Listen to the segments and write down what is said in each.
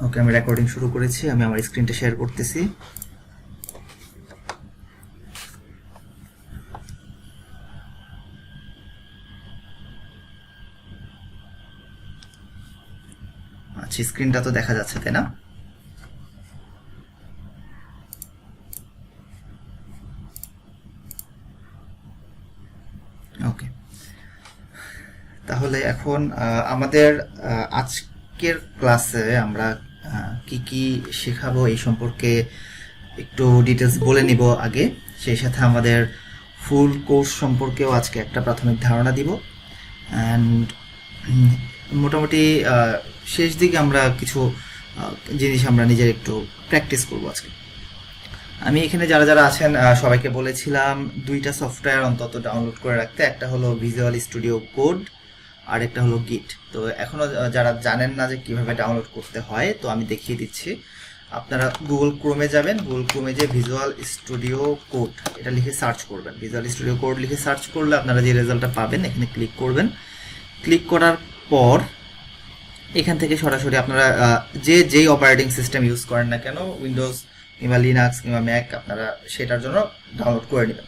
ওকে, আমি রেকর্ডিং শুরু করেছি। আমি আমার স্ক্রিনটা শেয়ার করতেছি। আচ্ছা, স্ক্রিনটা তো দেখা যাচ্ছে, তাই না? ওকে, তাহলে এখন আমাদের আজকের ক্লাসে আমরা কি কি শেখাবো এই সম্পর্কে একটু ডিটেলস বলে নিব আগে। সেই সাথে আমাদের ফুল কোর্স সম্পর্কেও আজকে একটা প্রাথমিক ধারণা দিব। অ্যান্ড মোটামুটি শেষ দিকে আমরা কিছু জিনিস আমরা নিজের একটু প্র্যাকটিস করব আজকে। আমি এখানে যারা যারা আছেন সবাইকে বলেছিলাম দুইটা সফটওয়্যার অন্তত ডাউনলোড করে রাখতে। একটা হলো ভিজুয়াল স্টুডিও কোড, আর একটা হলো গিট। তো এখনো যারা জানেন না যে কিভাবে ডাউনলোড করতে হয়, তো আমি দেখিয়ে দিচ্ছি। আপনারা গুগল ক্রোমে যাবেন, গুগল ক্রোমে যে ভিজুয়াল স্টুডিও কোড এটা লিখে সার্চ করবেন। ভিজুয়াল স্টুডিও কোড লিখে সার্চ করলে আপনারা যে রেজাল্টটা পাবেন এখানে ক্লিক করবেন। ক্লিক করার পর এখান থেকে সরাসরি আপনারা যেই অপারেটিং সিস্টেম ইউজ করেন না কেন, উইন্ডোজ কিংবা লিনাক্স কিংবা ম্যাক, আপনারা সেটার জন্য ডাউনলোড করে নেবেন।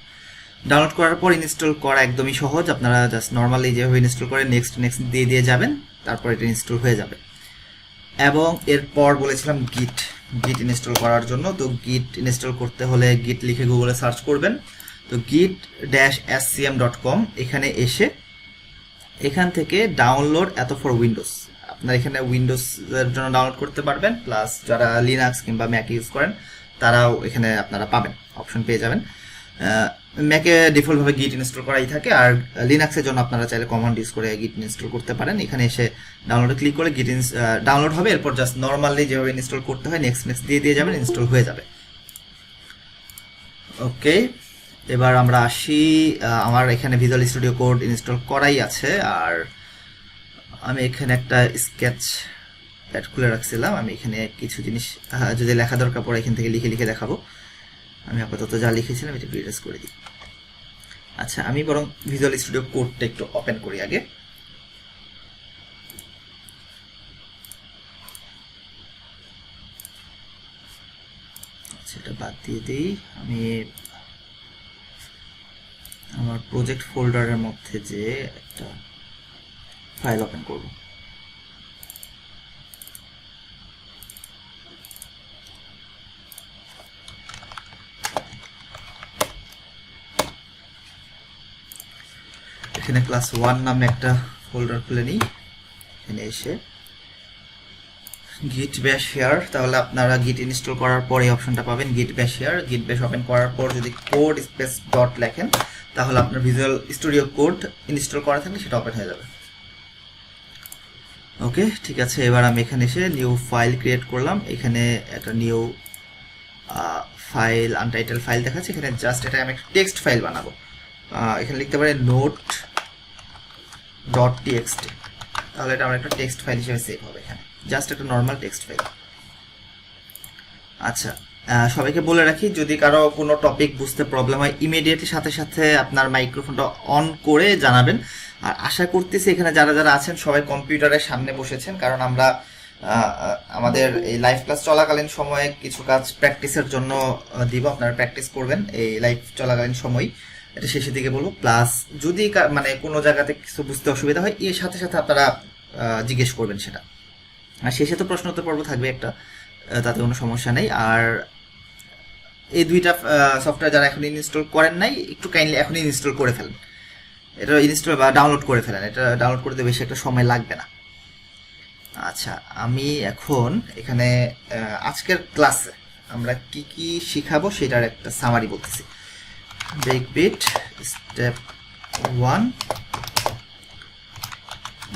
ডাউনলোড করার পর ইনস্টল করা একদমই সহজ। আপনারা জাস্ট নর্মালি যেভাবে ইনস্টল করে নেক্সট নেক্সট দিয়ে দিয়ে যাবেন, তারপর এটা ইনস্টল হয়ে যাবে। এবং এরপর বলেছিলাম গিট ইনস্টল করার জন্য। তো গিট ইনস্টল করতে হলে গিট লিখে গুগলে সার্চ করবেন। তো git-scm.com এখানে এসে এখান থেকে ডাউনলোড এত ফর উইন্ডোজ, আপনার এখানে উইন্ডোজের জন্য ডাউনলোড করতে পারবেন, প্লাস যারা লিনাক্স কিংবা ম্যাক ইউজ করেন তারাও এখানে আপনারা পাবেন, অপশন পেয়ে যাবেন। ম্যাকে ডিফল্টভাবে গিট ইনস্টল করাই থাকে, আর লিনাক্সের জন্য আপনারা চাইলে কমান্ড ইউজ করে গিট ইনস্টল করতে পারেন। এখানে এসে ডাউনলোডে ক্লিক করে গিট ডাউনলোড হবে। এরপর জাস্ট নর্মালি যেভাবে ইনস্টল করতে হয় নেক্সট নেক্সট দিয়ে দিয়ে যাবেন, ইনস্টল হয়ে যাবে। ওকে, এবার আমরা আসি। আমার এখানে ভিজুয়াল স্টুডিও কোড ইনস্টল করাই আছে, আর আমি এখানে একটা স্কেচ প্যাড খুলে রাখছিলাম। আমি এখানে কিছু জিনিস যদি লেখা দরকার পড়ে এখান থেকে লিখে লিখে দেখাবো। আমি আপাতত যা লিখেছিলাম এটা ইরেজ করে দিই। আচ্ছা, আমি বরং ভিজুয়াল স্টুডিও কোডটা একটু ওপেন করি আগে। সেটা বাদ দিয়ে দিই। আমি আমার প্রজেক্ট ফোল্ডারের মধ্যে যে একটা ফাইল ওপেন করব। এখানে ক্লাস 1 নামে একটা ফোল্ডার খুলে নিই। এখানে এসে গিট ব্যাশ হেয়ার, তাহলে আপনারা গিট ইনস্টল করার পর এই অপশনটা পাবেন, গিট ব্যাশ হেয়ার। গিট ব্যাশ ওপেন করার পর যদি কোড স্পেস ডট লেখেন তাহলে আপনার ভিজুয়াল স্টুডিও কোড ইনস্টল করা থাকলে সেটা ওপেন হয়ে যাবে। ওকে, ঠিক আছে। এবার আমি এখানে এসে নিউ ফাইল ক্রিয়েট করলাম। এখানে একটা নিউ ফাইল, আনটাইটেল ফাইল দেখাচ্ছে। এখানে জাস্ট এটা আমি একটা টেক্সট ফাইল বানাবো। এখানে লিখতে পারি নোট ডট টিএক্সটি, তাহলে এটা আমার একটা টেক্সট ফাইল হিসেবে সেভ হবে। এখানে জাস্ট একটা নর্মাল টেক্সট ফাইল। আচ্ছা, সবাইকে বলে রাখি, যদি কারো কোনো টপিক বুঝতে প্রবলেম হয় ইমিডিয়েটলি সাথে সাথে আপনার মাইক্রোফোনটা অন করে জানাবেন। আর আশা করতেছি এখানে যারা যারা আছেন সবাই কম্পিউটারের সামনে বসেছেন, কারণ আমরা আমাদের এই লাইভ ক্লাস চলাকালীন সময়ে কিছু কাজ প্র্যাকটিসের জন্য দিব। আপনারা প্র্যাকটিস করবেন এই লাইভ চলাকালীন সময়, এটা শেষের দিকে বলবো। প্লাস যদি মানে কোনো জায়গাতে কিছু বুঝতে অসুবিধা হয় এর সাথে সাথে আপনারা জিজ্ঞেস করবেন সেটা। আর শেষে তো প্রশ্ন উত্তর পর্ব থাকবে একটা, তাতে কোনো সমস্যা নেই। আর এই দুইটা সফটওয়্যার যারা এখন ইনস্টল করেন নাই, একটু কাইন্ডলি এখন ইনস্টল করে ফেলেন। এটা ইনস্টল বা ডাউনলোড করে ফেলেন, এটা ডাউনলোড করতে বেশি একটা সময় লাগবে না। আচ্ছা, আমি এখন এখানে আজকের ক্লাসে আমরা কি কি শিখাবো সেটার একটা সামারি বলতেছি। ব্রেকবিট স্টেপ 1,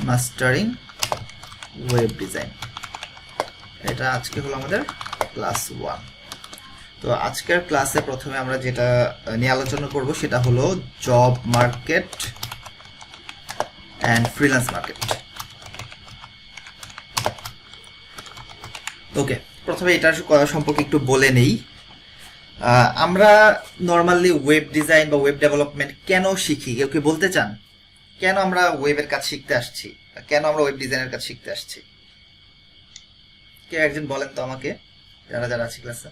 মাস্টারিং ওয়েব ডিজাইন। এটা আজকে হলো আমাদের ক্লাস 1। তো আজকের ক্লাসে প্রথমে আমরা যেটা নিয়ে আলোচনা করব সেটা হলো job market and freelance market. Okay, প্রথমে এটার সম্পর্কে একটু বলে নেই। আমরা নর্মালি ওয়েব ডিজাইন বা ওয়েব ডেভেলপমেন্ট কেন শিখি, কেউ কি বলতে চান? কেন আমরা ওয়েবের কাজ শিখতে আসছি, কেন আমরা ওয়েব ডিজাইনের কাজ শিখতে আসছি? কেউ একজন বলেন তো আমাকে, যারা যারা আছে ক্লাসে।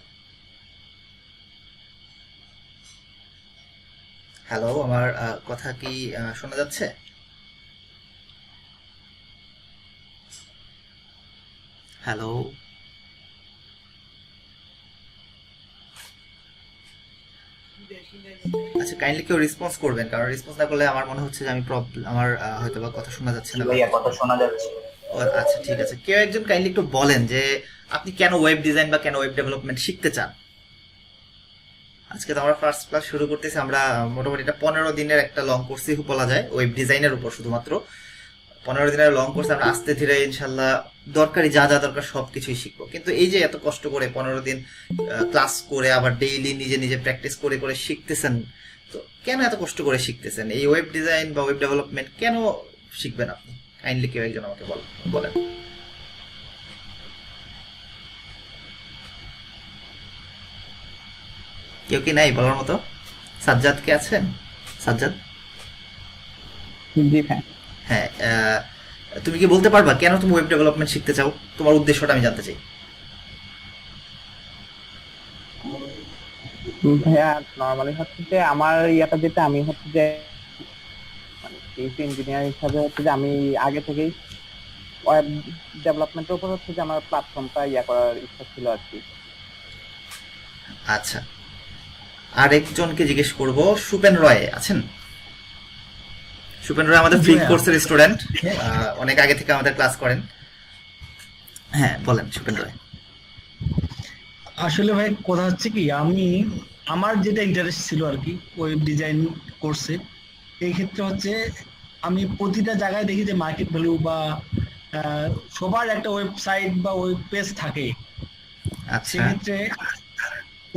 হ্যালো, আমার কথা কি শোনা যাচ্ছে? হ্যালো, আচ্ছা কাইন্ডলি কেউ রেসপন্স করবেন, কারণ রেসপন্স না করলে আমার মনে হচ্ছে যে আমি প্রবলেম, আমার হয়তো বা কথা শোনা যাচ্ছে না। ভাইয়া কথা শোনা যাচ্ছে। ও আচ্ছা ঠিক আছে, কেউ একজন কাইন্ডলি একটু বলেন যে আপনি কেন ওয়েব ডিজাইন বা কেন ওয়েব ডেভেলপমেন্ট শিখতে চান। আজকে তো আমরা ফার্স্ট ক্লাস শুরু করতেছি, আমরা মোটামুটি এটা 15 দিনের একটা লং কোর্সই বলা যায় ওয়েব ডিজাইনের উপর, শুধুমাত্র 15 দিনের লং কোর্স। আমরা আস্তে ধীরে ইনশাল্লাহ দরকারি যা যা দরকার সবকিছুই শিখবো। কিন্তু এই যে এত কষ্ট করে 15 দিন ক্লাস করে আবার ডেইলি নিজে নিজে প্র্যাকটিস করে করে শিখতেছেন, তো কেন এত কষ্ট করে শিখতেছেন এই ওয়েব ডিজাইন বা ওয়েব ডেভেলপমেন্ট কেন শিখবেন আপনি? কাইন্ডলি কেউ একজন আমাকে বলেন। কেউ কি নাই বলার মতো? সাজ্জাদ কে আছেন? সাজ্জাদ, জি ভাই। হ্যাঁ, তুমি কি বলতে পারবা কেন তুমি ওয়েব ডেভেলপমেন্ট শিখতে চাও? তোমার উদ্দেশ্যটা আমি জানতে চাই। ভাইয়া নর্মালি হচ্ছে যে আমার ইয়াটা যেটা আমি হচ্ছে যে মানে পিএইচডি ইঞ্জিনিয়ার হিসাবে হচ্ছে যে আমি আগে থেকেই ওয়েব ডেভেলপমেন্টের উপর হচ্ছে যে আমার প্ল্যাটফর্মটা ইয়া করার ইচ্ছা ছিল আর কি। আচ্ছা, আরেকজনকে জিজ্ঞেস করব, সুপেন রয় আছেন? সুপেন রয় আমাদের ফ্রি কোর্সের স্টুডেন্ট, অনেক আগে থেকে আমাদের ক্লাস করেন। হ্যাঁ বলেন সুপেন রয়। আসলে ভাই কথা হচ্ছে কি, আমি আমার যেটা ইন্টারেস্ট ছিল আর কি ওয়েব ডিজাইন কোর্সে, এই ক্ষেত্রে হচ্ছে আমি প্রতিটা জায়গায় দেখি যে মার্কেট ভ্যালু বা সবার একটা ওয়েবসাইট বা ওয়েব পেজ থাকে। আচ্ছা সেক্ষেত্রে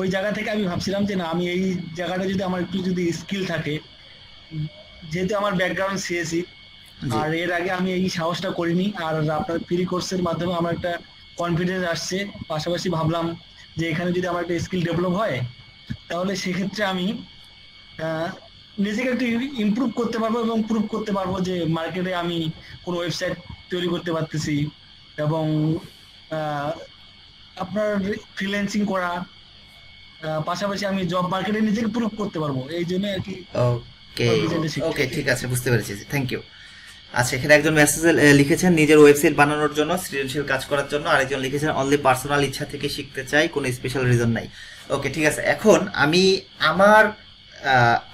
ওই জায়গা থেকে আমি ভাবছিলাম যে না, আমি এই জায়গাটা যদি আমার একটু যদি স্কিল থাকে, যেহেতু আমার ব্যাকগ্রাউন্ড সিএসি, জি, আর এর আগে আমি এই সাহসটা করিনি। আর আপনার ফ্রি কোর্সের মাধ্যমে আমার একটা কনফিডেন্স আসছে। পাশাপাশি ভাবলাম যে এখানে যদি আমার একটা স্কিল ডেভেলপ হয়, তাহলে সেক্ষেত্রে আমি আহ, নিজেকে একটু ইমপ্রুভ করতে পারবো এবং প্রুভ করতে পারবো যে মার্কেটে আমি কোনো ওয়েবসাইট তৈরি করতে পারতেছি। এবং আহ, আপনার ফ্রিল্যান্সিং করা, পাশাপাশি আমি জব মার্কেটে নিজেকে প্রুভ করতে পারবো, এই জন্য আর কি ওকে ওয়েব ডিজাইনটা শিখতে। ওকে ঠিক আছে, বুঝতে পেরেছি, থ্যাংক ইউ। আচ্ছা, এখানে একজন মেসেজে লিখেছেন নিজের ওয়েবসাইট বানানোর জন্য, সৃজনশীল কাজ করার জন্য। আরেকজন লিখেছেন অনলি পার্সোনাল ইচ্ছা থেকে শিখতে চাই, কোনো স্পেশাল রিজন নাই। ওকে ঠিক আছে, এখন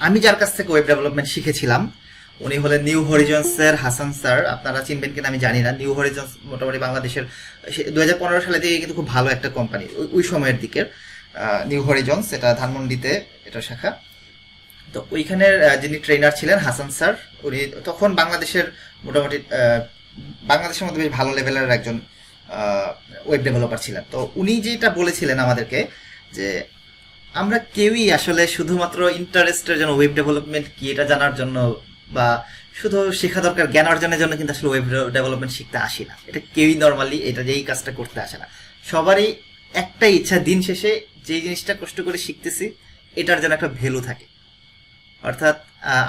আমি যার কাছ থেকে ওয়েব ডেভেলপমেন্ট শিখেছিলাম উনি হলেন নিউ হরিজন্সের হাসান স্যার। আপনারা চিনবেন কিনা আমি জানি না। নিউ হরিজন্স মোটামুটি বাংলাদেশের 2015 সালে থেকে কিন্তু খুব ভালো একটা কোম্পানি, ওই সময়ের দিকের নিউ হরিজন্স, এটা ধানমন্ডিতে এটা শাখা। তো ওইখানের যিনি ট্রেনার ছিলেন হাসান স্যার, উনি তখন বাংলাদেশের মোটামুটি বাংলাদেশের মধ্যে বেশ ভালো লেভেলের একজন ওয়েব ডেভেলপার ছিলেন। তো উনি যেটা বলেছিলেন আমাদেরকে যে আমরা কেউই আসলে শুধুমাত্র ইন্টারেস্টের জন্য ওয়েব ডেভেলপমেন্ট কি এটা জানার জন্য বা শুধু শেখা দরকার জ্ঞান অর্জনের জন্য কিন্তু আসলে ওয়েব ডেভেলপমেন্ট শিখতে আসি না। এটা কেউই নর্মালি এটা যেই কাজটা করতে আসে না। সবারই একটাই ইচ্ছা, দিন শেষে যেই জিনিসটা কষ্ট করে শিখতেছি এটার যেন একটা ভ্যালু থাকে। অর্থাৎ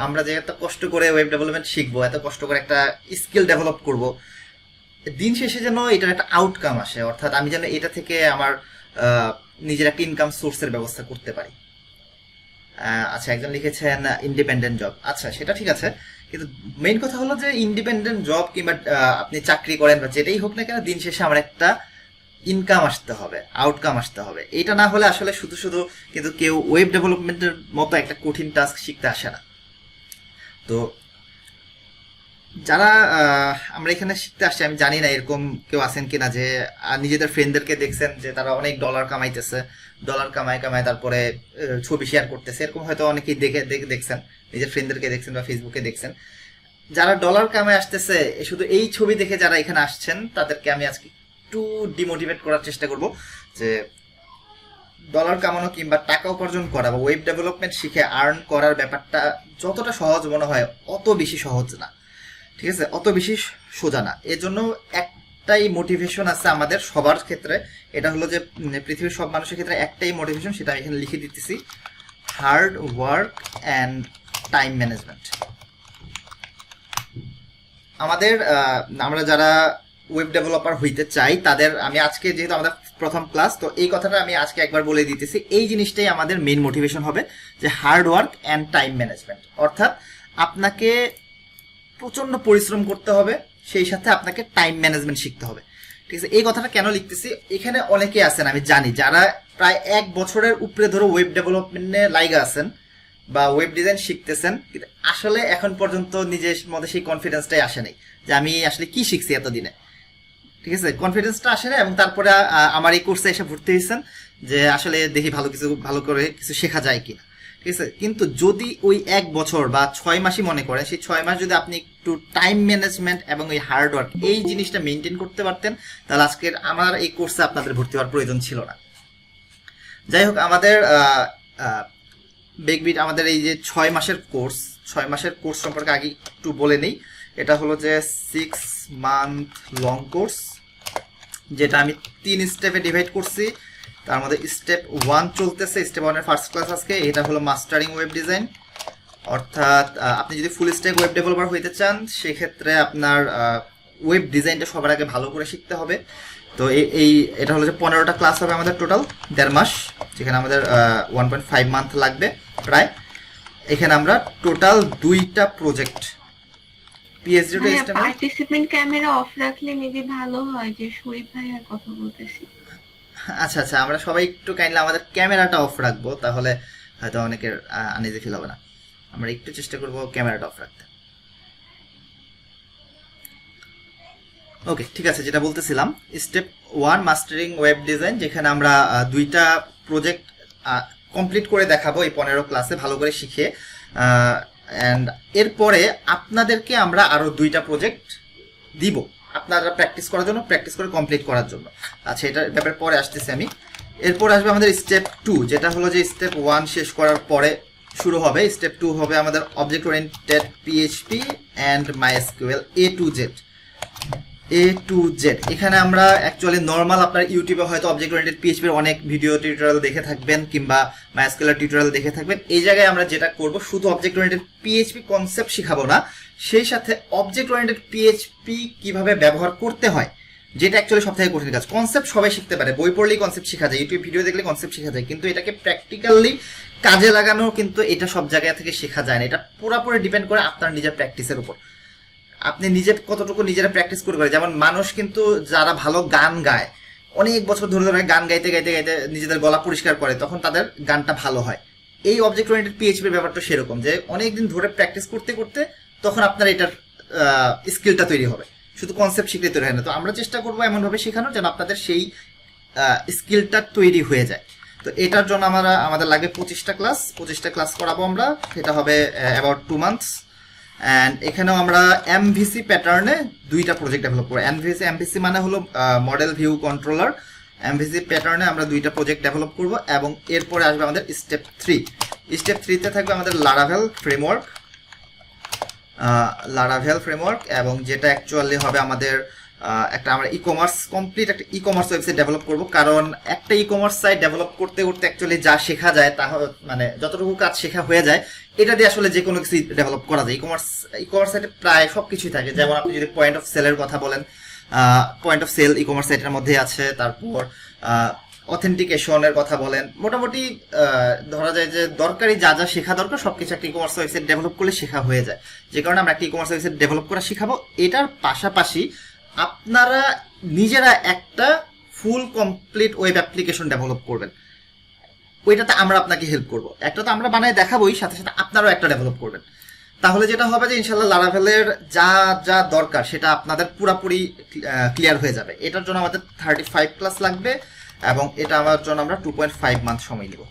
আমরা যে এত কষ্ট করে ওয়েব ডেভেলপমেন্ট শিখবো, এত কষ্ট করে একটা স্কিল ডেভেলপ করব, দিন শেষে যেন এটার একটা আউটকাম আসে, অর্থাৎ আমি যেন এটা থেকে আমার নিজের একটা ইনকাম সোর্সের ব্যবস্থা করতে পারি। আচ্ছা, একজন লিখেছেন ইন্ডিপেন্ডেন্ট জব। আচ্ছা সেটা ঠিক আছে, কিন্তু মেইন কথা হলো যে ইন্ডিপেন্ডেন্ট জব কিংবা আপনি চাকরি করেন বা যেটাই হোক না কেন, দিন শেষে আমার একটা ইনকাম আসতে হবে, আউটকাম আসতে হবে। এটা না হলে আসলে শুধু শুধু কিন্তু কেউ ওয়েব ডেভেলপমেন্টের মতো একটা কঠিন টাস্ক শিখতে আসে না। তো যারা আমরা এখানে শিখতে আসছি, আমি জানি না এরকম কেউ আছেন কিনা যে নিজেদের ফ্রেন্ডদেরকে দেখছেন যে তারা অনেক ডলার কামাইতেছে, ডলার কামায় কামায় তারপরে ছবি শেয়ার করতেছে, এরকম হয়তো অনেকেই দেখছেন, নিজের ফ্রেন্ডদেরকে দেখছেন বা ফেসবুকে দেখছেন। যারা ডলার কামায় আসতেছে, শুধু এই ছবি দেখে যারা এখানে আসছেন তাদেরকে আমি আজকে একটু ডিমোটিভেট করার চেষ্টা করব যে ডলার কামানো কিংবা টাকা উপার্জন করা বা ওয়েব ডেভেলপমেন্ট শিখে আর্ন করার ব্যাপারটা যতটা সহজ মনে হয় অত বেশি সহজ না, ঠিক আছে, অত বেশি সোজা না। এর জন্য একটাই মোটিভেশন আছে আমাদের সবার ক্ষেত্রে, এটা হলো যে পৃথিবীর সব মানুষের ক্ষেত্রে একটাই মোটিভেশন, সেটা আমি এখানে লিখে দিতেছি, hard work and time management. আমরা যারা ওয়েব ডেভেলপার হইতে চাই তাদের আমি আজকে যেহেতু আমাদের প্রথম ক্লাস, তো এই কথাটা আমি আজকে একবার বলে দিতেছি। এই জিনিসটাই আমাদের মেইন মোটিভেশন হবে, যে hard work and time management. অর্থাৎ আপনাকে প্রচন্ড পরিশ্রম করতে হবে, সেই সাথে আপনাকে টাইম ম্যানেজমেন্ট শিখতে হবে। ঠিক আছে, এই কথাটা কেন লিখতেছি, এখানে অনেকে আছেন আমি জানি যারা প্রায় 1 বছরের উপরে ধরে ওয়েব ডেভেলপমেন্টে লাইগা আছেন বা ওয়েব ডিজাইন শিখতেছেন, কিন্তু আসলে এখন পর্যন্ত নিজের মধ্যে সেই কনফিডেন্সটাই আসে নাই যে আমি আসলে কি শিখছি এতদিনে। ঠিক আছে, কনফিডেন্সটা আসে না, এবং তারপরে আমার এই কোর্সে এসে ভর্তি হয়েছেন যে আসলে দেখি ভালো করে কিছু শেখা যায় কিনা। ঠিক আছে, কিন্তু যদি ওই 1 বছর বা 6 মাসই মনে করেন, সেই 6 মাস যদি আপনি একটু টাইম ম্যানেজমেন্ট এবং এই হার্ড ওয়ার্ক এই জিনিসটা মেনটেন করতে পারতেন, তাহলে আজকের আমার এই কোর্সে আপনাদের ভর্তি হওয়ার প্রয়োজন ছিল না। যাই হোক, আমাদের বেগবিট আমাদের এই যে 6 মাসের কোর্স সম্পর্কে আগে একটু বলে নেই। এটা হলো যে 6 মান্থ লং কোর্স, যেটা আমি 3 স্টেপে ডিভাইড করছি। তার মধ্যে স্টেপ 1 চলতেছে, স্টেপ 1 এর ফার্স্ট ক্লাস আজকে। এটা হলো মাস্টারিং ওয়েব ডিজাইন, অর্থাৎ আপনি যদি ফুল স্ট্যাক ওয়েব ডেভেলপার হইতে চান, সেক্ষেত্রে আপনার ওয়েব ডিজাইনটা সবার আগে ভালো করে শিখতে হবে। তো এটা হলো যে 15টা ক্লাস হবে আমাদের টোটাল 1.5 মাস, যেখানে আমাদের 1.5 মান্থ লাগবে প্রায়। এখানে আমরা টোটাল 2টা project PhD to STML. Participant camera off রাখলে মেবি ভালো হয়, যে শরীফ ভাই আর কথা বলতেছি। আচ্ছা আচ্ছা, আমরা সবাই একটু কাইন্ডলি আমাদের ক্যামেরাটা অফ রাখবো, তাহলে হয়তো অনেকের আনইজি ফিল হবে না। আমরা একটু চেষ্টা করবো ক্যামেরাটা অফ রাখতে। ওকে, ঠিক আছে, যেটা বলতেছিলাম, স্টেপ 1 মাস্টারিং ওয়েব ডিজাইন, যেখানে আমরা 2টা প্রজেক্ট কমপ্লিট করে দেখাবো এই 15 ক্লাসে ভালো করে শিখে। অ্যান্ড এরপরে আপনাদেরকে আমরা আরো 2টা প্রজেক্ট দিব আপনারা প্র্যাকটিস করার জন্য, প্র্যাকটিস করে কমপ্লিট করার জন্য। আচ্ছা, এটা ব্যাপারে পরে আসতেছি আমি। এরপর আসবে আমাদের স্টেপ 2, যেটা হলো যে স্টেপ 1 শেষ করার পরে শুরু হবে স্টেপ 2 হবে আমাদের object oriented PHP and MySQL A to Z. এখানে আমরা অ্যাকচুয়ালি নর্মাল আপনার ইউটিউবে হয়তো অবজেক্ট ওরিয়েন্টেড পিএইচপির অনেক ভিডিও টিউটোরিয়াল দেখে থাকবেন, কিংবা মাইএসকিউএল টিউটোরিয়াল দেখে থাকবেন। এই জায়গায় আমরা যেটা করব, শুধু অবজেক্ট ওরিয়েন্টেড পিএইচপি কনসেপ্ট শিখাবো না, সেই সাথে অবজেক্ট ওরিয়েন্টেড পিএইচপি কিভাবে ব্যবহার করতে হয়, যেটা অ্যাকচুয়ালি সবথেকে কঠিন কাজ। কনসেপ্ট সবাই শিখতে পারে, বই পড়লেই কনসেপ্ট শেখা যায়, ইউটিউব ভিডিও দেখলে কনসেপ্ট শেখা যায়, কিন্তু এটাকে প্র্যাকটিক্যালি কাজে লাগানো কিন্তু এটা সব জায়গা থেকে শেখা যায় না। এটা পুরোপুরি ডিপেন্ড করে আপনার নিজের প্র্যাকটিসের উপর, আপনি নিজের কতটুকু নিজেরা প্র্যাকটিস করে। যেমন মানুষ কিন্তু যারা ভালো গান গায়, অনেক বছর ধরে ধরে গান গাইতে গাইতে গাইতে নিজেদের গলা পরিষ্কার করে, তখন তাদের গানটা ভালো হয়। এই অবজেক্ট ওরিয়েন্টেড পিএইচপির ব্যাপারটা সেরকম, যে অনেকদিন ধরে প্র্যাকটিস করতে করতে তখন আপনার এটার স্কিলটা তৈরি হবে, শুধু কনসেপ্ট শিখলে তৈরি হয় না। তো আমরা চেষ্টা করবো এমনভাবে শেখানোর যেন আপনাদের সেই স্কিলটা তৈরি হয়ে যায়। তো এটার জন্য আমাদের লাগবে 25টা ক্লাস করাবো আমরা, সেটা হবে অ্যাবাউট 2 মান্থস। অ্যান্ড এখানেও আমরা এমভিসি প্যাটার্নে 2টা প্রজেক্ট ডেভেলপ করবো। এমভিসি মানে হলো মডেল ভিউ কন্ট্রোলার। এমভিসি প্যাটার্নে আমরা 2টা প্রজেক্ট ডেভেলপ করব, এবং এরপরে আসবে আমাদের স্টেপ 3। স্টেপ 3তে থাকবে আমাদের লারাভেল ফ্রেমওয়ার্ক, এবং যেটা অ্যাকচুয়ালি হবে আমাদের আমরা কমপ্লিট একটা ই কমার্স ওয়েবসাইট ডেভেলপ করব। কারণ একটা ই কমার্স সাইট ডেভেলপ করতে করতে অ্যাকচুয়ালি যা শেখা যায়, তা মানে যতটুকু কাজ শেখা হয়ে যায়, এটা দিয়ে আসলে যে কোনো কিছু ডেভেলপ করা যায়। ই কমার্স সাইটে প্রায় সবকিছুই থাকে। যেমন আপনি যদি পয়েন্ট অফ সেলের কথা বলেন, point of sale e commerce সাইটের মধ্যে আছে। তারপর অথেন্টিকেশনের কথা বলেন, মোটামুটি ধরা যায় যে দরকারি যা যা শেখা দরকার সবকিছু একটা ই কমার্স ওয়েবসাইট ডেভেলপ করলে শেখা হয়ে যায়। যে কারণে আমরা একটা ই কমার্স ওয়েবসাইট ডেভেলপ করা শিখাবো। এটার পাশাপাশি আপনারা নিজেরা একটা full complete web application develop করবেন, ওইটাতে আমরা আপনাকে হেল্প করবো। একটা তো আমরা বানায় দেখাবোই, সাথে সাথে আপনারাও একটা ডেভেলপ করবেন। তাহলে যেটা হবে যে ইনশাল্লাহ লারাভেলের যা যা দরকার সেটা আপনাদের পুরোপুরি ক্লিয়ার হয়ে যাবে। এটার জন্য আমাদের 35 ক্লাস লাগবে, এবং এটা আমার জন্য আমরা 2.5 মান্থ সময় নিব।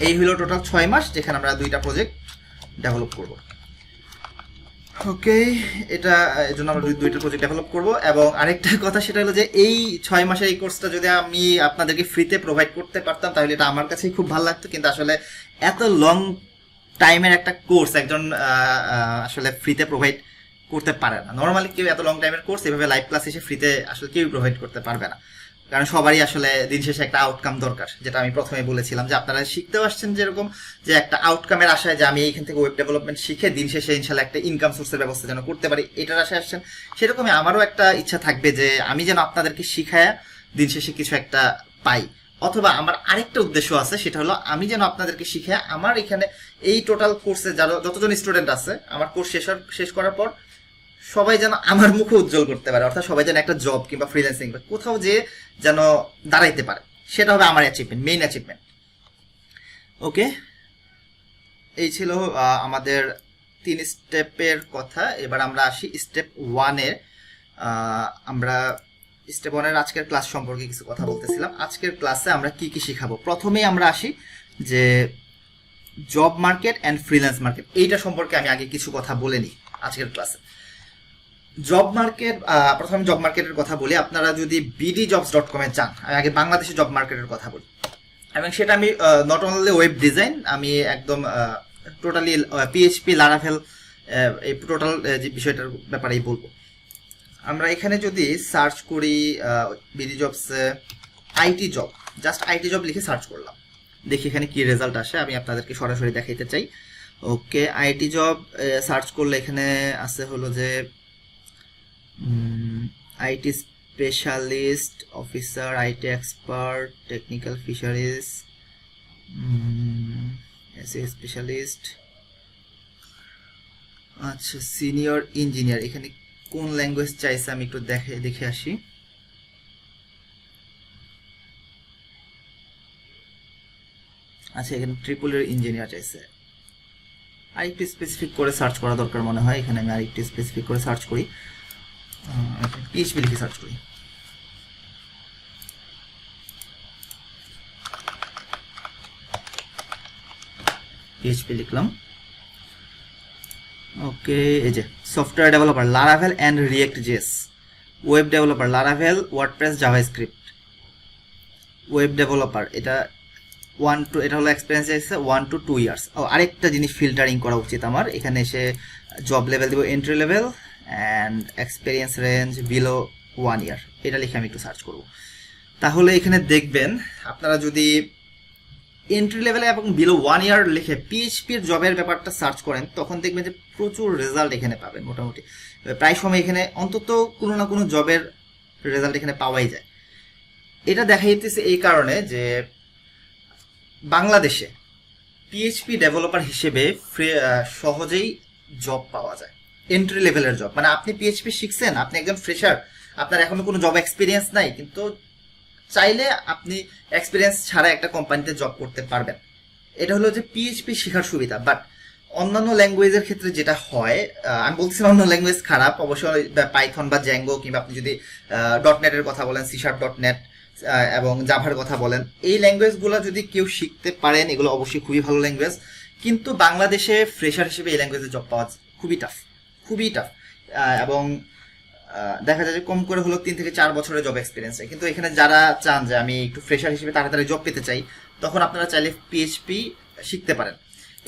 এই হলো টোটাল 6 মাস, যেখানে আমরা 2টা প্রজেক্ট ডেভেলপ করব। ওকে, এটা এর জন্য আমরা 2টা প্রজেক্ট ডেভেলপ করব। এবং আরেকটা কথা, সেটা হলো যে এই 6 মাসের এই কোর্সটা যদি আমি আপনাদেরকে ফ্রিতে প্রোভাইড করতে পারতাম, তাহলে এটা আমার কাছেই খুব ভালো লাগতো। কিন্তু আসলে এত লং টাইমের একটা কোর্স একজন আসলে ফ্রিতে প্রোভাইড করতে পারে না। নর্মালি কেউ এত লং টাইমের কোর্স এভাবে লাইভ ক্লাস এসে ফ্রিতে আসলে কেউ প্রোভাইড করতে পারবে না। কারণ সবারই আসলে দিন শেষে একটা আউটকাম দরকার, যেটা আমি প্রথমে বলেছিলাম যে আপনারা শিখতেও আসছেন যেরকম, যে একটা আউটকামের আশায় যে আমি এইখান থেকে ওয়েব ডেভেলপমেন্ট শিখে দিন শেষে ইনশাল্লাহ একটা ইনকাম সোর্সের ব্যবস্থা যেন করতে পারি, এটার আশায় আসছেন। সেরকমই আমারও একটা ইচ্ছা থাকবে যে আমি যেন আপনাদেরকে শিখায় দিন শেষে কিছু একটা পাই। অথবা আমার আরেকটা উদ্দেশ্য আছে, সেটা হলো আমি যেন আপনাদেরকে শিখে আমার এখানে এই টোটাল কোর্সে যারা যতজন স্টুডেন্ট আছে আমার কোর্স শেষ করার পর সবাই যেন আমার মুখে উজ্জ্বল করতে পারে, অর্থাৎ সবাই যেন একটা জব কিংবা ফ্রিল্যান্সিং বা কোথাও যে যেন দাঁড়াইতে পারে, সেটা হবে আমার অ্যাচিভমেন্ট, মেইন অ্যাচিভমেন্ট। ওকে, এই ছিল আমাদের 3 স্টেপের কথা। এবার আমরা আসি স্টেপ 1-এর। আমরা স্টেপ 1-এর আজকের ক্লাস সম্পর্কে কিছু কথা বলতেছিলাম। আজকের ক্লাসে আমরা কি কি শিখাবো, প্রথমেই আমরা আসি যে job market and freelance market, এইটা সম্পর্কে আমি আগে কিছু কথা বলে নিই আজকের ক্লাসে। জব মার্কেট, প্রথমে জব মার্কেটের কথা বলি। আপনারা যদি bdjobs.com-এ যান, আমি আগে বাংলাদেশের জব মার্কেটের কথা বলি, এবং সেটা আমি নট অনলি ওয়েব ডিজাইন, আমি একদম টোটালি PHP লারাভেল এই টোটাল যে বিষয়টার ব্যাপারেই বলবো। আমরা এখানে যদি সার্চ করি bdjobs-এ IT job, just IT job লিখে সার্চ করলাম, দেখি এখানে কি রেজাল্ট আসে, আমি আপনাদেরকে সরাসরি দেখাইতে চাই। ওকে, আইটি জব সার্চ করলে এখানে আছে হলো যে IT specialist officer, IT expert, technical fisheries, specialist, আচ্ছা সিনিয়র ইঞ্জিনিয়ার। এখানে কোন ল্যাঙ্গুয়েজ চাইছে আমি একটু দেখে আসি। আচ্ছা, এখানে ট্রিপলের ইঞ্জিনিয়ার চাইছে। আরেকটু স্পেসিফিক করে সার্চ করা দরকার মনে হয়, এখানে আমি আরেকটু স্পেসিফিক করে সার্চ করি, PHP লিখে সার্চ করি। PHP লিখলাম। ওকে, এই যে software developer Laravel and react JS, web developer Laravel, WordPress, JavaScript, web developer এটা 1 to, এটা হলো এক্সপিরিয়েন্স আছে 1 to 2 ইয়ার্স। ও আরেকটা জিনিস ফিল্টারিং করা উচিত আমার, এখানে এসে জব লেভেল দেবো entry level and experience range below 1 ইয়ার, এটা লিখে আমি একটু সার্চ করব। তাহলে এখানে দেখবেন আপনারা যদি এন্ট্রি লেভেলে এবং বিলো 1 ইয়ার লিখে PHP-র জবের ব্যাপারটা সার্চ করেন, তখন দেখবেন যে প্রচুর রেজাল্ট এখানে পাবেন। মোটামুটি প্রায় সময় এখানে অন্তত কোনো না কোনো জবের রেজাল্ট এখানে পাওয়াই যায়। এটা দেখা যেতেছে এই কারণে যে বাংলাদেশে PHP ডেভেলপার হিসেবে সহজেই জব পাওয়া যায়, এন্ট্রি লেভেলের জব। মানে আপনি PHP শিখছেন, আপনি একজন ফ্রেশার, আপনার এখনো কোনো জব এক্সপিরিয়েন্স নাই, কিন্তু চাইলে আপনি এক্সপিরিয়েন্স ছাড়া একটা কোম্পানিতে জব করতে পারবেন। এটা হলো যে PHP শেখার সুবিধা। বাট অন্যান্য ল্যাঙ্গুয়েজের ক্ষেত্রে যেটা হয়, আমি বলতেছি অন্য ল্যাঙ্গুয়েজ খারাপ, অবশ্যই পাইথন বা জ্যাঙ্গো কিংবা আপনি যদি .NET-এর কথা বলেন, C#.net এবং জাভার কথা বলেন, এই ল্যাঙ্গুয়েজগুলো যদি কেউ শিখতে পারেন, এগুলো অবশ্যই খুবই ভালো ল্যাঙ্গুয়েজ। কিন্তু বাংলাদেশে ফ্রেশার হিসেবে এই ল্যাঙ্গুয়েজে জব পাওয়া খুবই টাফ, খুবই টাফ। এবং দেখা যায় যে কম করে হলো 3 থেকে 4 বছরের জব এক্সপিরিয়েন্স। কিন্তু এখানে যারা চান যে আমি একটু ফ্রেশার হিসেবে তাড়াতাড়ি জব পেতে চাই, তখন আপনারা চাইলে PHP শিখতে পারেন।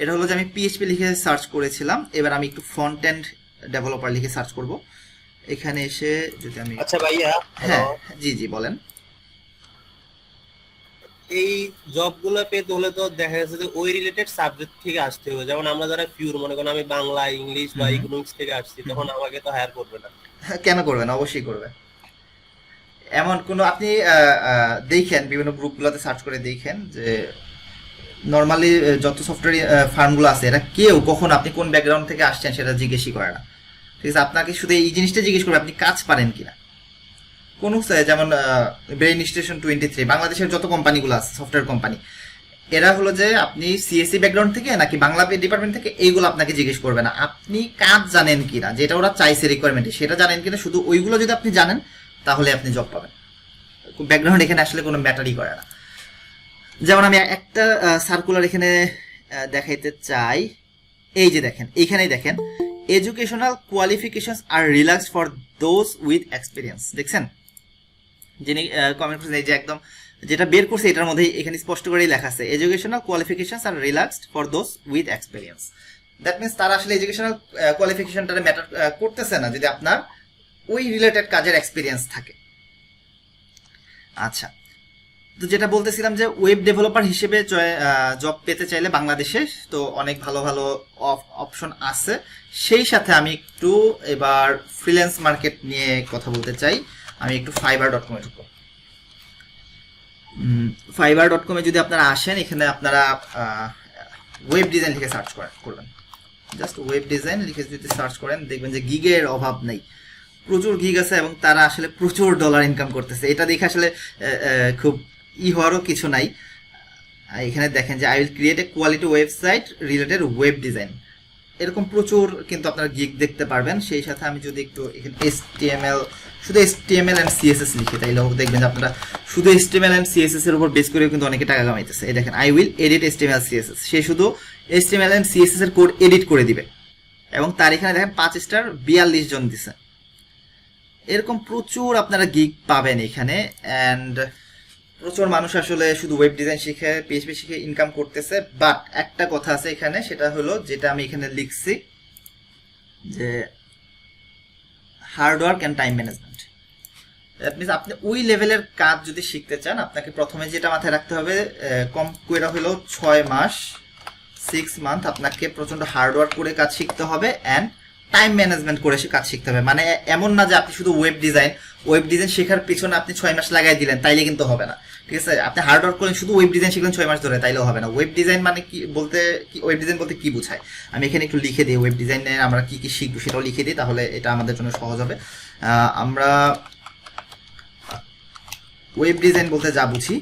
এটা হলো যে আমি PHP লিখে সার্চ করেছিলাম, এবার আমি একটু ফ্রন্ট এন্ড ডেভেলপার লিখে সার্চ করব। এখানে এসে যদি আমি, আচ্ছা ভাইয়া, হ্যাঁ জি জি বলেন। এই জবগুলো পেতে হলে তো দেখা যাচ্ছে যে ওই রিলেটেড সাবজেক্ট থেকে আসতে হবে। যেমন আমরা যারা পিওর, মনে করেন আমি বাংলা, ইংলিশ বা ইকোনমিক্স থেকে আসছি, তখন আমাকে তো হায়ার করবে না। কেন করবেন? অবশ্যই করবে। এমন কোনো আপনি দেখেন বিভিন্ন গ্রুপগুলোতে সার্চ করে দেখেন যে নর্মালি যত সফটওয়্যার ফার্মগুলো আছে, এরা কেউ কখন আপনি কোন ব্যাকগ্রাউন্ড থেকে আসছেন সেটা জিজ্ঞেসই করে না। ঠিক আছে, আপনাকে শুধু এই জিনিসটা জিজ্ঞেস করবে আপনি কাজ পারেন কিনা। কোন যেমন ব্রেইন স্টেশন 23, বাংলাদেশের যত কোম্পানিগুলো আছে সফটওয়্যার কোম্পানি, এরা হলো যে আপনি CSE ব্যাকগ্রাউন্ড থেকে নাকি বাংলা ডিপার্টমেন্ট থেকে, এইগুলো আপনাকে জিজ্ঞেস করবে না। আপনি কাজ জানেন কিনা, যেটা ওরা চাইছে রিকোয়ারমেন্টে, সেটা জানেন কিনা, শুধু ওইগুলো যদি আপনি জানেন তাহলে আপনি জব পাবেন। ব্যাকগ্রাউন্ড এখানে আসলে কোনো ম্যাটারই করে না। যেমন আমি একটা সার্কুলার এখানে দেখাইতে চাই, এই যে দেখেন, এইখানেই দেখেন, educational qualifications are relaxed for those with experience. দেখছেন যিনি কমেন্ট করছেন, এই যে একদম যেটা বের করছে এটার মধ্যে এখানে স্পষ্ট করেই লেখা আছে educational qualifications are relaxed for those with experience. That means তারা আসলে এডুকেশনাল কোয়ালিফিকেশনটা ম্যাটার করতেছে না যদি আপনার ওই রিলেটেড কাজের এক্সপিরিয়েন্স থাকে। আচ্ছা, তো যেটা বলতেছিলাম যে ওয়েব ডেভেলপার হিসেবে জব পেতে চাইলে বাংলাদেশে তো অনেক ভালো ভালো অপশন আছে। সেই সাথে আমি একটু এবার ফ্রিল্যান্স মার্কেট নিয়ে কথা বলতে চাই। আমি একটু fiverr.com এ ঢুকবো। fiverr.com এ যদি আপনারা আসেন, এখানে আপনারা ওয়েব ডিজাইন লিখে সার্চ করবেন। জাস্ট ওয়েব ডিজাইন লিখে যদি সার্চ করেন, দেখবেন যে গিগের অভাব নেই, প্রচুর গিগ আছে এবং তারা আসলে প্রচুর ডলার ইনকাম করতেছে। এটা দেখে আসলে খুব হওয়ারও কিছু নাই। এখানে দেখেন যে I will create a quality website related web design, এরকম প্রচুর কিন্তু আপনার গিগ দেখতে পারবেন। সেই সাথে আমি যদি একটু এখানে শুধু HTML অ্যান্ড CSS লিখি, তাইলেও দেখবেন যে আপনারা শুধু HTML অ্যান্ড CSS এর উপর বেস করেও কিন্তু অনেকে টাকা কামাইতেছে। এই দেখেন I will edit HTML CSS, সে শুধু HTML অ্যান্ড CSS এর কোড এডিট করে দিবে এবং তার এখানে দেখেন 5 স্টার 42 জন দিছে। এরকম প্রচুর আপনারা গিগ পাবেন এখানে। অ্যান্ড প্রচুর মানুষ আসলে শুধু ওয়েব ডিজাইন শিখে PHP শিখে ইনকাম করতেছে। বাট একটা কথা আছে এখানে, সেটা হলো যেটা আমি এখানে লিখছি যে hard work and time management. That means আপনি ওই লেভেলের কাজ যদি শিখতে চান, আপনাকে প্রথমে যেটা মাথায় রাখতে হবে, কম করে হলো 6 মাস 6 মান্থ আপনাকে প্রচন্ড হার্ড ওয়ার্ক করে কাজ শিখতে হবে অ্যান্ড টাইম ম্যানেজমেন্ট করে সে কাজ শিখতে হবে। মানে এমন না যে আপনি শুধু ওয়েব ডিজাইন শেখার পিছনে আপনি 6 মাস লাগাই দিলেন, তাইলে কিন্তু হবে না। ঠিক আছে, আপনি হার্ড ওয়ার্ক করেন, শুধু ওয়েব ডিজাইন শিখলেন 6 মাস ধরে, তাইলেও হবে না। ওয়েব ডিজাইন মানে কি বলতে, ওয়েব ডিজাইন বলতে কি বোঝায় আমি এখানে একটু লিখে দিই। ওয়েব ডিজাইনে আমরা কি কি শিখবো সেটাও লিখে দিই, তাহলে এটা আমাদের জন্য সহজ হবে। আমরা ওয়েব ডিজাইন বলতে যা বুঝি,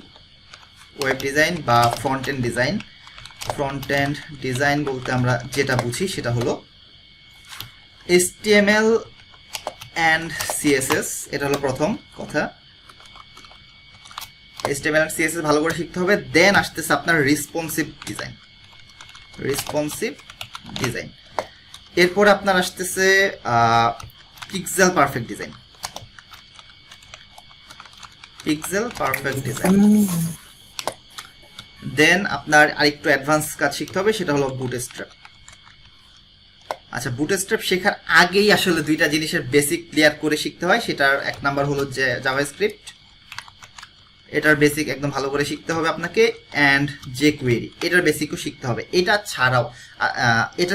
ওয়েব ডিজাইন বা ফ্রন্ট এন্ড ডিজাইন বলতে আমরা যেটা বুঝি সেটা হলো HTML অ্যান্ড CSS। এটা হলো প্রথম কথা, HTML অ্যান্ড CSS ভালো করে শিখতে হবে। দেন আসতেছে আপনার রেসপন্সিভ ডিজাইন। এরপর আপনার আসতেছে পিক্সেল পারফেক্ট ডিজাইন। দেন আপনার আরেকটু অ্যাডভান্স কাজ শিখতে হবে, সেটা হলো বুটস্ট্র্যাপ। আচ্ছা, বুটস্ট্র্যাপ শেখার আগেই আসলে দুইটা জিনিসের বেসিক ক্লিয়ার করে শিখতে হয়। সেটার এক নাম্বার হলো যে জাভাস্ক্রিপ্ট, এটার বেসিক একদম ভালো করে শিখতে হবে আপনাকে, অ্যান্ড jQuery, এটার বেসিকও শিখতে হবে। এটা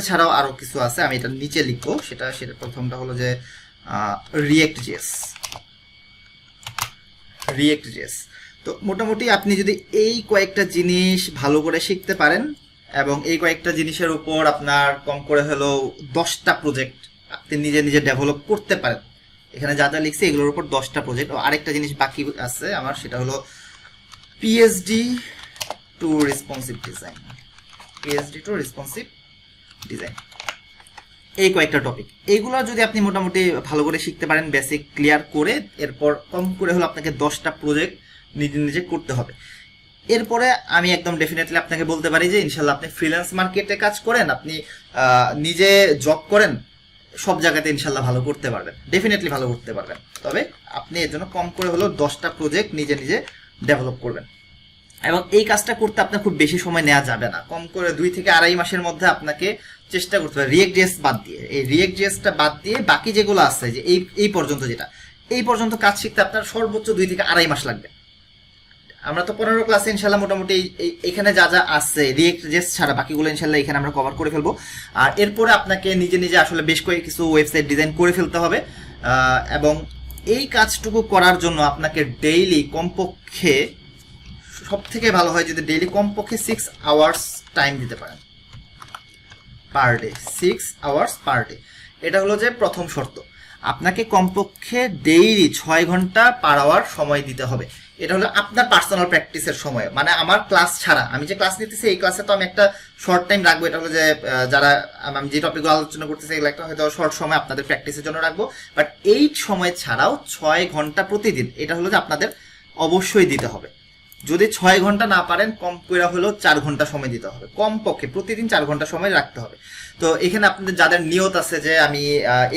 ছাড়াও আরো কিছু আছে, আমি এটা নিচে লিখবো। সেটা প্রথমটা হলো যে React.js। তো মোটামুটি আপনি যদি এই কয়েকটা জিনিস ভালো করে শিখতে পারেন এবং এই কয়েকটা জিনিসের উপর আপনার কম করে হলেও 10টা প্রজেক্ট আপনি নিজে নিজে ডেভেলপ করতে পারেন, এখানে যা যা লিখছি এগুলোর উপর 10টা প্রজেক্ট। আরেকটা জিনিস বাকি আছে আমার, সেটা হলো PhD টু রেসপন্সিভ ডিজাইন। এই কয়েকটা টপিক, এইগুলো যদি আপনি মোটামুটি ভালো করে শিখতে পারেন, বেসিক ক্লিয়ার করে, এরপর কম করে হলো আপনাকে 10টা প্রজেক্ট নিজে নিজে করতে হবে। এরপরে আমি একদম ডেফিনেটলি আপনাকে বলতে পারি যে ইনশাল্লাহ আপনি ফ্রিল্যান্স মার্কেটে কাজ করেন, আপনি নিজে জব করেন, সব জায়গাতে ইনশাল্লাহ ভালো করতে পারবেন, ডেফিনেটলি ভালো করতে পারবেন। তবে আপনি এর জন্য কম করে হলো 10টা প্রজেক্ট নিজে নিজে ডেভেলপ করবেন। এবং এই কাজটা করতে আপনার খুব বেশি সময় নেওয়া যাবে না, কম করে 2 থেকে আড়াই মাসের মধ্যে আপনাকে চেষ্টা করতে হবে। React.js বাদ দিয়ে, এই React.js-টা বাদ দিয়ে বাকি যেগুলো আছে, যে এই পর্যন্ত কাজ শিখতে আপনার সর্বোচ্চ 2 থেকে আড়াই মাস লাগবে। আমরা তো 15 ক্লাসে ইনশাল্লাহ মোটামুটি এখানে যা যা আছে React.js ছাড়া বাকিগুলো ইনশাল্লাহ এখানে আমরা কভার করে ফেলবো। আর এরপরে আপনাকে নিজে নিজে আসলে বেশ কিছু ওয়েবসাইট ডিজাইন করে ফেলতে হবে। এবং এই কাজটুকু করার জন্য আপনাকে ডেইলি কমপক্ষে, সব থেকে ভালো হয় যদি ডেইলি কমপক্ষে 6 আওয়ার্স টাইম দিতে পারেন per day. 6 hours per day, এটা হলো যে প্রথম শর্ত। আপনাকে কমপক্ষে ডেইলি 6 ঘন্টা পার আওয়ার সময় দিতে হবে। এটা হলো আপনার পার্সোনাল প্র্যাকটিসের সময়, মানে আমার ক্লাস ছাড়া, আমি যে ক্লাস নিতেছি এই ক্লাসে তো আমি একটা শর্ট টাইম রাখবো। এটা হলো যে যারা আমি যে টপিকগুলো আলোচনা করতেছি এগুলো একটা হয়তো শর্ট সময় আপনাদের প্র্যাকটিসের জন্য রাখবো, বাট এই সময় ছাড়াও 6 ঘন্টা প্রতিদিন, এটা হলো যে আপনাদের অবশ্যই দিতে হবে। যদি 6 ঘন্টা না পারেন, কম করে হলেও 4 ঘন্টা সময় দিতে হবে, কমপক্ষে প্রতিদিন 4 ঘন্টা সময় রাখতে হবে। তো এখানে আপনাদের যাদের নিয়ত আছে যে আমি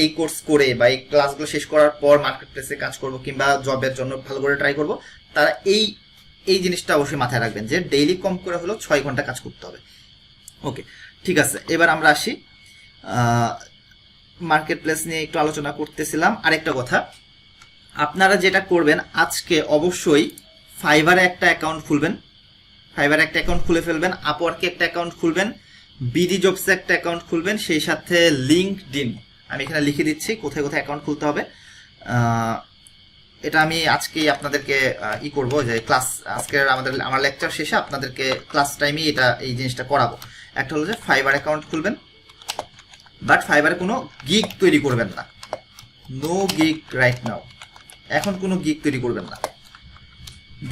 এই কোর্স করে বা এই ক্লাসগুলো শেষ করার পর মার্কেট প্লেসে কাজ করব কিংবা জবের জন্য ভালো করে ট্রাই করব, তারা এই জিনিসটা অবশ্যই মাথায় রাখবেন যে ডেইলি কম করে হলেও 6 ঘন্টা কাজ করতে হবে। ওকে, ঠিক আছে, এবার আমরা আসি মার্কেট প্লেস নিয়ে একটু আলোচনা করতেছিলাম। আরেকটা কথা, আপনারা যেটা করবেন আজকে অবশ্যই ফাইবারে একটা অ্যাকাউন্ট খুলবেন, ফাইবারে একটা অ্যাকাউন্ট খুলে ফেলবেন, আপওয়ার্কে একটা অ্যাকাউন্ট খুলবেন, বিডি জবসে একটা অ্যাকাউন্ট খুলবেন, সেই সাথে লিঙ্কডইন, আমি এখানে লিখে দিচ্ছি কোথায় কোথায় অ্যাকাউন্ট খুলতে হবে। এটা আমি আজকেই আপনাদেরকে করব, যে ক্লাস আজকের আমার লেকচার শেষে আপনাদেরকে ক্লাস টাইমে এই জিনিসটা করাবো। একটা হলো যে ফাইবার অ্যাকাউন্ট খুলবেন, বাট ফাইবারে কোনো গিগ তৈরি করবেন না, নো গিগ রাইট নাও, এখন কোনো গিগ তৈরি করবেন না।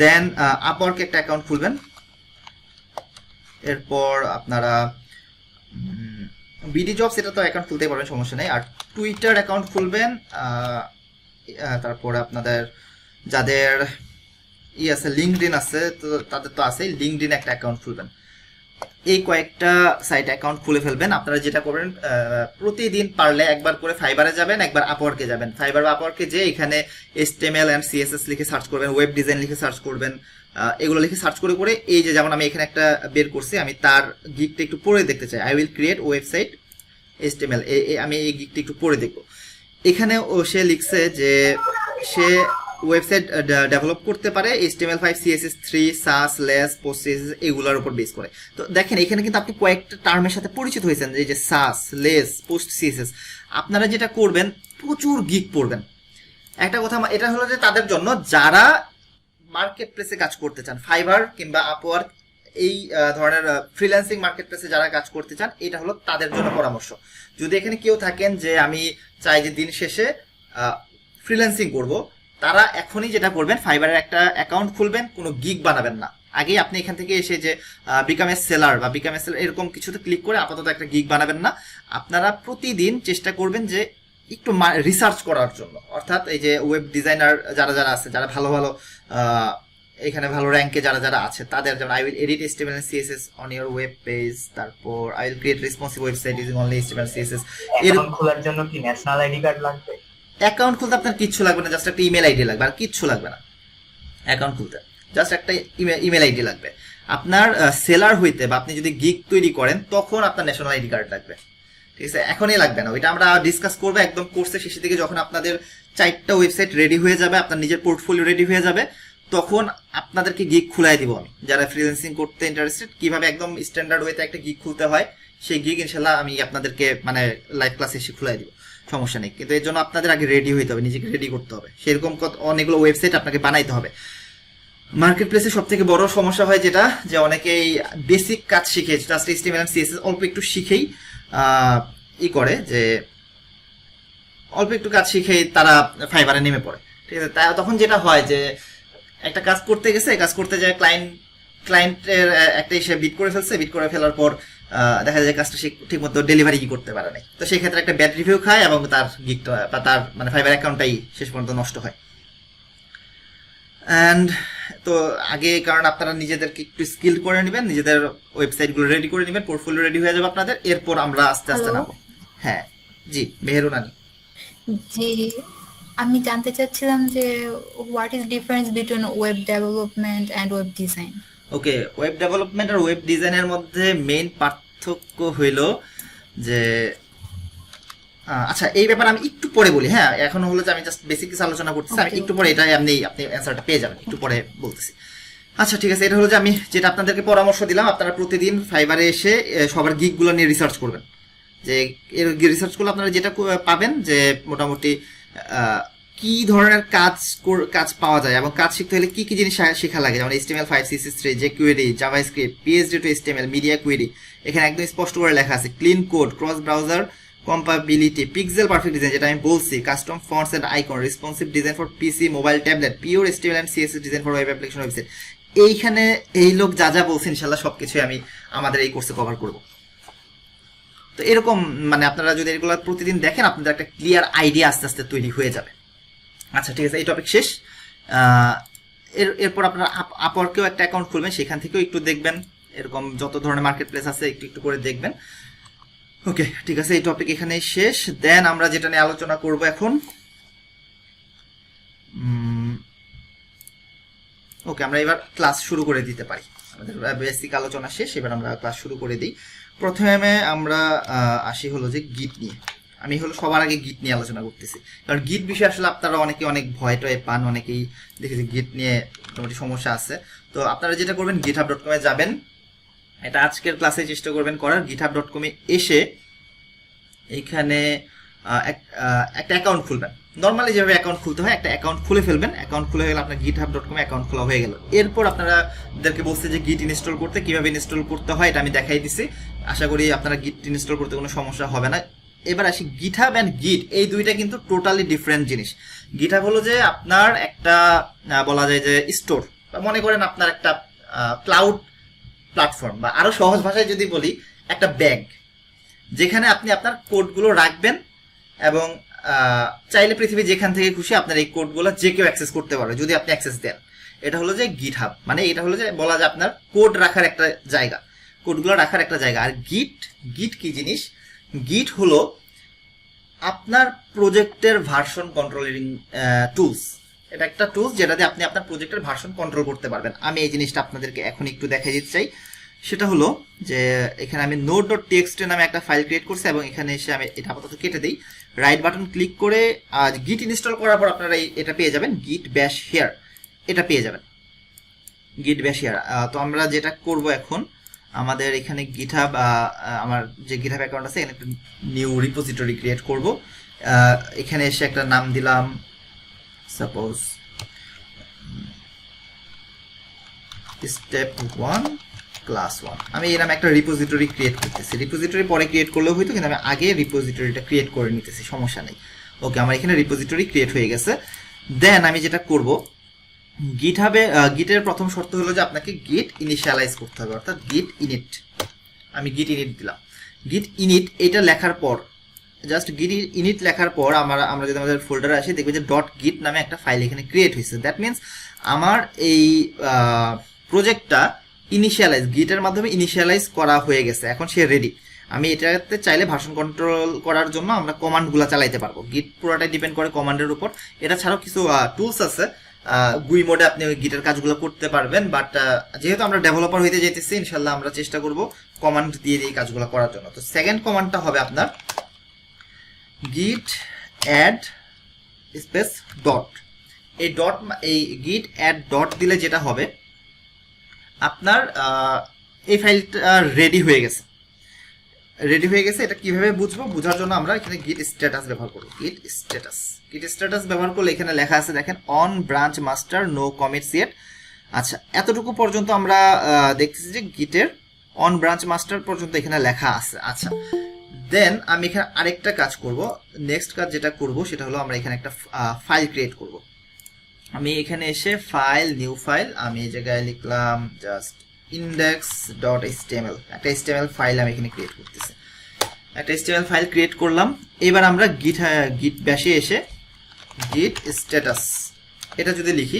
দেন আপওয়ার্কে একটা অ্যাকাউন্ট খুলবেন, এরপর আপনারা বিডি জবস এটা তো অ্যাকাউন্ট খুলতে পারবেন, সমস্যা নেই। আর টুইটার অ্যাকাউন্ট খুলবেন, তারপরে আপনাদের যাদের আছে লিঙ্কডইন আছে তো তাদের তো আছে, লিঙ্কডইন একটা অ্যাকাউন্ট খুলবেন। এই কয়েকটা সাইট অ্যাকাউন্ট খুলে ফেলবেন। আপনারা যেটা করবেন প্রতিদিন পারলে একবার করে ফাইবারে যাবেন, একবার আপওয়ার্কে যাবেন। ফাইবার বা আপওয়ার্কে যে এখানে HTML অ্যান্ড CSS লিখে সার্চ করবেন, ওয়েব ডিজাইন লিখে সার্চ করবেন, এগুলো লিখে সার্চ করে করে এই যে যেমন আমি এখানে একটা বের করছি, আমি তার গিগটা একটু পড়ে দেখতে চাই, I will create website HTML, আমি এই গিগটা একটু পড়ে দেখবো। এখানে সে লিখছে যে সে ওয়েবসাইট ডেভেলপ করতে পারে HTML5, CSS3, SAS, LESS, post CSS এগুলোর উপর বেস করে। তো দেখেন এখানে কিন্তু আপনি কয়েকটা টার্মের সাথে পরিচিত হয়েছেন, যে SAS, LESS, পোস্ট CSS। আপনারা যেটা করবেন প্রচুর গিগ পড়বেন। একটা কথা এটা হলো যে তাদের জন্য যারা মার্কেট প্লেসে কাজ করতে চান, ফাইবার কিংবা আপওয়ার্ক এই ধরনের ফ্রিল্যান্সিং মার্কেট প্লেসে যারা কাজ করতে চান, এটা হলো তাদের জন্য পরামর্শ। যদি এখানে কেউ থাকেন যে আমি চাই যে দিন শেষে ফ্রিল্যান্সিং করব, তারা এখনই যেটা করবেন ফাইবারের একটা অ্যাকাউন্ট খুলবেন, কোনো গিগ বানাবেন না। আগে আপনি এখান থেকে এসে যে বিকাম এ সেলার বা বিকাম এ সেলার এরকম কিছুতে ক্লিক করে আপাতত একটা গিগ বানাবেন না। আপনারা প্রতিদিন চেষ্টা করবেন যে একটু রিসার্চ করার জন্য, অর্থাৎ এই যে ওয়েব ডিজাইনার যারা যারা আছে, যারা ভালো ভালো এখানে ভালো র্যাঙ্কে যারা যারা আছে তাদের, যেমন I will edit HTML and CSS on your web page, তারপর I will create responsive website using only HTML CSS। Account খোলার জন্য কি ন্যাশনাল আইডি কার্ড লাগবে? অ্যাকাউন্ট খুলতে আপনার কিচ্ছু লাগবে না, জাস্ট একটা ইমেল আইডি লাগবে, আর কিচ্ছু লাগবে না অ্যাকাউন্ট খুলতে, জাস্ট একটা ইমেল আইডি লাগবে। আপনার সেলার হইতে বা আপনি যদি গিগ তৈরি করেন তখন আপনার ন্যাশনাল আইডি কার্ড লাগবে, ঠিক আছে? এখনই লাগবে না, ওইটা আমরা ডিসকাস করবো একদম কোর্সের শেষের দিকে, যখন আপনাদের 4টা ওয়েবসাইট রেডি হয়ে যাবে, আপনার নিজের পোর্টফোলিও রেডি হয়ে যাবে, তখন আপনাদেরকে গিগ খুলাই দিব আমি। যারা ফ্রিল্যান্সিং করতে ইন্টারেস্টেড, কিভাবে একদম স্ট্যান্ডার্ড ওয়েতে একটা গিগ খুলতে হয়, সেই গিগ ইনশাল্লাহ আমি আপনাদেরকে মানে লাইভ ক্লাসে এসে খুলাই দিব, সমস্যা নেই। কিন্তু এর জন্য আপনাদের আগে রেডি হইতে হবে, নিজেকে রেডি করতে হবে, সেরকম অনেকগুলো ওয়েবসাইট আপনাকে বানাইতে হবে। মার্কেট প্লেসে সব থেকে বড় সমস্যা হয় যেটা, যে অনেকেই বেসিক কাজ শিখে, জাস্ট HTML and CSS অল্প একটু শিখেই করে, যে অল্প একটু কাজ শিখেই তারা ফাইবারে নেমে পড়ে, ঠিক আছে? তখন যেটা হয় যে একটা কাজ করতে গেছে, কাজ করতে যায় ক্লায়েন্টের একটা এসে বিট করে ফেলছে, বিট করে ফেলার পর দেখা যায় কাজটা সে ঠিক মতো ডেলিভারি করতে পারে নাই, তো সেই ক্ষেত্রে একটা ব্যাড রিভিউ খায় এবং তার গিগটা বা তার মানে ফাইবার অ্যাকাউন্টটাই শেষ পর্যন্ত নষ্ট হয়। অ্যান্ড তো আগে কারণ আপনারা নিজেদেরকে একটু স্কিল করে নেবেন, নিজেদের ওয়েবসাইটগুলো রেডি করে নেবেন, পোর্টফোলিও রেডি হয়ে যাবে আপনাদের, এরপর আমরা আস্তে আস্তে নামবো। হ্যাঁ জি, মেহেরুনানি। জি, আমি জানতে চাচ্ছিলাম যে what is difference between web development and web design? Okay, web development আর ওয়েব ডিজাইনের মধ্যে মেইন পার্থক্য হইল যে আচ্ছা এই ব্যাপারে আমি একটু পরে বলি। হ্যাঁ, এখন হলো যে আমি জাস্ট বেসিক কিছু আলোচনা করতেছি, আমি একটু পরে এটা আপনি অ্যান্সারটা পেয়ে যাবেন, একটু পরে বলতেছি। আচ্ছা ঠিক আছে, এটা হলো যে আমি যেটা আপনাদেরকে পরামর্শ দিলাম, আপনারা প্রতিদিন ফাইবারে এসে সবার গিগগুলো নিয়ে রিসার্চ করবেন। যে এর রিসার্চগুলো আপনারা যেটা পাবেন যে মোটামুটি কি ধরনের কাজ পাওয়া যায় এবং কাজ শিখতে হলে কি কি জিনিস শেখা লাগে, যেমন HTML5, CSS3, jQuery, JavaScript, PHP to HTML, media query, এখানে একদম স্পষ্ট করে লেখা আছে, clean code, cross browser compatibility, pixel perfect design যেটা আমি বলছি, custom fonts and icon, responsive design for PC, mobile, tablet, pure HTML and CSS design for web application website. এইখানে এই লোক যা যা বলছে ইনশাআল্লাহ সবকিছুই আমি আমাদের এই কোর্সে কভার করব। তো এরকম মানে আপনারা যদি এগুলো প্রতিদিন দেখেন, আপনাদের একটা ক্লিয়ার আইডিয়া আস্তে আস্তে তৈরি হয়ে যাবে। আচ্ছা ঠিক আছে, এই টপিক শেষ। এরপর আপনারা আপওয়ার্কেও একটা অ্যাকাউন্ট খুলবেন, সেখান থেকেও একটু দেখবেন, এরকম যত ধরনের মার্কেট প্লেস আছে একটু একটু করে দেখবেন। ওকে ঠিক আছে, এই টপিক এখানেই শেষ। দেন আমরা যেটা নিয়ে আলোচনা করব এখন, ওকে আমরা এবার ক্লাস শুরু করে দিতে পারি। আমাদের বেসিক আলোচনা শেষ, এবার আমরা ক্লাস শুরু করে দিই। প্রথমে আমরা আসি হলো যে গিট নিয়ে। আমি হলো সবার আগে গিট নিয়ে আলোচনা করতেছি, কারণ গিট বিষয়ে আসলে আপনারা অনেকে অনেক ভয় টয় পান, অনেকেই দেখেছি গিট নিয়ে মোটামুটি সমস্যা আছে। তো আপনারা যেটা করবেন github.com এ যাবেন, এটা আজকের ক্লাসে চেষ্টা করবেন করার। github.com এ এসে এইখানে একটা অ্যাকাউন্ট খুলবেন, নর্মালি যেভাবে অ্যাকাউন্ট খুলতে হয় একটা অ্যাকাউন্ট খুলে ফেলবেন। অ্যাকাউন্ট খুলে গেলে আপনার github.com এ অ্যাকাউন্ট খোলা হয়ে গেল। এরপর আপনাদেরকে বলছে যে গিট ইনস্টল করতে, কিভাবে ইনস্টল করতে হয় এটা আমি দেখাই দিছি। আশা করি আপনারা গিট ইনস্টল করতে কোনো সমস্যা হবে না। এবার আসি গিটহাব অ্যান্ড গিট, এই দুইটা কিন্তু টোটালি ডিফারেন্ট জিনিস। গিটহাব হলো যে আপনার একটা বলা যায় যে স্টোর, মনে করেন আপনার একটা ক্লাউড প্ল্যাটফর্ম, বা আরো সহজ ভাষায় যদি বলি একটা ব্যাগ, যেখানে আপনি আপনার কোডগুলো রাখবেন এবং চাইলে পৃথিবীর যেখান থেকে খুশি আপনার এই কোডগুলো যে কেউ অ্যাক্সেস করতে পারবে যদি আপনি অ্যাক্সেস দেন। এটা হলো যে গিটহাব, মানে এটা হলো যে বলা যায় আপনার কোড রাখার একটা জায়গা, কোডগুলো রাখার একটা জায়গা। আর গিট কি জিনিস? গিট হলো আপনার প্রজেক্টের ভার্সন কন্ট্রোলিং টুলস। এটা একটা টুলস যেটাতে আপনি আপনার প্রজেক্টের ভার্সন কন্ট্রোল করতে পারবেন। আমি এই জিনিসটা আপনাদেরকে এখন একটু দেখাই দিতে চাই। সেটা হলো যে এখানে আমি node.txt নামে একটা ফাইল ক্রিয়েট করছি এবং এখানে এসে আমি এটা আপাতত কেটে দিই। রাইট বাটন ক্লিক করে গিট ইনস্টল করার পর আপনারা এটা পেয়ে যাবেন, git bash here, এটা পেয়ে যাবেন git bash here। তো আমরা যেটা করব এখন, আমাদের এখানে গিটহাব, আমার যে গিটহাব অ্যাকাউন্ট আছে এখানে একটা নিউ রিপোজিটরি ক্রিয়েট করব। এখানে এসে একটা নাম দিলাম, সাপোজ স্টেপ 1 ক্লাস 1। আমি এই নামে একটা রিপোজিটরি ক্রিয়েট করতেছি। রিপোজিটরি পরে ক্রিয়েট করলেও হয়তো, কিন্তু আমি আগে রিপোজিটরিটা ক্রিয়েট করে নিতেছি, সমস্যা নেই। ওকে, আমার এখানে রিপোজিটরি ক্রিয়েট হয়ে গেছে। দেন আমি যেটা করব, গিটহাবে গিটের প্রথম শর্ত হলো যে আপনাকে গিট ইনিশিয়ালাইজ করতে হবে, অর্থাৎ গিট ইনিট। আমি গিট ইনিট দিলাম। গিট ইনিট এটা লেখার পর, জাস্ট গিট ইনিট লেখার পর আমরা যদি আমাদের ফোল্ডারে আসি দেখবো যে .git নামে একটা ফাইল এখানে ক্রিয়েট হয়েছে। দ্যাট মিনস আমার এই প্রজেক্টটা ইনিশিয়ালাইজ, গিটের মাধ্যমে ইনিশিয়ালাইজ করা হয়ে গেছে, এখন সে রেডি। আমি এটাতে চাইলে ভার্সন কন্ট্রোল করার জন্য আমরা কমান্ডগুলো চালাইতে পারবো। গিট পুরোটাই ডিপেন্ড করে কমান্ডের উপর। এটা ছাড়াও কিছু টুলস আছে, গুই মোডে আপনি ওই গিটের কাজগুলো করতে পারবেন, বাট যেহেতু আমরা ডেভেলপার হইতে যেতেছি, ইনশাল্লাহ আমরা চেষ্টা করব কমান্ড দিয়ে এই কাজগুলো করার জন্য। তো সেকেন্ড কমান্ডটা হবে আপনার গিট অ্যাড স্পেস ডট। এই গিট অ্যাড ডট দিলে যেটা হবে, আপনার এই ফাইলটা রেডি হয়ে গেছে। এটা কিভাবে বুঝবো? বোঝার জন্য আমরা এখানে গিট স্ট্যাটাস ব্যবহার করব। গিট স্ট্যাটাস ব্যবহার করলে এখানে লেখা আছে, দেখেন, on branch master no commits yet. আচ্ছা, এতটুকু পর্যন্ত আমরা দেখতেছি যে গিটের অন ব্রাঞ্চ মাস্টার পর্যন্ত এখানে লেখা আছে। আচ্ছা, দেন আমি এখানে আরেকটা কাজ করব। নেক্সট কাজ যেটা করব সেটা হলো আমরা এখানে একটা ফাইল ক্রিয়েট করব। আমি এখানে এসে ফাইল, নিউ ফাইল, আমি এই জায়গায় লিখলাম জাস্ট index.html, একটা HTML ফাইল আমি এখানে ক্রিয়েট করতেছি। একটা HTML ফাইল ক্রিয়েট করলাম। এবার আমরা গিট ব্যাশে এসে গিট স্ট্যাটাস এটা যদি লিখি,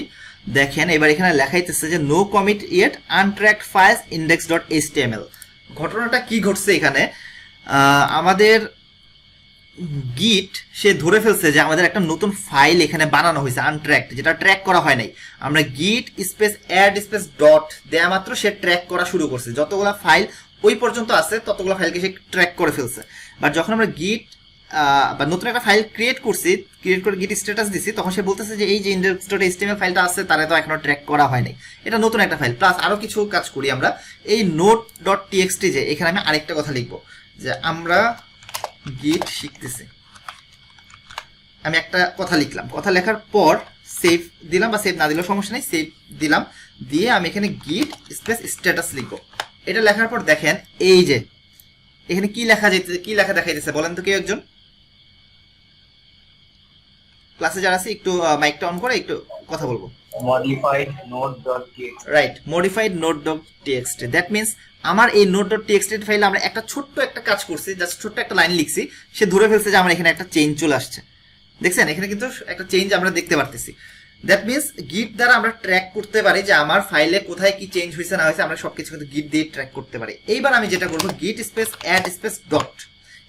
দেখেন এবার এখানে লেখাইতেছে যে no commit yet untracked files index.html। ঘটনাটা কি ঘটছে এখানে, আমাদের গিট সে ধরে ফেলছে যে আমাদের একটা নতুন ফাইল এখানে বানানো হয়েছে আনট্র্যাকড, যেটা ট্র্যাক করা হয় নাই। আমরা গিট স্পেস অ্যাড স্পেস ডট দেয়া মাত্র সে ট্র্যাক করা শুরু করছে, যতগুলো ফাইল ওই পর্যন্ত আছে ততগুলো ফাইলকে সে ট্র্যাক করে ফেলছে। বাট যখন আমরা গিট বা নতুন একটা ফাইল ক্রিয়েট করে গিট স্ট্যাটাস দিছি, তখন সে বলতেছে যে এই যে index.html ফাইলটা আছে তারা তো এখনো ট্র্যাক করা হয় নাই, এটা নতুন একটা ফাইল। প্লাস আরো কিছু কাজ করি আমরা, এই node.txt যে এখানে আমি আরেকটা কথা লিখবো যে আমরা গিট শিখতেছি। আমি একটা কথা লিখলাম, কথা লেখার পর সেভ দিলাম, বা সেভ না দিলেও সমস্যা নেই, সেভ দিলাম, দিয়ে আমি এখানে গিট স্পেস স্ট্যাটাস লিখবো। এটা লেখার পর দেখেন এই যে এখানে কি লেখা দেখাইতেছে বলেন তো কেউ একজন? ক্লাসে যারা আছে একটু মাইকটা অন করে একটু কথা বলবো। modified node.txt, right, modified node.txt। That means আমার এই node.txt ফাইলে আমরা একটা ছোট্ট একটা কাজ করছি, জাস্ট ছোট্ট একটা লাইন লিখছি, সে ধরে ফেলছে যে আমার এখানে একটা চেঞ্জ চলে আসছে। দেখছেন এখানে কিন্তু একটা চেঞ্জ আমরা দেখতে পারতেছি। দ্যাট মিনস গিট দ্বারা আমরা ট্র্যাক করতে পারি যে আমার ফাইলে কোথায় কি চেঞ্জ হয়েছে না হয়েছে, আমরা সবকিছু কিন্তু গিট দিয়ে ট্র্যাক করতে পারি। এইবার আমি যেটা করবো, গিট স্পেস অ্যাড স্পেস ডট,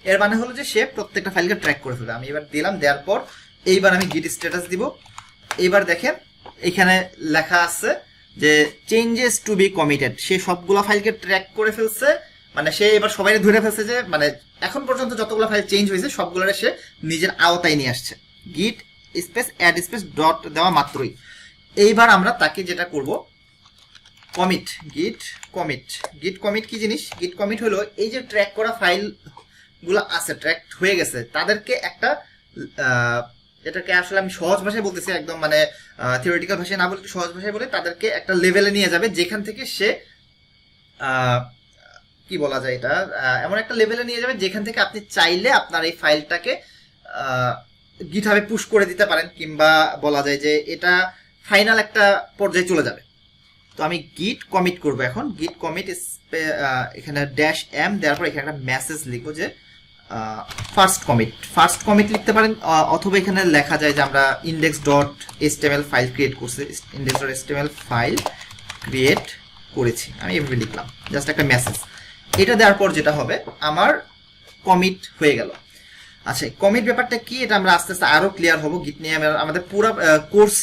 এর মানে হলো যে সে প্রত্যেকটা ফাইলকে ট্র্যাক করে ফেলবে। আমি এবার দিলাম, দেওয়ার পর এইবার আমি গিট স্ট্যাটাস দিব। এইবার দেখেন এখানে লেখা আছে যে চেঞ্জেস টু বি কমিটেড, সে সবগুলো ফাইলকে ট্র্যাক করে ফেলছে, মানে সে এবার সবাই ধরে ফেলছে যে মানে এখন পর্যন্ত যতগুলো ফাইল চেঞ্জ হয়েছে সবগুলোর সে নিজের আওতায় নিয়ে আসছে গিট স্পেস অ্যাড স্পেস ডট দেওয়া মাত্রই। এইবার আমরা তাকে যেটা করব কমিট, গিট কমিট কি জিনিস? গিট কমিট হলো এই যে ট্র্যাক করা ফাইল গুলো আছে, ট্র্যাক হয়ে গেছে, তাদেরকে একটা এটাকে আসলে আমি সহজ ভাষায় বলতেছি, একদম মানে থিওরিটিক্যাল ভাষায় না বলে একটু সহজ ভাষায় বলে, তাদেরকে একটা লেভেলে নিয়ে যাবে যেখান থেকে সে কি বলা যায় এটা, এমন একটা লেভেলে নিয়ে যাবে যেখান থেকে আপনি চাইলে আপনার এই ফাইলটাকে গিটহাবে পুশ করে দিতে পারেন, কিংবা বলা যায় যে এটা ফাইনাল একটা পর্যায়ে চলে যাবে। তো আমি গিট কমিট করব এখন। গিট কমিট এখানে ড্যাশ এম দেওয়ার পর এখানে একটা মেসেজ লিখবো যে ফার্স্ট কমিট লিখতে পারেন, অথবা এখানে লেখা যায় যে আমরা index dot HTML file create করছি, index dot HTML file create করেছি, আমি এভাবে লিখলাম জাস্ট একটা মেসেজ। এটা দেওয়ার পর যেটা হবে আমার কমিট হয়ে গেল। আচ্ছা, কমিট ব্যাপারটা কি এটা আমরা আস্তে আস্তে আরো ক্লিয়ার হব। গিট নিয়ে আমাদের পুরো কোর্স,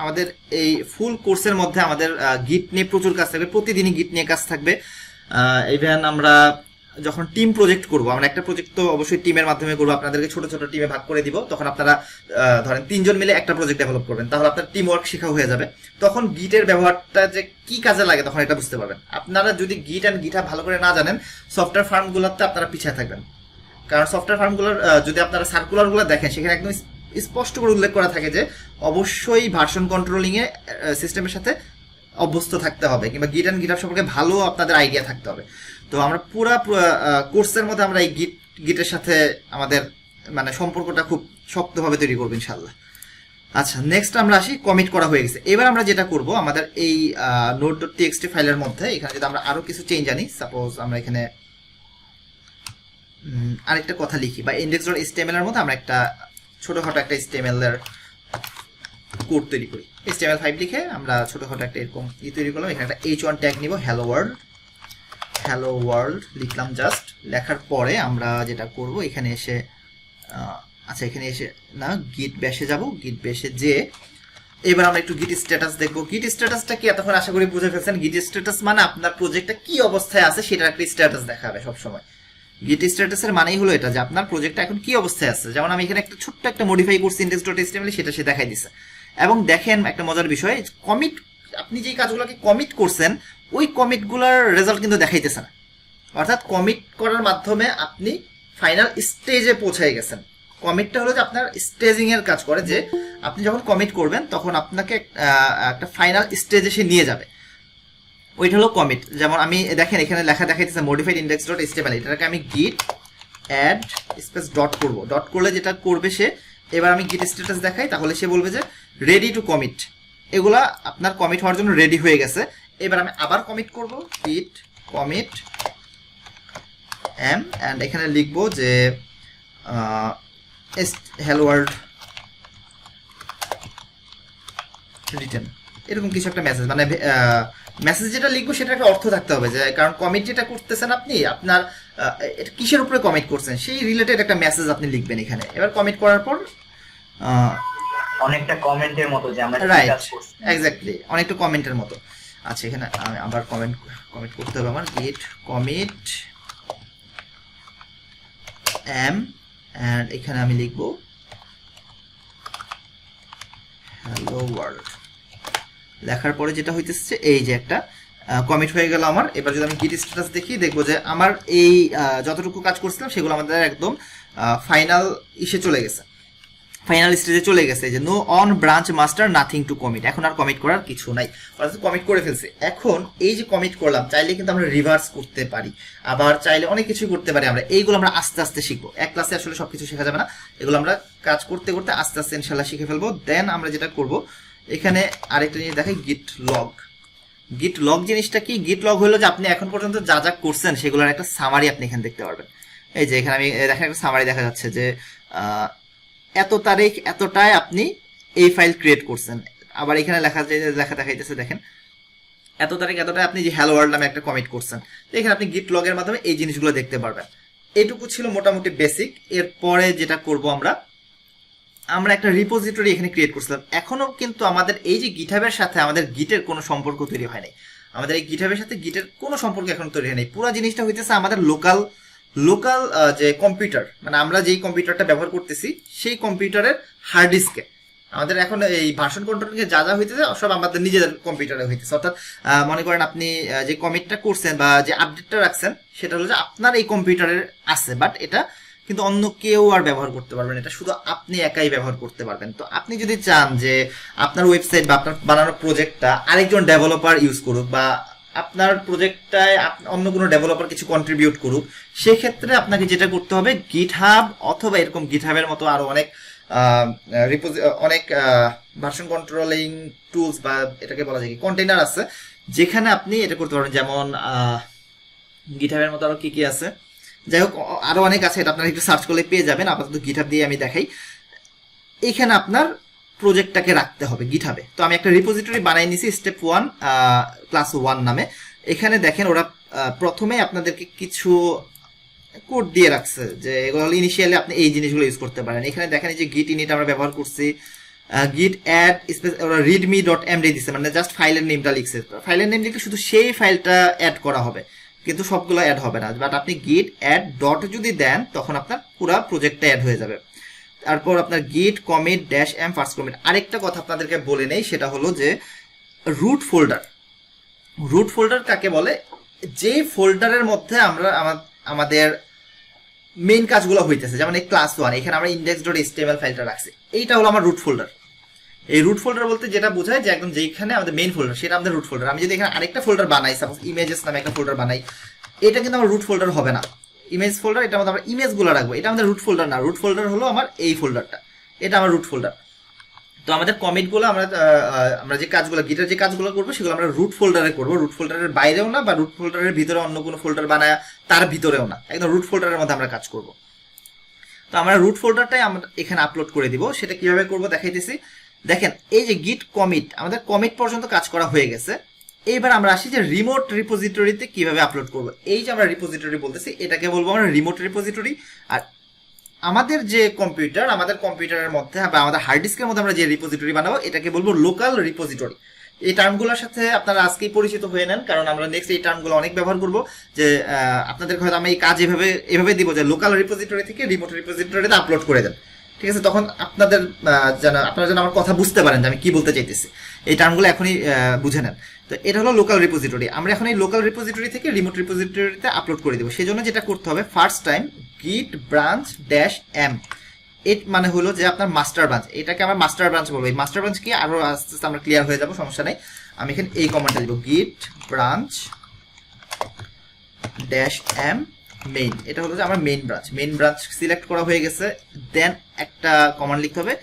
আমাদের এই ফুল কোর্সের মধ্যে আমাদের গিট নিয়ে প্রচুর কাজ থাকবে, প্রতিদিনই গিট নিয়ে কাজ থাকবে। ইভেন আমরা যখন টিম প্রজেক্ট করব, আমরা একটা প্রজেক্ট তো অবশ্যই টিমের মাধ্যমে করবো, আপনাদেরকে ছোট ছোট টিমে ভাগ করে দিব, তখন আপনারা ধরেন 3 জন মিলে একটা প্রজেক্ট ডেভেলপ করবেন, তাহলে আপনার টিম ওয়ার্ক শেখা হয়ে যাবে। তখন গিটের ব্যবহারটা যে কি কাজে লাগে তখন এটা বুঝতে পারবেন। আপনারা যদি গিট অ্যান্ড গিটহাব ভালো করে না জানেন, সফটওয়্যার ফার্মগুলোতে আপনারা পিছিয়ে থাকবেন। কারণ সফটওয়্যার ফার্মগুলোর যদি আপনারা সার্কুলারগুলো দেখেন, সেখানে একদম স্পষ্ট করে উল্লেখ করা থাকে যে অবশ্যই ভার্সন কন্ট্রোলিং এ সিস্টেমের সাথে অভ্যস্ত থাকতে হবে, কিংবা গিট অ্যান্ড গিটহাব সম্পর্কে ভালো আপনাদের আইডিয়া থাকতে হবে। তো আমরা পুরো কোর্সের মধ্যে আমরা এই গিটের সাথে আমাদের মানে সম্পর্কটা খুব শক্তভাবে তৈরি করবো ইনশাল্লাহ। আচ্ছা, নেক্সট আমরা আসি, কমিট করা হয়ে গেছে। এবার আমরা যেটা করব, আমাদের এই node.txt ফাইলের মধ্যে এখানে যদি আমরা আরো কিছু চেঞ্জ আনি, সাপোজ আমরা এখানে আরেকটা কথা লিখি, বা index.html এর মধ্যে আমরা একটা ছোটখাটো একটা HTML এর কোড তৈরি করি। HTML5 লিখে আমরা ছোটখাটো একটা এরকম তৈরি করলাম। এখানে একটা h1 ট্যাগ নিব, হ্যালো ওয়ার্ল্ড লিখলাম জাস্ট। লেখার পরে আমরা যেটা করব, এখানে এসে আচ্ছা এখানে এসে না, গিট ব্যাশে যাব। গিট ব্যাশে যে এবার আমরা একটু গিট স্ট্যাটাস দেখব। গিট স্ট্যাটাসটা কি এতক্ষণ আশা করি বুঝে ফেলছেন। গিট স্ট্যাটাস মানে আপনার প্রজেক্টটা কি অবস্থায় আছে সেটার একটা স্ট্যাটাস দেখাবে সবসময়। গিট স্ট্যাটাসের মানেই হলো এটা যে আপনার প্রজেক্টটা এখন কি অবস্থায় আছে। যেমন আমি এখানে একটা ছোট্ট একটা মডিফাই করছি index.html, সেটা সে দেখাই দিছে। এবং দেখেন একটা মজার বিষয়, কমিট, আপনি যে কাজগুলোকে কমিট করছেন ওই কমিটগুলোর রেজাল্ট কিন্তু দেখাইতেছে না। অর্থাৎ কমিট করার মাধ্যমে আপনি ফাইনাল স্টেজে পৌঁছে গেছেন। কমিটটা হলো যে আপনার স্টেজিং এর কাজ করে, যে আপনি যখন কমিট করবেন তখন আপনাকে একটা ফাইনাল স্টেজে সে নিয়ে যাবে, ওইটা হলো কমিট। যেমন আমি দেখেন এখানে লেখা দেখাইতেছে মডিফাইড index.html, এটাকে আমি গিট অ্যাড স্পেস ডট করব। ডট করলে যেটা করবে সে, এবার আমি গিট স্ট্যাটাস দেখাই, তাহলে সে বলবে যে রেডি টু কমিট, এগুলা আপনার কমিট হওয়ার জন্য রেডি হয়ে গেছে। এবার আমি আবার কমিট করব, গিট কমিট এম, অ্যান্ড এখানে লিখবো যে hello world রিটার্ন, এরকম কিছু একটা মেসেজ, মানে মেসেজ যেটা লিখবো সেটা একটা অর্থ থাকতে হবে, যে কারণ কমিট যেটা করতেছেন আপনি, আপনার এটা কিসের উপরে কমিট করছেন সেই রিলেটেড একটা মেসেজ আপনি লিখবেন এখানে। এবার কমিট করার পর অনেকটা কমেন্টের মতো, যে আমরা রাইট, এক্স্যাক্টলি অনেকটা কমেন্টের মতো। আচ্ছা, এখানে আমি আবার কমিট করতে হবে আমার, গিট কমিট এম, এন্ড এখানে আমি লিখবো হ্যালো ওয়ার্ল্ড। লেখার পরে যেটা হইতেছে এই যে একটা কমিট হয়ে গেল আমার। এবার যদি আমি গিট স্ট্যাটাস দেখি, দেখবো যে আমার এই যতটুকু কাজ করছিলাম সেগুলো আমাদের একদম ফাইনাল ইসে চলে গেছে, ফাইনাল স্টেজে চলে গেছে, যে no on branch master nothing to commit, এখন আর কমিট করার কিছু নাই, অর্থাৎ কমিট করে ফেলছে। এখন এই যে কমিট করলাম, চাইলে কিন্তু আমরা রিভার্স করতে পারি, আবার চাইলে অনেক কিছু করতে পারি আমরা। এইগুলো আমরা আস্তে আস্তে শিখবো, এক ক্লাসে আসলে সবকিছু শেখা যাবে না, এগুলো আমরা কাজ করতে করতে আস্তে আস্তে ইনশাল্লাহ শিখে ফেলবো। দেন আমরা যেটা করব, এখানে আরেকটা জিনিস দেখাই, গিট লগ। গিট লগ জিনিসটা কি? গিট লগ হলো যে আপনি এখন পর্যন্ত যা যা করছেন সেগুলোর একটা সামারি আপনি এখানে দেখতে পারবেন। এই যে এখানে আমি দেখেন একটা সামারি দেখা যাচ্ছে যে এত তারিখ এতটায় আপনি এই ফাইল ক্রিয়েট করছেন। আবার এখানে লেখা দেখাইতেছে দেখেন এত তারিখ এতটায় আপনি যে হ্যালো ওয়ার্ল্ড নামে একটা কমিট করছেন। তো এখানে আপনি গিট লগের মাধ্যমে এই জিনিসগুলো দেখতে পারবেন। এটুকু ছিল মোটামুটি বেসিক। এরপরে যেটা করব, আমরা একটা রিপোজিটরি এখানে ক্রিয়েট করছিলাম। এখনো কিন্তু আমাদের এই যে গিটহাবের সাথে আমাদের গিটের কোনো সম্পর্ক তৈরি হয় নাই। আমাদের এই গিটহাবের সাথে গিটের কোনো সম্পর্ক এখনো তৈরি হয় নাই। পুরো জিনিসটা হইতেছে আমাদের লোকাল লোকাল যে কম্পিউটার, মানে আমরা যেই কম্পিউটারটা ব্যবহার করতেছি সেই কম্পিউটারের হার্ড ডিস্কে আমাদের এখন এই ভার্সন কন্ট্রোলিং যা যা হইতেছে সব আমাদের নিজেদের কম্পিউটারে হইতেছে। অর্থাৎ মনে করেন আপনি যে কমিটটা করছেন বা যে আপডেটটা রাখছেন সেটা হলো যে আপনার এই কম্পিউটারের আছে, বাট এটা কিন্তু অন্য কেউ আর ব্যবহার করতে পারবেন, এটা শুধু আপনি একাই ব্যবহার করতে পারবেন। তো আপনি যদি চান যে আপনার ওয়েবসাইট বা আপনার বানানো প্রজেক্টটা আরেকজন ডেভেলপার ইউজ করুক বা আপনার প্রজেক্টটায় অন্য কোনো ডেভেলপার কিছু কন্ট্রিবিউট করুক, সেক্ষেত্রে আপনাকে যেটা করতে হবে গিটহাব অথবা এরকম গিটহাবের মতো আরো অনেক অনেক ভার্সন কন্ট্রোলিং টুলস বা এটাকে বলা যায় কি কন্টেইনার আছে যেখানে আপনি এটা করতে পারবেন। যেমন গিটহাবের মতো আরো কি কি আছে, যাই হোক আরো অনেক আছে, এটা আপনারা একটু সার্চ করলে পেয়ে যাবেন। আপাতত গিটহাব দিয়ে আমি দেখাই। এখানে আপনার প্রজেক্টটাকে রাখতে হবে গিটহাবে। তো আমি একটা রিপোজিটরি বানাই নিছি স্টেপ 1 ক্লাস 1 নামে। এখানে দেখেন ওরা প্রথমে আপনাদেরকে কিছু কোড দিয়ে রাখছে যে এগুলো ইনিশিয়ালি আপনি এই জিনিসগুলো ইউজ করতে পারেন। এখানে দেখেন যে গিট ইনিট আমরা ব্যবহার করছি, গিট অ্যাড ওরা readme.md দিছে, মানে জাস্ট ফাইলের নেমটা লিখছে। ফাইলের নেম লিখলে শুধু সেই ফাইলটা অ্যাড করা হবে, কিন্তু সবগুলো অ্যাড হবে না। বাট আপনি গিট অ্যাড ডট যদি দেন তখন আপনার পুরো প্রজেক্টটা অ্যাড হয়ে যাবে। তারপর আপনার git commit dash M first commit. আরেকটা কথা আপনাদেরকে বলে নেই, সেটা হলো যে রুট ফোল্ডার। রুট ফোল্ডার কাকে বলে? যে ফোল্ডারের মধ্যে আমরা আমাদের মেইন কাজগুলো হইতেছে, যেমন এই ক্লাস 1 এখানে আমরা index.html ফাইলটা রাখছি, এইটা হলো আমার রুট ফোল্ডার। এই রুট ফোল্ডার বলতে যেটা বোঝায় যে একদম যেখানে আমাদের মেইন ফোল্ডার সেটা আমাদের রুট ফোল্ডার। আমি যদি এখানে আরেকটা ফোল্ডার বানাই, সাপোজ ইমেজেস নামে একটা ফোল্ডার বানাই, এটা কিন্তু আমার রুট ফোল্ডার হবে না। ইমেজ ফোল্ডার, এটার মধ্যে আমরা ইমেজগুলো রাখবো, এটা আমাদের রুট ফোল্ডার না। রুট ফোল্ডার হলো আমার এই ফোল্ডারটা, এটা আমার রুট ফোল্ডার। তো আমাদের কমিটগুলো আমরা যে কাজগুলো গিটার যে কাজগুলো করবো সেগুলো আমরা রুট ফোল্ডারে করবো, রুট ফোল্ডারের বাইরেও না বা রুট ফোল্ডারের ভিতরে অন্য কোনো ফোল্ডার বানায় তার ভিতরেও না, একদম রুট ফোল্ডারের মধ্যে আমরা কাজ করব। তো আমরা রুট ফোল্ডারটাই আমরা এখানে আপলোড করে দিব। সেটা কিভাবে করব দেখাইতেছি। দেখেন এই যে গিট কমিট, আমাদের কমিট পর্যন্ত কাজ করা হয়ে গেছে। এইবার আমরা আসি যে রিমোট রিপোজিটরিতে কিভাবে আপলোড করব। এই যে আমরা রিপোজিটরি বলতেছি এটাকে বলবো আমরা রিমোট রিপোজিটরি। আর আমাদের যে কম্পিউটার, আমাদের কম্পিউটারের মধ্যে বা আমাদের হার্ড ডিস্কের মধ্যে আমরা যে রিপোজিটরি বানাবো এটাকে বলবো লোকাল রিপোজিটরি। এই টার্মগুলোর সাথে আপনারা আজকেই পরিচিত হয়ে নেন, কারণ আমরা নেক্সট এই টার্মগুলো অনেক ব্যবহার করব। যে আপনাদের হয়তো আমি এই কাজ এভাবে দিব যে লোকাল রিপোজিটরি থেকে রিমোট রিপোজিটরিতে আপলোড করে দেন, ঠিক আছে? তখন আপনারা যেন আমার কথা বুঝতে পারেন যে আমি কি বলতে চাইতেছি, এই টার্মগুলো এখনই বুঝে নেন। তো এটা হলো লোকাল রিপোজিটরি। আমরা এখন এই লোকাল রিপোজিটরি থেকে রিমোট রিপোজিটরিতে আপলোড করে দেবো। সেই জন্য যেটা করতে হবে, ফার্স্ট টাইম গিট ব্রাঞ্চ ড্যাশ এম, এর মানে হলো যে আপনার মাস্টার ব্রাঞ্চ, এটাকে আমরা মাস্টার ব্রাঞ্চ বলবো। এই মাস্টার ব্রাঞ্চ কি আরো আস্তে আস্তে আমরা ক্লিয়ার হয়ে যাবো, সমস্যা নেই। আমি এখানে এই কমান্ডটা দিব, গিট ব্রাঞ্চ ড্যাশ এম মেইন। এটা হলো যে আমার main branch. Main branch select করা হয়ে গেছে। দেন একটা কমান্ড লিখতে হবে,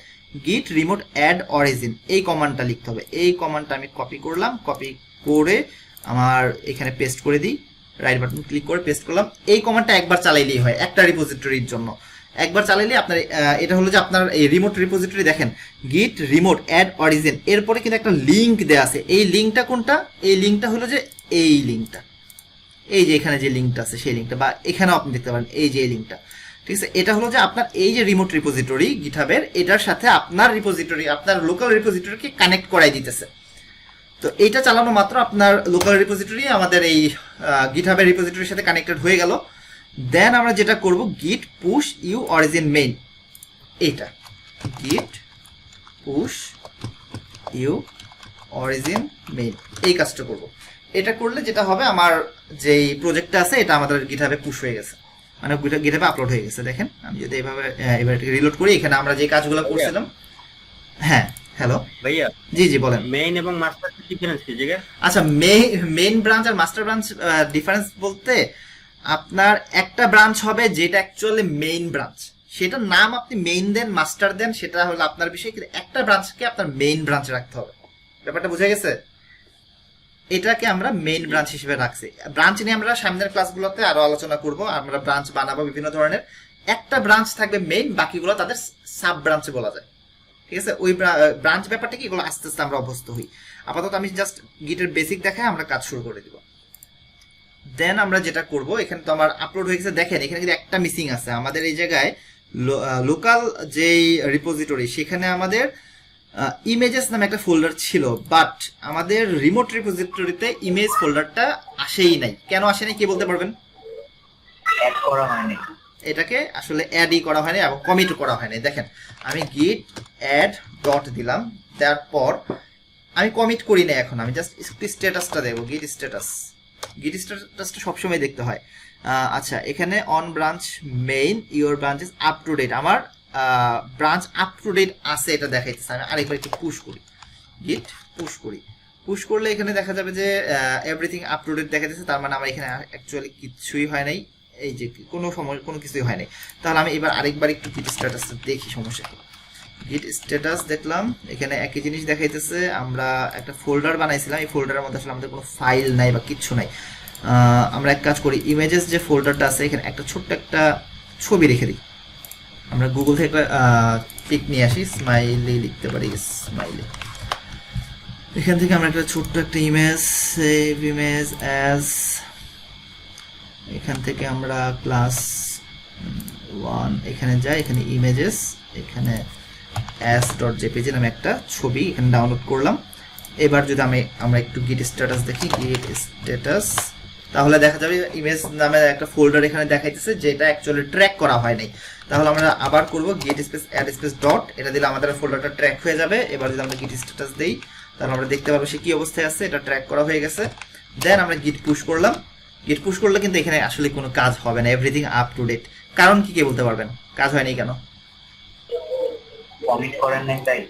গিট রিমোট অ্যাড অরিজিন। এই কমান্ডটা লিখতে হবে। এই কমান্ডটা আমি কপি করলাম, কপি করে আমার এখানে পেস্ট করে দিই, রাইট বাটন ক্লিক করে পেস্ট করলাম। এই কমান্ডটা একবার চালাইলেই হয়, একটা রিপোজিটরির জন্য একবার চালাইলে আপনার এটা হলো যে আপনার এই রিমোট রিপোজিটরি দেখেন গিট রিমোট অ্যাড অরিজিন, এরপরে কিন্তু একটা লিঙ্ক দেওয়া আছে। এই লিঙ্কটা কোনটা? এই লিঙ্কটা হলো যে এই লিঙ্কটা, এই যে এখানে যে লিঙ্কটা আছে সেই লিঙ্কটা, বা এখানেও আপনি দেখতে পারেন এই যে এই লিঙ্কটা, ঠিক আছে? এটা হলো যে আপনার এই যে রিমোট রিপোজিটরি গিটহাবের, এটার সাথে আপনার রিপোজিটরি, আপনার লোকাল রিপোজিটরিকে কানেক্ট করাই দিতেছে। তো এইটা চালানো মাত্র আপনার লোকাল রিপোজিটরি আমাদের এই গিটহাবের রিপোজিটরির সাথে কানেক্টেড হয়ে গেল। দেন আমরা যেটা করব, গিট পুশ ইউ অরিজিন মেইন, এইটা গিট পুশ ইউ অরিজিন মেইন, এই কাজটা করব। এটা করলে যেটা হবে, আমার যেই প্রজেক্টটা আছে এটা আমাদের গিটহাবে পুশ হয়ে গেছে, মানে গিটহাবে আপলোড হয়ে গেছে। দেখেন আমি যদি এইভাবে এবার রিলোড করি, এখানে আমরা যে কাজগুলো করছিলাম। হ্যাঁ হ্যালো ভাইয়া, জি জি বলেন। মেইন এবং মাস্টার ডিফারেন্স কি জায়গা? আচ্ছা, মেইন ব্রাঞ্চ আর মাস্টার ব্রাঞ্চ ডিফারেন্স বলতে আপনার একটা ব্রাঞ্চ হবে যেটা অ্যাকচুয়ালি মেইন ব্রাঞ্চ, সেটার নাম আপনি মেইন দেন মাস্টার দেন সেটা হলো আপনার বিষয়, কিন্তু একটা ব্রাঞ্চকে আপনার মেইন ব্রাঞ্চ রাখতে হবে। ব্যাপারটা বুঝে গেছে? এটাকে আমরা মেইন ব্রাঞ্চ হিসেবে রাখছি। ব্রাঞ্চ নিয়ে আমরা সামনের ক্লাসগুলোতে আরো আলোচনা করব। আমরা ব্রাঞ্চ বানাবো বিভিন্ন ধরনের। একটা ব্রাঞ্চ থাকবে মেইন, বাকিগুলো তাদের সাব ব্রাঞ্চ বলা যায়, ঠিক আছে? ওই ব্রাঞ্চ ব্যাপারটা কি, এগুলো আস্তে আস্তে আমরা অভ্যস্ত হই। আপাতত আমি জাস্ট গিটের বেসিক দেখায় আমরা কাজ শুরু করে দিব। দেন আমরা যেটা করব, এখানে তো আমার আপলোড হয়ে গেছে। দেখেন এখানে কিন্তু একটা মিসিং আছে। আমাদের এই জায়গায় লোকাল যেই রিপোজিটরি সেখানে আমাদের ইমেজেস নামে একটা ফোল্ডার ছিল, বাট আমাদের রিমোট রিপোজিটরিতে ইমেজ ফোল্ডারটা আসেই নাই। কেন আসে নাই কে বলতে পারবেন? অ্যাড করা হয়নি। এটাকে আসলে অ্যাডই করা হয়নি এবং কমিটও করা হয়নি। দেখেন আমি গিট অ্যাড ডট দিলাম, তারপর আমি কমিট করি না, এখন আমি জাস্ট স্ট্যাটাসটা দেবো, গিট স্ট্যাটাসটা সবসময় দেখতে হয়। আচ্ছা, এখানে on branch main your branch is up to date, আমার ব্রাঞ্চ আপ টু ডেট আছে এটা দেখাইতেছে। আমি আরেকবার একটু পুশ করি, গিট পুশ করলে এখানে দেখা যাবে যে এভরিথিং আপ টু ডেট দেখা যাচ্ছে। তার মানে আমার এখানে অ্যাকচুয়ালি কিছুই হয় নাই, এই যে কোনো কিছুই হয় নাই। তাহলে আমি এবার আরেকবার একটু গিট স্ট্যাটাসটা দেখি, সমস্যা কি। গিট স্ট্যাটাস দেখলাম, এখানে একই জিনিস দেখাইতেছে। আমরা একটা ফোল্ডার বানাইছিলাম, এই ফোল্ডারের মধ্যে আসলে আমাদের কোনো ফাইল নাই বা কিচ্ছু নাই। আমরা এক কাজ করি, ইমেজেস যে ফোল্ডারটা আছে এখানে একটা ছোট্ট একটা ছবি রেখে দিই। আমরা গুগল থেকে পিক নিয়ে আসি, স্মাইলি লিখতে পারি, স্মাইলি। এখান থেকে আমরা একটা ছোট্ট একটা ইমেজ, সেভ ইমেজ অ্যাজ, এখান থেকে আমরা ক্লাস 1 এখানে যাই, এখানে ইমেজেস, এখানে as.jpg নামে একটা ছবি এখানে ডাউনলোড করলাম। এবার যদি আমরা একটু গিট স্ট্যাটাস দেখি, গিট স্ট্যাটাস, তাহলে দেখা যাবে ইমেজ নামে একটা ফোল্ডার এখানে দেখাইতেছে, যেটা অ্যাকচুয়ালি ট্র্যাক করা হয় নাই। তাহলে আমরা আবার করব গিট স্পেস অ্যাড স্পেস ডট, এটা দিলে আমাদের ফোল্ডারটা ট্র্যাক হয়ে যাবে। এবার যদি আমরা গিট স্ট্যাটাস দেই তাহলে আমরা দেখতে পাবো সে কি অবস্থায় আছে, এটা ট্র্যাক করা হয়ে গেছে। দেন আমরা গিট পুশ করলাম, গিট পুশ করলে কিন্তু এখানে আসলে কোনো কাজ হবে না, এভরিথিং আপ টু ডেট। কারণ কি বলতে পারবেন কাজ হয়নি কেন? কমিট করেন নাই তাই।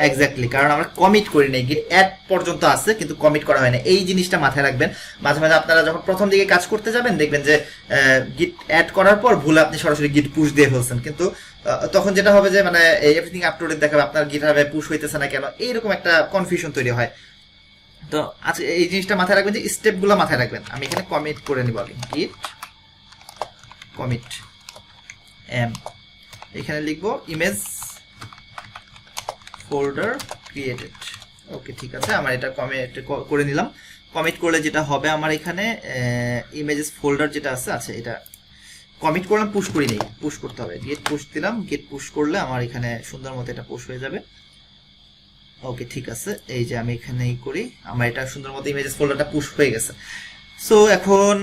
এক্স্যাক্টলি, কারণ আমরা কমিট করি নাই, গিট অ্যাড পর্যন্ত আছে কিন্তু কমিট করা হয় না। এই জিনিসটা মাথায় রাখবেন। মাঝে মাঝে আপনারা যখন প্রথম দিকে কাজ করতে যাবেন দেখবেন যে গিট অ্যাড করার পর ভুলে আপনি সরাসরি গিট পুশ দিয়ে ফেলছেন, কিন্তু তখন যেটা হবে যে মানে এভরিথিং আপ টু ডেট দেখাবে, আপনার গিটহাবে পুশ হইতেছে না কেন, এইরকম একটা কনফিউশন তৈরি হয়। তো আচ্ছা, এই জিনিসটা মাথায় রাখবেন যে স্টেপগুলো মাথায় রাখবেন। আমি এখানে কমিট করে নিব আগে, গিট কমিট এম, এখানে লিখবো ইমেজ ফোল্ডার ক্রিয়েটেড। ওকে, ঠিক আছে, আমার এটা কমিট করে নিলাম। কমিট করলে যেটা হবে আমার এখানে ইমেজেস ফোল্ডার যেটা আছে, আচ্ছা এটা কমিট করলাম, পুশ করি নেই, পুশ করতে হবে, গেট পুশ দিলাম। গেট পুশ করলে আমার এখানে সুন্দর মতো এটা পুশ হয়ে যাবে। ওকে, ঠিক আছে, এই যে আমি এখানেই করি, আমার এটা সুন্দর মতো ইমেজেস ফোল্ডারটা পুশ হয়ে গেছে। সো এখন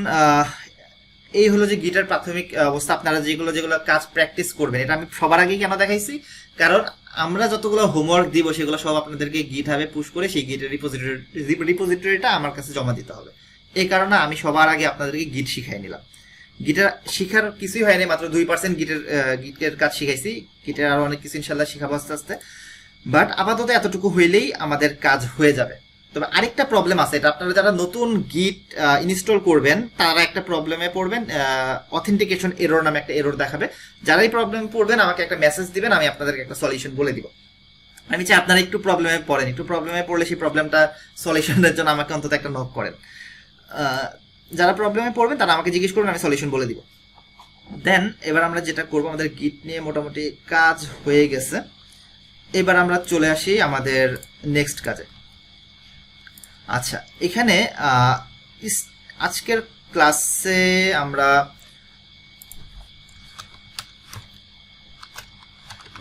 এই হলো যে গিটার প্রাথমিক অবস্থা। আপনারা যেগুলো কাজ প্র্যাকটিস করবেন, এটা আমি সবার আগে কেন দেখাইছি, কারণ আমরা যতগুলো হোমওয়ার্ক দিব সেগুলো সব আপনাদেরকে গিটহাবে পুশ করে সেই গিটের রিপোজিটরিটা আমার কাছে জমা দিতে হবে। এই কারণে আমি সবার আগে আপনাদেরকে গিট শিখাই নিলাম। গিটার শিখার কিছুই হয়নি, মাত্র 2% গিটের কাজ শিখাইছি। গিটের আরো অনেক কিছু ইনশাল্লাহ শিখাবো আস্তে আস্তে, বাট আপাতত এতটুকু হইলেই আমাদের কাজ হয়ে যাবে। তবে আরেকটা প্রবলেম আছে, এটা আপনারা যারা নতুন গিট ইনস্টল করবেন তারা একটা প্রবলেমে পড়বেন, অথেন্টিকেশন এরর নামে একটা এরর দেখাবে। যারা এই প্রবলেম পড়বেন আমাকে একটা মেসেজ দিবেন, আমি আপনাদেরকে একটা সলিউশন বলে দিব। আমি চাই আপনারা একটু প্রবলেমে পড়েন, একটু প্রবলেমে পড়লে সেই প্রবলেমটা সলিউশনের জন্য আমাকে অন্তত একটা নক করেন। যারা প্রবলেমে পড়বেন তারা আমাকে জিজ্ঞেস করবেন, আমি সলিউশন বলে দিব। দেন এবার আমরা যেটা করব, আমাদের গিট নিয়ে মোটামুটি কাজ হয়ে গেছে। এবার আমরা চলে আসি আমাদের নেক্সট কাজে। আচ্ছা, এখানে আজকের ক্লাসে আমরা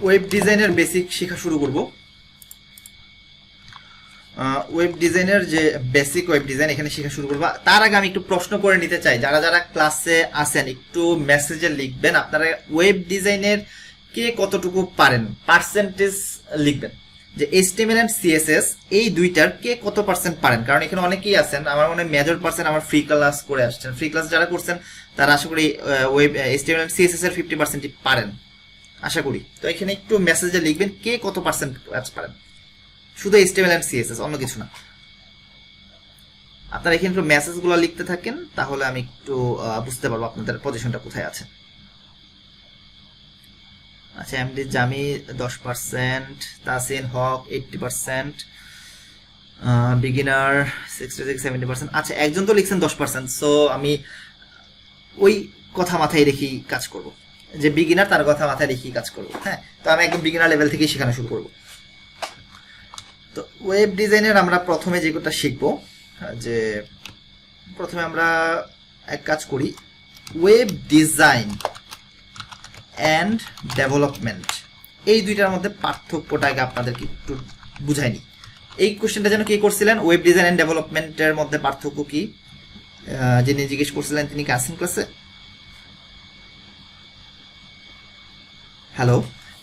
ওয়েব ডিজাইনের বেসিক শেখা শুরু করব। ওয়েব ডিজাইনের যে বেসিক ওয়েব ডিজাইন এখানে শেখা শুরু করব। তার আগে আমি একটু প্রশ্ন করে নিতে চাই, যারা যারা ক্লাসে আছেন একটু মেসেজে লিখবেন আপনারা ওয়েব ডিজাইনের কে কতটুকু পারেন, পার্সেন্টেজ লিখবেন যে HTML এন্ড CSS এই দুইটার কে কত পার্সেন্ট পারেন। কারণ এখানে অনেকেই আছেন, আমার মনে হয় মেজর পার্সেন্ট আমার ফ্রি ক্লাস করে আসছেন। ফ্রি ক্লাস যারা করছেন তারা আশা করি ওয়েব HTML এন্ড CSS এর 50%ই পারেন আশা করি। তো এখানে একটু মেসেজে লিখবেন কে কত পার্সেন্ট কাজ পারেন, শুধু HTML এন্ড CSS, অন্য কিছু না। আপনারা এখানে একটু মেসেজগুলো লিখতে থাকেন, তাহলে আমি একটু বুঝতে পারবো আপনাদের পজিশনটা কোথায় আছে। আচ্ছা, এমডি জামি 10%, তাসিন হক 80%, বিগিনার 66-70%। আচ্ছা, একজন তো লিখছেন 10%, সো আমি ওই কথা মাথায় রেখেই কাজ করব, যে বিগিনার তার কথা মাথায় রেখেই কাজ করব। হ্যাঁ, তো আমি একদম বিগিনার লেভেল থেকেই শেখানো শুরু করব। তো ওয়েব ডিজাইনের আমরা প্রথমে যে কথা শিখবো, যে প্রথমে আমরা এক কাজ করি, ওয়েব ডিজাইন অ্যান্ড ডেভেলপমেন্ট এই দুইটার মধ্যে পার্থক্যটাকে আপনাদেরকে একটু বুঝাইনি। এই কোশ্চেনটা যেন কে করছিলেন, ওয়েব ডিজাইন অ্যান্ড ডেভেলপমেন্টের মধ্যে পার্থক্য কি, যিনি জিজ্ঞেস করছিলেন তিনি কি আছেন ক্লাসে? হ্যালো,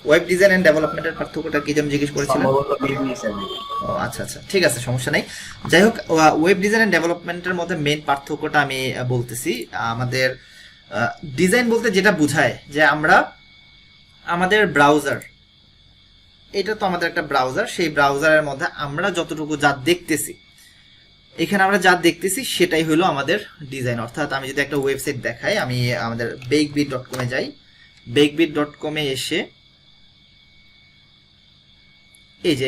ওয়েব ডিজাইন এন্ড ডেভেলপমেন্টের পার্থক্যটা কি যেন জিজ্ঞেস করেছিলেন? সম্ভবত বিজনেস এমবি। ও আচ্ছা আচ্ছা, ঠিক আছে, সমস্যা নেই। যাই হোক, ওয়েব ডিজাইন এন্ড ডেভেলপমেন্টের মধ্যে মেইন পার্থক্যটা আমি বলতেছি। আমাদের ডিজাইন বলতে যেটা বোঝায় যে আমরা আমাদের ব্রাউজার, এটা তো আমাদের একটা ব্রাউজার, সেই ব্রাউজারের মধ্যে আমরা যতটুকু যা দেখতেছি, এখানে আমরা যা দেখতেছি সেটাই হলো আমাদের ডিজাইন। অর্থাৎ আমি যদি একটা ওয়েবসাইট দেখাই, আমি আমাদের bakebit.com-এ যাই, bakebit.com-এ এসে এই যে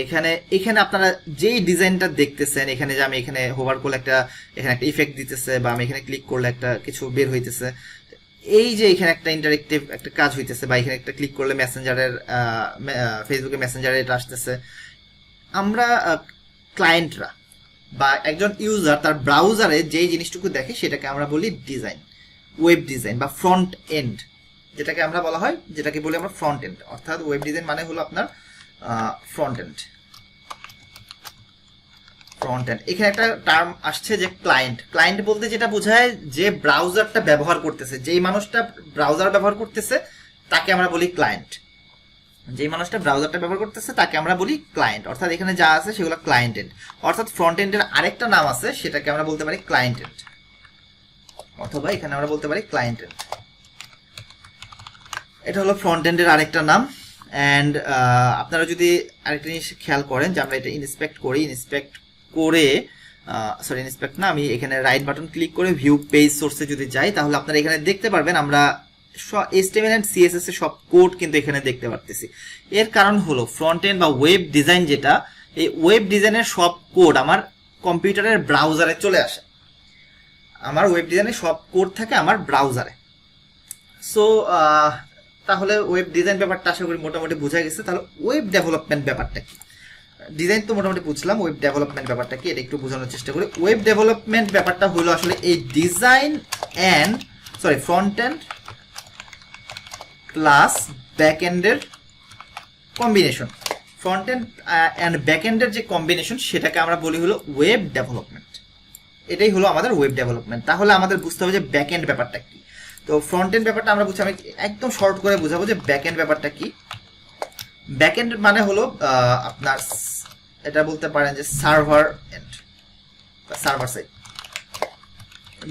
এখানে আপনারা যেই ডিজাইনটা দেখতেছেন, এখানে যে আমি এখানে হোভার করলে এখানে একটা ইফেক্ট দিতেছে, বা আমি এখানে ক্লিক করলে একটা কিছু বের হইতেছে, এই যে এখানে একটা ইন্টারেক্টিভ একটা কাজ হইতেছে, বা এখানে একটা ক্লিক করলে মেসেঞ্জারের ফেসবুকে মেসেঞ্জারে এটা আসতেছে, আমরা ক্লায়েন্টরা বা একজন ইউজার তার ব্রাউজারে যেই জিনিসটুকু দেখে সেটাকে আমরা বলি ডিজাইন, ওয়েব ডিজাইন বা ফ্রন্ট এন্ড, যেটাকে আমরা বলা হয়, যেটাকে বলি আমরা ফ্রন্ট এন্ড। অর্থাৎ ওয়েব ডিজাইন মানে হলো আপনার ফ্রন্ট এন্ড। এখানে একটা টার্ম আসছে যে ক্লায়েন্ট। ক্লায়েন্ট বলতে যেটা বোঝায় যে ব্রাউজারটা ব্যবহার করতেছে, যেই মানুষটা ব্রাউজার ব্যবহার করতেছে তাকে আমরা বলি ক্লায়েন্ট। যেই মানুষটা ব্রাউজারটা ব্যবহার করতেছে তাকে আমরা বলি ক্লায়েন্ট। অর্থাৎ এখানে যা আছে সেগুলো ক্লায়েন্ট এন্ড। অর্থাৎ ফ্রন্ট এন্ডের আরেকটা নাম আছে, সেটাকে আমরা বলতে পারি ক্লায়েন্ট এন্ড, অথবা এখানে আমরা বলতে পারি ক্লায়েন্ট এন্ড। এটা হলো ফ্রন্ট এন্ডের আরেকটা নাম। অ্যান্ড আপনারা যদি আরেকটা জিনিস খেয়াল করেন যে আমরা এটা ইন্সপেক্ট করি, ইন্সপেক্ট না, আমি এখানে রাইট বাটন ক্লিক করে ভিউ পেজ সোর্সে যদি যাই, তাহলে আপনারা এখানে দেখতে পারবেন আমরা HTML এন্ড CSS এর সব কোড কিন্তু এখানে দেখতে পারতেছি। এর কারণ হলো ফ্রন্ট এন্ড বা ওয়েব ডিজাইন যেটা, এই ওয়েব ডিজাইনের সব কোড আমার কম্পিউটারের ব্রাউজারে চলে আসে। আমার ওয়েব ডিজাইনের সব কোড থাকে আমার ব্রাউজারে। সো তাহলে ওয়েব ডিজাইন ব্যাপারটা আশা করি মোটামুটি বোঝা গেছে। তাহলে ওয়েব ডেভেলপমেন্ট ব্যাপারটা কি? ডিজাইন তো মোটামুটি বুঝলাম, ওয়েব ডেভেলপমেন্ট ব্যাপারটা কি এটা একটু বোঝানোর চেষ্টা করি। ওয়েব ডেভেলপমেন্ট ব্যাপারটা হলো আসলে এই design and front end plus back এন্ডের combination. Front end and back এন্ডের যে কম্বিনেশন সেটাকে আমরা বলি হলো ওয়েব ডেভেলপমেন্ট। এটাই হলো আমাদের ওয়েব ডেভেলপমেন্ট। তাহলে আমাদের বুঝতে হবে যে ব্যাক এন্ড ব্যাপারটা কি। তো ফ্রন্ট এন্ড ব্যাপারটা আমরা বুঝছি, আমি একদম শর্ট করে বুঝাবো যে ব্যাক এন্ড ব্যাপারটা কি। ব্যাক এন্ড মানে হলো আপনার এটা বলতে পারেন যে সার্ভার এন্ড বা সার্ভার সাইড।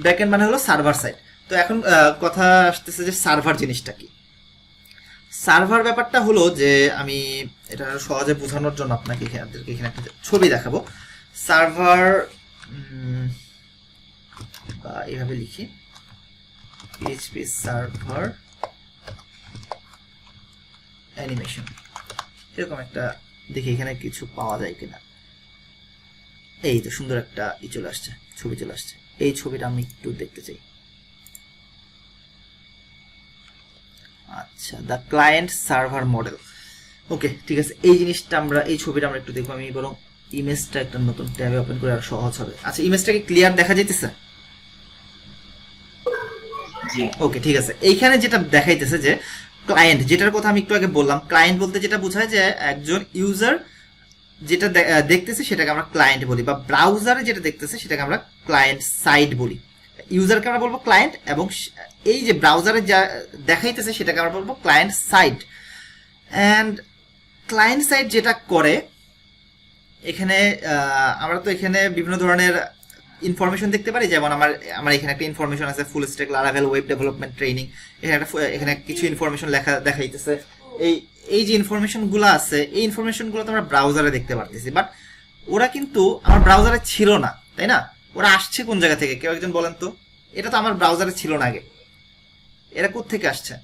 ব্যাক এন্ড মানে হলো সার্ভার সাইড। তো এখন কথা আসতেছে যে সার্ভার জিনিসটা কি। সার্ভার ব্যাপারটা হলো যে আমি এটা সহজে বোঝানোর জন্য আপনাকে এখানে একটা ছবি দেখাবো। সার্ভার বা এইভাবে লিখি PHP সার্ভার অ্যানিমেশন, এরকম একটা দেখি এখানে কিছু পাওয়া যায় কিনা। এই তো সুন্দর একটা চলে আসছে, ছবি চলে আসছে। এই ছবিটা আমি একটু দেখতে চাই। আচ্ছা, দ্য ক্লায়েন্ট সার্ভার মডেল। ওকে, ঠিক আছে, এই জিনিসটা আমরা, এই ছবিটা আমরা একটু দেখবো। আমি বরং ইমেজটা একটা নতুন ট্যাবে ওপেন করে আর সহজ হবে। আচ্ছা, ইমেজটাকে ক্লিয়ার দেখা যাইতেছে? ওকে, ঠিক আছে। এইখানে যেটা দেখাইতেছে যে ক্লায়েন্ট, যেটার কথা আমি একটু আগে বললাম, ক্লায়েন্ট বলতে যেটা বোঝায় যে একজন ইউজার যেটা দেখতেছে সেটাকে আমরা ক্লায়েন্ট বলি, বা ব্রাউজারে যেটা দেখতেছে সেটাকে আমরা ক্লায়েন্ট সাইড বলি। ইউজারকে আমরা বলবো ক্লায়েন্ট, এবং এই যে ব্রাউজারে যা দেখাইতেছে সেটাকে আমরা বলবো client side. And client side যেটা করে, এখানে আমরা তো এখানে বিভিন্ন ধরনের ইনফরমেশন দেখতে পারি। যেমন আমার এখানে একটা ইনফরমেশন আছে, full stack Laravel web development training. এখানে কিছু ইনফরমেশন দেখাইতেছে। এই যে ইনফরমেশনগুলো আছে, এই ইনফরমেশনগুলো তো আমরা ব্রাউজারে দেখতে পারতেছি, বাট ওরা কিন্তু আমার ব্রাউজারে ছিল না, তাই না? ওরা আসছে কোন জায়গা থেকে? কেউ একজন বলেন তো। এটা তো আমার ব্রাউজারে ছিল না আগে, এরা কোত্থেকে আসছে?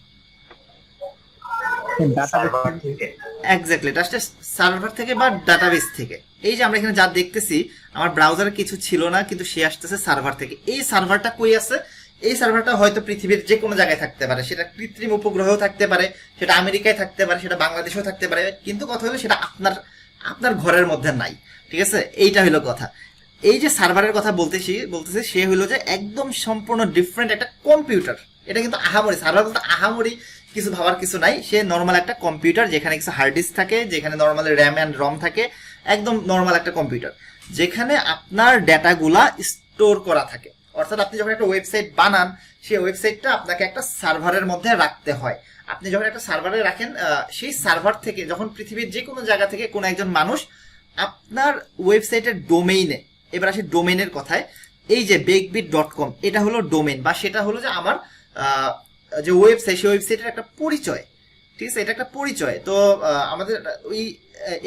এক্স্যাক্টলি, এটা আসছে সার্ভার থেকে বা ডাটাবেস থেকে। এই যে আমরা এখানে যা দেখতেছি, আমার ব্রাউজারে কিছু ছিল না, কিন্তু সে আসতেছে সার্ভার থেকে। এই সার্ভারটা কই আছে? এই সার্ভারটা হয়তো পৃথিবীর যে কোনো জায়গায় থাকতে পারে। সেটা কৃত্রিম উপগ্রহেও থাকতে পারে, সেটা আমেরিকায় থাকতে পারে, সেটা বাংলাদেশেও থাকতে পারে, কিন্তু কথা হলো সেটা আপনার ঘরের মধ্যে নাই। ঠিক আছে, এইটা হলো কথা। এই যে সার্ভারের কথা বলতেছে, সে হলো যে একদম সম্পূর্ণ ডিফারেন্ট একটা কম্পিউটার। এটা কিন্তু আহামরি, সার্ভার বলতে আহামরি কিছু ভাবার কিছু নাই। সে নর্মাল একটা কম্পিউটার, যেখানে কিছু হার্ড ডিস্ক থাকে, যেখানে নর্মাল র্যাম অ্যান্ড রম থাকে। একদম নর্মাল একটা কম্পিউটার, যেখানে আপনার ডেটাগুলা স্টোর করা থাকে। অর্থাৎ আপনি যখন একটা ওয়েবসাইট বানান সেই ওয়েবসাইটটা আপনাকে একটা সার্ভারের মধ্যে রাখতে হয়। আপনি যখন একটা সার্ভারে রাখেন সেই সার্ভার থেকে যখন পৃথিবীর যে কোনো জায়গা থেকে কোনো একজন মানুষ আপনার ওয়েবসাইটের ডোমেইনে, এবার আসি ডোমেইনের কথায়, এই যে bekbit.com এটা হলো ডোমেইন, বা সেটা হলো যে আমার যে ওয়েবসাইট সেই ওয়েবসাইটের একটা পরিচয়, ঠিক আছে, এটা একটা পরিচয়। তো আমাদের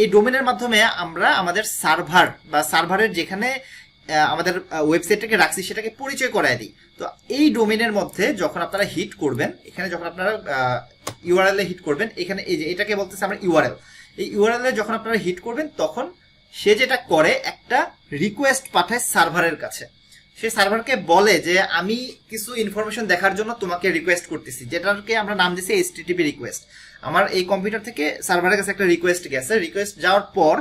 এই ডোমেনের মাধ্যমে আমরা আমাদের সার্ভার বা সার্ভারের যেখানে আমাদের ওয়েবসাইটটাকে রাখছি সেটাকে পরিচয় করায় দিই। তো এই ডোমেনের মধ্যে যখন আপনারা হিট করবেন, এখানে যখন আপনারা ইউআরএল এ হিট করবেন, এখানে এই যে এটাকে বলতেছে আমরা ইউআরএল, এই ইউআরএল এ যখন আপনারা হিট করবেন তখন সে যেটা করে একটা রিকোয়েস্ট পাঠায় সার্ভারের কাছে। সে সার্ভারকে বলে যে আমি কিছু ইনফরমেশন দেখার জন্য তোমাকে রিকোয়েস্ট করতেছি, যেটাকে আমরা নাম দিচ্ছি HTTP রিকোয়েস্ট। আমার এই কম্পিউটার থেকে সার্ভারের কাছে একটা রিকোয়েস্ট গেছে, রিকোয়েস্ট যাওয়ার পর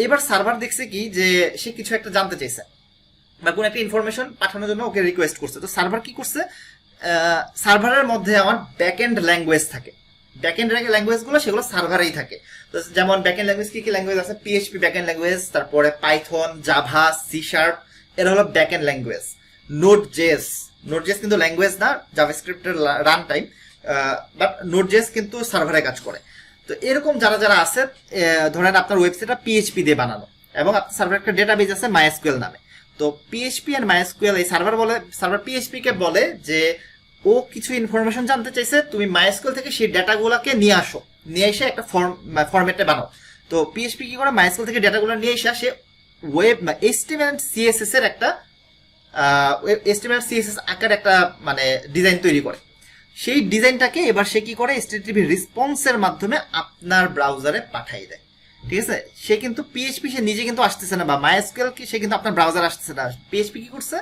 এবার সার্ভার দেখছে কি যে সে কিছু একটা জানতে চাইছে বা কোনো একটা ইনফরমেশন পাঠানোর জন্য ওকে রিকোয়েস্ট করছে। তো সার্ভার কি করছে, সার্ভারের মধ্যে আমার ব্যাকএন্ড ল্যাঙ্গুয়েজ থাকে, ব্যাকএন্ড ল্যাঙ্গুয়েজগুলো সেগুলো সার্ভারেই থাকে। তো যেমন ব্যাকএন্ড ল্যাঙ্গুয়েজ কি কি ল্যাঙ্গুয়েজ আছে, PHP ব্যাকএন্ড ল্যাঙ্গুয়েজ, তারপরে পাইথন, জাভা, C#, এরা হলো ব্যাকএন্ড ল্যাঙ্গুয়েজ। Node.js কিন্তু ল্যাঙ্গুয়েজ না, জাভাস্ক্রিপ্টের রান টাইম, বাট Node.js কিন্তু সার্ভারে কাজ করে। তো এরকম যারা যারা আছে, ধরেন আপনার ওয়েবসাইটটা PHP দিয়ে বানানো এবং আপনার সার্ভার একটা ডেটাবেজ আছে MySQL নামে। তো PHP এন্ড MySQL, এই সার্ভার PHP কে বলে যে ও কিছু ইনফরমেশন জানতে চাইছে, তুমি MySQL থেকে সেই ডেটাগুলোকে নিয়ে আসো, নিয়ে এসে একটা ফরম্যাটে বানাও। তো PHP কি করে, MySQL থেকে ডেটাগুলো নিয়ে এসে সে ওয়েব HTML and CSS এর একটা HTML CSS আকার একটা মানে ডিজাইন তৈরি করে। সেই ডিজাইনটাকে এবার সে কি করে, HTTP রেসপন্সের মাধ্যমে আপনার ব্রাউজারে পাঠিয়ে দেয়, ঠিক আছে। সে কিন্তু PHP সে নিজে কিন্তু আসতেছে না, বা MySQL কি সে কিন্তু আপনার ব্রাউজার আসতেছে না। PHP কি করছে,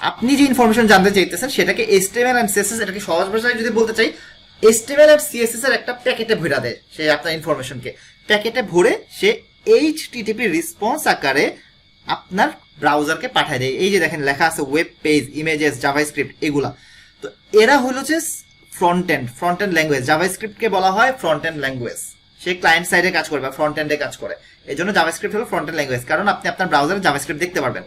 আপনি যে ইনফরমেশন জানতে চাইতেছেন সেটাকে HTML and CSS, এটাকে সহজ ভাষায় যদি বলতে চাই, HTML and CSS এর একটা প্যাকেটে ভরে দেয় সে আপনার ইনফরমেশনকে, প্যাকেটে ভরে সে HTTP রেসপন্স আকারে আপনার ব্রাউজারকে পাঠিয়ে দেয়। এই যে দেখেন লেখা আছে ওয়েব পেজ, ইমেজেস, জাভাস্ক্রিপ্ট, এগুলা। তো এরা হলো যে ফ্রন্ট এন্ড ল্যাঙ্গুয়েজ। জাভাস্ক্রিপ্টকে বলা হয় ফ্রন্ট এন্ড ল্যাঙ্গুয়েজ, সে ক্লায়েন্ট সাইডে কাজ করে বা ফ্রন্ট এন্ডে কাজ করে। এই জন্য জাভাস্ক্রিপ্ট হলো ফ্রন্ট এন্ড ল্যাঙ্গুয়েজ, কারণ আপনি আপনার ব্রাউজারে জাভাস্ক্রিপ্ট দেখতে পারবেন।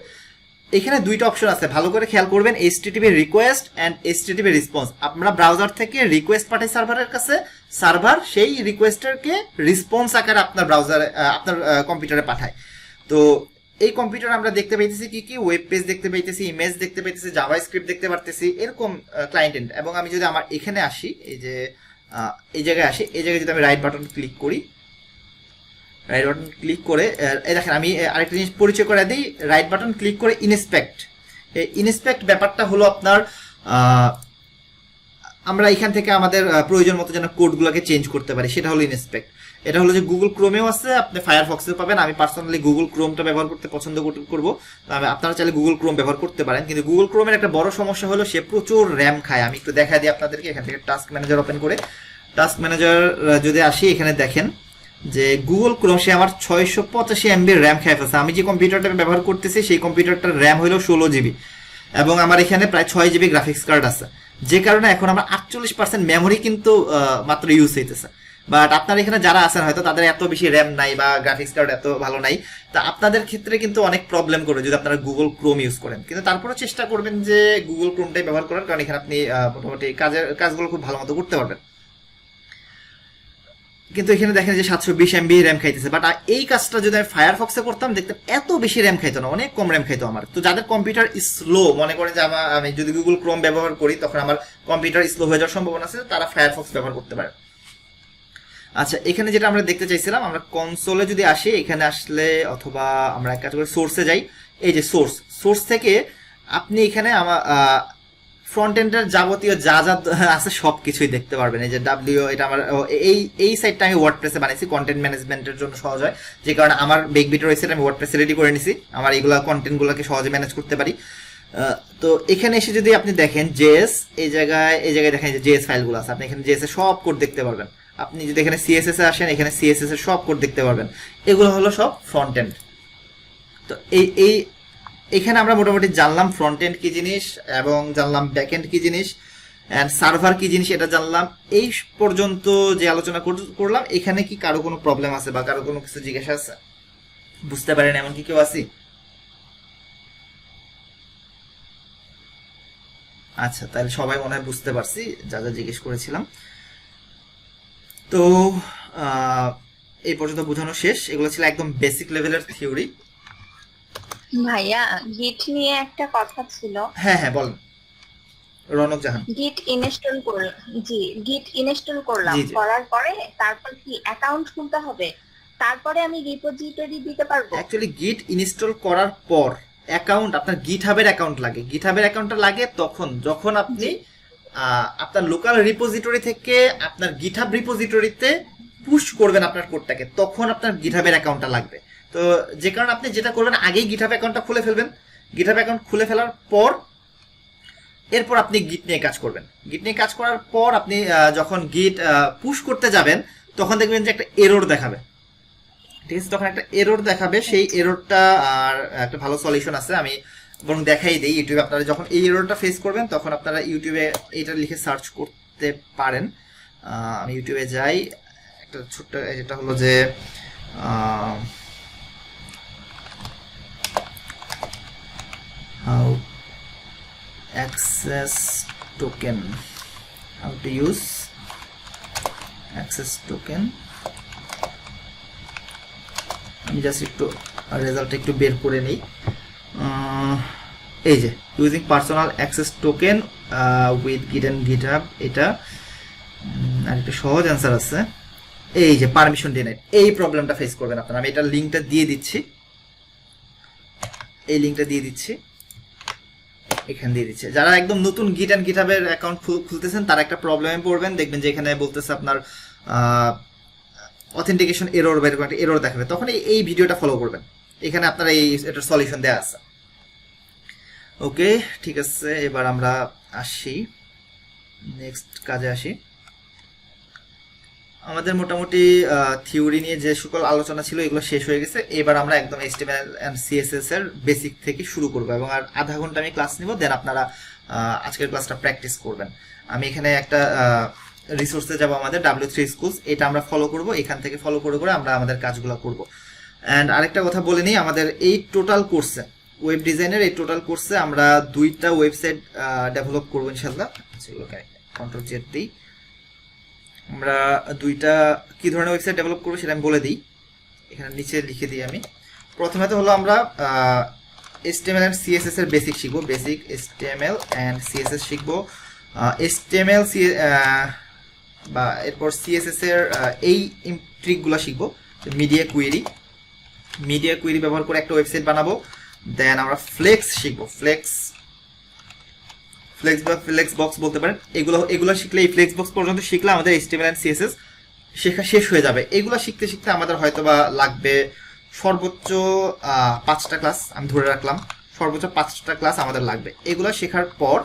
এখানে দুইটা অপশন আছে, ভালো করে খেয়াল করবেন, HTTP request and HTTP response. আমরা ব্রাউজার থেকে রিকোয়েস্ট পাঠাই সার্ভারের কাছে, সার্ভার সেই রিকোয়েস্টকে রেসপন্স আকারে আপনার ব্রাউজারে আপনার কম্পিউটারে পাঠায়। তো এই কম্পিউটার আমরা দেখতে পাইতেছি কি কি, ওয়েব পেজ দেখতে পাইতেছি, ইমেজ দেখতে পাইতেছি, জাভাস্ক্রিপ্ট দেখতে পারতেছি, এরকম ক্লায়েন্ট এন্ড। এবং আমি যদি আমার এখানে আসি, এই যে এই জায়গায় আসি, এই জায়গায় যদি আমি রাইট বাটন ক্লিক করি, রাইট বাটন ক্লিক করে এই দেখেন আমি আরেকটা জিনিস পরিচয় করে দিই, রাইট বাটন ক্লিক করে ইনস্পেক্ট। এই ইনস্পেক্ট ব্যাপারটা হলো আপনার আমরা এখান থেকে আমাদের প্রয়োজন মতো যেন কোডগুলোকে চেঞ্জ করতে পারি, সেটা হলো ইনস্পেক্ট। এটা হলো যে গুগল ক্রোমেও আছে, আপনি ফায়ারফক্সেও পাবেন। আমি পার্সোনালি গুগল ক্রোমটা ব্যবহার করতে পছন্দ করবো, আপনারা চাইলে গুগল ক্রোম ব্যবহার করতে পারেন। কিন্তু গুগল ক্রোমের একটা বড় সমস্যা হলো সে প্রচুর র্যাম খায়। আমি একটু দেখা দিই আপনাদেরকে, এখান থেকে টাস্ক ম্যানেজার ওপেন করে, টাস্ক ম্যানেজার যদি আসি, এখানে দেখেন যে গুগল ক্রোম সে আমার 685 MB র্যাম খেয়ে ফেলছে। আমি যে কম্পিউটারটা ব্যবহার করতেছি সেই কম্পিউটারটার র্যাম হলো 16 GB এবং আমার এখানে প্রায় 6 GB গ্রাফিক্স কার্ড আছে, যে কারণে এখন আমার 48% মেমোরি কিন্তু মাত্র ইউজ হইতেছে। বাট আপনার এখানে যারা আছেন হয়তো তাদের এত বেশি র্যাম নাই বা গ্রাফিক্স কার্ড এত ভালো নাই, তা আপনাদের ক্ষেত্রে কিন্তু অনেক প্রবলেম করবে যদি আপনারা গুগল ক্রোম ইউজ করেন। কিন্তু তারপরে চেষ্টা করবেন যে গুগল ক্রোমটাই ব্যবহার করার, কারণ এখানে আপনি মোটামুটি কাজগুলো খুব ভালো মতো করতে পারবেন। কিন্তু এখানে দেখেন যে 720 MB র্যাম খাইতেছে, বাট এই কাজটা যদি আমি ফায়ারফক্সে করতাম দেখতাম এত বেশি র্যাম খাইতো না, অনেক কম র্যাম খাইতো আমার। তো যাদের কম্পিউটার স্লো, মনে করেন যে আমি যদি গুগল ক্রোম ব্যবহার করি তখন আমার কম্পিউটার স্লো হয়ে যাওয়ার সম্ভাবনা আছে, তারা ফায়ারফক্স ব্যবহার করতে পারে। আচ্ছা, এখানে যেটা আমরা দেখতে চাইছিলাম, আমরা কনসোলে যদি আসি, এখানে আসলে অথবা আমরা এক কাজ করে সোর্সে যাই, এই যে সোর্স থেকে আপনি এখানে আমার ফ্রন্ট এন্ডের যাবতীয় যা যা আছে সব কিছুই দেখতে পারবেন। এই যে এটা আমার এই সাইটটা আমি ওয়ার্ডপ্রেসে বানাইছি কন্টেন্ট ম্যানেজমেন্টের জন্য সহজ হয়, যে কারণে আমার বেকবিটের ওয়েবসাইট আমি ওয়ার্ডপ্রেসে রেডি করে নিছি, আমার এইগুলা কন্টেন্টগুলোকে সহজে ম্যানেজ করতে পারি। তো এখানে এসে যদি আপনি দেখেন জেএস, এই জায়গায় দেখেন যে জেএস ফাইলগুলো আছে, আপনি এখানে জেএস এর সব কোড দেখতে পারবেন। আপনি যদি এখানে সিএসএস এ আসেন, এখানে সিএসএস এর সব কোড দেখতে পারবেন। এগুলো হলো সব ফ্রন্ট এন্ড। তো এখানে আমরা মোটামুটি জানলাম ফ্রন্ট এন্ড কি জিনিস এবং জানলাম ব্যাক এন্ড কি জিনিস, এন্ড সার্ভার কি জিনিস এটা জানলাম। এই পর্যন্ত যে আলোচনা করলাম, এখানে কি কারো কোনো প্রবলেম আছে বা কারো কোনো কিছু জিজ্ঞাসা আছে, বুঝতে পারেন এমন কি কেউ আছে? আচ্ছা, তাহলে সবাই মনে হয় বুঝতে পারছি যা যা জিজ্ঞেস করেছিলাম। তো এই পর্যন্ত বোঝানো শেষ। এগুলো ছিল একদম বেসিক লেভেলের থিওরি। ভাইয়া গিট নিয়ে একটা কথা ছিল। হ্যাঁ হ্যাঁ বলেন রনক জাহান। গিট ইনস্টল করলাম, জি গিট ইনস্টল করলাম, জি, জি। করার পরে তারপর কি অ্যাকাউন্ট খুলতে হবে? তারপরে আমি রিপোজিটরি দিতে পারবো? অ্যাকচুয়ালি গিট ইনস্টল করার পর অ্যাকাউন্ট, আপনার গিটহাবের অ্যাকাউন্ট লাগে। গিটহাবের অ্যাকাউন্টটা লাগে যখন আপনি আপনার লোকাল রিপোজিটরি থেকে আপনার গিটহাব রিপোজিটরিতে পুশ করবেন আপনার কোডটাকে, তখন আপনার গিটহাবের অ্যাকাউন্টটা লাগবে। তো যে কারণে আপনি যেটা করবেন, আগেই গিটহাব অ্যাকাউন্টটা খুলে ফেলবেন। গিটহাব অ্যাকাউন্ট খুলে ফেলার পর এরপর আপনি গিট নিয়ে কাজ করবেন। গিট নিয়ে কাজ করার পর আপনি যখন গিট পুশ করতে যাবেন, তখন দেখবেন যে একটা এরর দেখাবে। ঠিক আছে, তখন একটা এরর দেখাবে। সেই এররটা আর একটা ভালো সলিউশন আছে, আমি বরং দেখাই দিই। ইউটিউবে আপনারা যখন এই এররটা ফেস করবেন, তখন আপনারা ইউটিউবে এটা লিখে সার্চ করতে পারেন। আমি ইউটিউবে যাই, একটা ছোট্ট, যেটা হলো যে how access token, how to use access token. আমি জাস্ট একটু রেজাল্টটা একটু বের করে নিই। এই যে using personal access token with গিট অ্যান্ড গিটহাব, এটা আর একটা সহজ অ্যান্সার আছে। এই যে পারমিশন ডিনাইড, এই প্রবলেমটা ফেস করবেন আপনারা। আমি এটার লিঙ্কটা দিয়ে দিচ্ছি, এই লিঙ্কটা দিয়ে দিচ্ছি, এখানে দিয়ে দিচ্ছে। যারা একদম নতুন গিট অ্যান্ড গিটহাবের অ্যাকাউন্ট খুলতেছেন, তারা একটা প্রবলেমে পড়বেন। দেখবেন যে এখানে বলতেছে আপনার অথেন্টিকেশন এরর বা এরকম একটা এরর দেখাবে, তখন এই ভিডিওটা ফলো করবেন। এখানে আপনারা এটার সলিউশন দেওয়া আছে। ওকে, ঠিক আছে, এবার আমরা আসি নেক্সট কাজে আসি। আমাদের মোটামুটি থিওরি নিয়ে যে সকল আলোচনা ছিল এগুলো শেষ হয়ে গেছে। এবার আমরা একদম HTML and CSS এর বেসিক থেকে শুরু করব, এবং আর আধা ঘন্টা আমি ক্লাস নিব, দেন আপনারা আজকের ক্লাসটা প্র্যাকটিস করবেন। আমি এখানে একটা রিসোর্সে যাব, আমাদের W3 Schools, এটা আমরা ফলো করব। এখান থেকে ফলো করে করে আমরা আমাদের কাজগুলো করব। অ্যান্ড আরেকটা কথা বলে নিই, আমাদের এই টোটাল কোর্সে, ওয়েব ডিজাইনের এই টোটাল কোর্সে আমরা 2টা ওয়েবসাইট ডেভেলপ করবো ইনশাল্লাহ। সেগুলোকে কন্ট্রোল জেড দিই। আমরা 2টা কি ধরনের ওয়েবসাইট ডেভেলপ করবো সেটা আমি বলে দিই, এখানে নিচে লিখে দিই আমি। প্রথমে তো হলো আমরা HTML and CSS এর বেসিক শিখবো, বেসিক HTML and CSS শিখবো। HTML বা এরপর CSS এর এই ট্রিকগুলো শিখবো। মিডিয়া কুয়েরি ব্যবহার করে একটা ওয়েবসাইট বানাবো। দেন আমরা ফ্লেক্স শিখবো, ফ্লেক্স বা ফ্লেক্স বক্স বলতে পারেন। এগুলো শিখলে, এই ফ্লেক্স বক্স পর্যন্ত শিখলে আমাদের HTML and CSS শেখা শেষ হয়ে যাবে। এগুলো শিখতে শিখতে আমাদের হয়তোবা লাগবে সর্বোচ্চ 5টা ক্লাস, আমি ধরে রাখলাম সর্বোচ্চ 5টা ক্লাস আমাদের লাগবে। এগুলো শেখার পর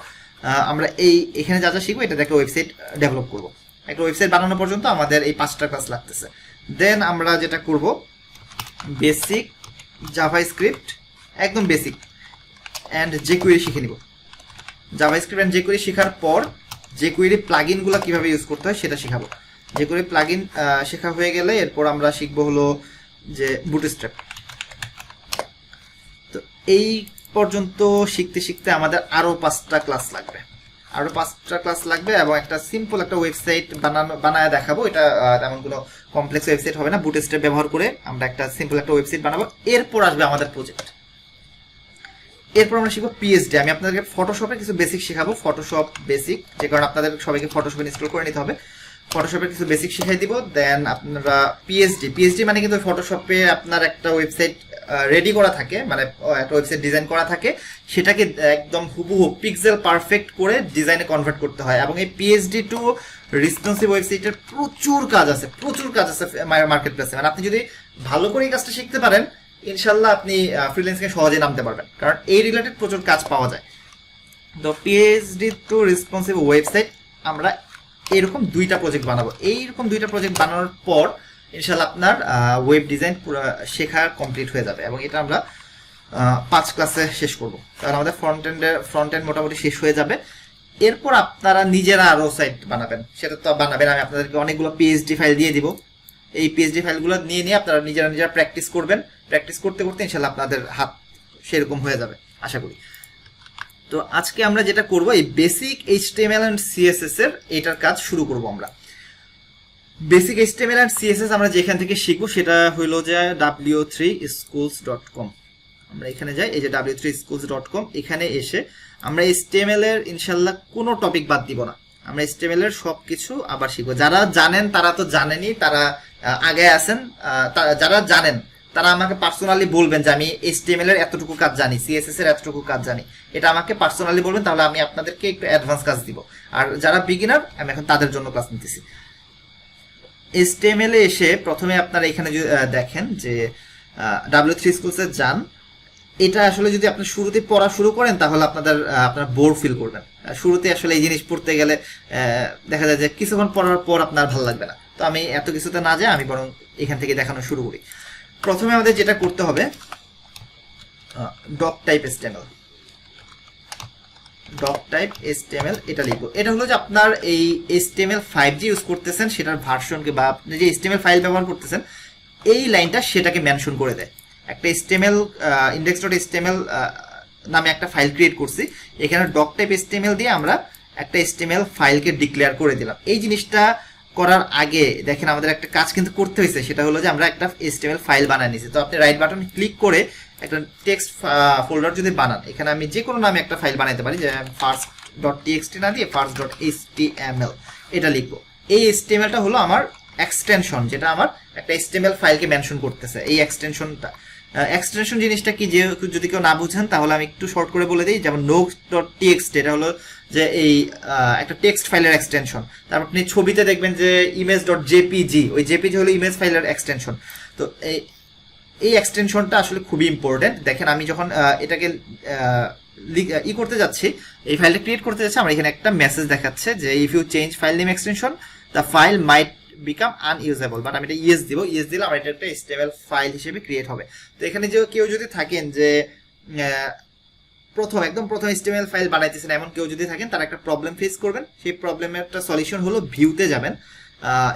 আমরা এখানে যা যা শিখবো এটা একটা ওয়েবসাইট ডেভেলপ করবো। একটা ওয়েবসাইট বানানো পর্যন্ত আমাদের এই 5টা ক্লাস লাগতেছে। দেন আমরা যেটা করব, বেসিক জাভাস্ক্রিপ্ট, একদম বেসিক, অ্যান্ড jQuery শিখে নিব। জাভাস্ক্রিপ্ট অ্যান্ড jQuery শেখার পর jQuery প্লাগইনগুলো কিভাবে ইউজ করতে হয় সেটা শেখাবো। jQuery প্লাগইন শেখা হয়ে গেলে এরপর আমরা শিখবো হলো যে বুটস্ট্র্যাপ। তো এই পর্যন্ত শিখতে শিখতে আমাদের আরো 5টা ক্লাস লাগবে, এবং একটা সিম্পল একটা ওয়েবসাইট বানায় দেখাবো। এটা তেমন কোনো কমপ্লেক্স ওয়েবসাইট হবে না, বুটস্ট্র্যাপ ব্যবহার করে আমরা একটা সিম্পল একটা ওয়েবসাইট বানাবো। এরপর আসবে আমাদের প্রজেক্ট। এরপর আমরা শিখবো PHP। আমি আপনাদেরকে ফটোশপের কিছু বেসিক শেখাবো, ফটোশপ বেসিক, যে কারণে আপনাদের সবাইকে ফটোশপ ইনস্টল করে নিতে হবে। ফটোশপের কিছু বেসিক শিখাই দিব। দেন আপনারা PHP মানে কিন্তু ফটোশপে আপনার একটা ওয়েবসাইট রেডি করা থাকে, মানে একটা ওয়েবসাইট ডিজাইন করা থাকে, সেটাকে একদম হুবহু পিক্সেল পারফেক্ট করে ডিজাইনে কনভার্ট করতে হয়। এবং এই PHP টু রেসপন্সিভ ওয়েবসাইটের প্রচুর কাজ আছে মার্কেট প্লেসে। মানে আপনি যদি ভালো করে এই কাজটা শিখতে পারেন, ইনশাল্লাহ আপনি ফ্রিল্যান্সিংয়ে সহজে নামতে পারবেন, কারণ এই রিলেটেড প্রচুর কাজ পাওয়া যায়। তো PHP টু রেসপন্সিভ ওয়েবসাইট আমরা এরকম 2টা প্রজেক্ট বানাবো। এইরকম 2টা প্রজেক্ট বানানোর পর ইনশাল্লাহ আপনার ওয়েব ডিজাইন পুরো শেখা কমপ্লিট হয়ে যাবে, এবং এটা আমরা 5 ক্লাসে শেষ করব। কারণ আমাদের ফ্রন্ট এন্ড মোটামুটি শেষ হয়ে যাবে। এরপর আপনারা নিজেরা আরো সাইট বানাবেন, সেটা তো বানাবেন। আমি আপনাদেরকে অনেকগুলো PHP ফাইল দিয়ে দিব। এই PHP ফাইলগুলো নিয়ে আপনারা নিজেরা প্র্যাকটিস করবেন। প্র্যাকটিস করতে করতে ইনশাল্লাহ আপনাদের হাত সেরকম হয়ে যাবে আশা করি। তো আজকে আমরা যেটা করব এই বেসিক HTML এন্ড CSS এর এটার কাজ শুরু করব আমরা। বেসিক HTML এন্ড CSS আমরা যেখান থেকে শিখব সেটা হলো যে w3schools.com। আমরা এখানে যাই, এই যে w3schools.com, এখানে এসে আমরা HTML এর ইনশাআল্লাহ কোনো টপিক বাদ দিব না, আমরা HTML এর সবকিছু আবার শিখব। যারা জানেন তারা তো জানেনই, তারা আগে আছেন, যারা জানেন তারা আমাকে পার্সোনালি বলবেন যে আমি HTML এর এতটুকু কাজ জানি, CSS এর এতটুকু কাজ জানি, এটা আমাকে পার্সোনালি বলবেন, তাহলে আমি আপনাদেরকে একটু অ্যাডভান্স কাজ দিব। আর যারা বিগিনার আমি এখন তাদের জন্য ক্লাস নিতেছি। HTML এ এসে প্রথমে আপনারা এখানে দেখেন যে w3schools এ যান। এটা আসলে যদি আপনি শুরুতে পড়া শুরু করেন তাহলে আপনারা বোর ফিল করবেন। শুরুতে আসলে এই জিনিস পড়তে গেলে দেখা যায় যে কিছুক্ষণ পড়ার পর আপনার ভালো লাগবে না। তো আমি এত কিছুতে না যাই, আমি বরং এখান থেকে দেখানো শুরু করি। প্রথমে আমাদের যেটা করতে হবে ডক টাইপ HTML এটা লিখবো। এটা হলো যে আপনার এই HTML5 যে ইউজ করতেছেন সেটার ভার্সনকে, বা আপনি যে HTML ফাইল ব্যবহার করতেছেন এই লাইনটা সেটাকে মেনশন করে দেয়। একটা HTML index.html নামে একটা ফাইল ক্রিয়েট করছি, এখানে ডক টাইপ HTML দিয়ে আমরা একটা HTML ফাইলকে ডিক্লেয়ার করে দিলাম। এই জিনিসটা করার আগে দেখেন আমাদের একটা কাজ কিন্তু করতে হয়েছে, সেটা হলো যে আমরা একটা HTML ফাইল বানিয়ে নিয়েছি। তো আপনি রাইট বাটন ক্লিক করে একটা টেক্সট ফোল্ডার যদি বানান, এখানে আমি যে কোনো নামে একটা ফাইল বানাতে পারি, যে first.txt না দিয়ে first.html এটা লিখবো। এই HTMLটা হলো আমার এক্সটেনশন, যেটা আমার একটা HTML ফাইলকে মেনশন করতেছে। এই এক্সটেনশন জিনিসটা কি, যে যদি কেউ না বুঝেন তাহলে আমি একটু শর্ট করে বলে দিই। যেমন notes.txt এটা হলো যে এই একটা টেক্সট ফাইলের এক্সটেনশন। তারপর আপনি ছবিতে দেখবেন যে image.jpg, ওই jpg হলো ইমেজ ফাইলের এক্সটেনশন। তো এই এক্সটেনশনটা আসলে খুবই ইম্পর্টেন্ট। দেখেন আমি যখন এটাকে করতে যাচ্ছি, এই ফাইলটা ক্রিয়েট করতে যাচ্ছি, আমার এখানে একটা মেসেজ দেখাচ্ছে যে if you change file name extension the file might become unusable, but আমি এটা ইয়েস দিব। ইয়েস দিলে আমার এটা একটা HTML ফাইল হিসেবে ক্রিয়েট হবে। তো এখানে যে কেউ যদি থাকেন যে একদম প্রথম HTML ফাইল বানাইতেছেন, এমন কেউ যদি থাকেন, তারা একটা প্রবলেম ফেস করবেন। সেই প্রবলেমের একটা সলিউশন হলো ভিউতে যাবেন।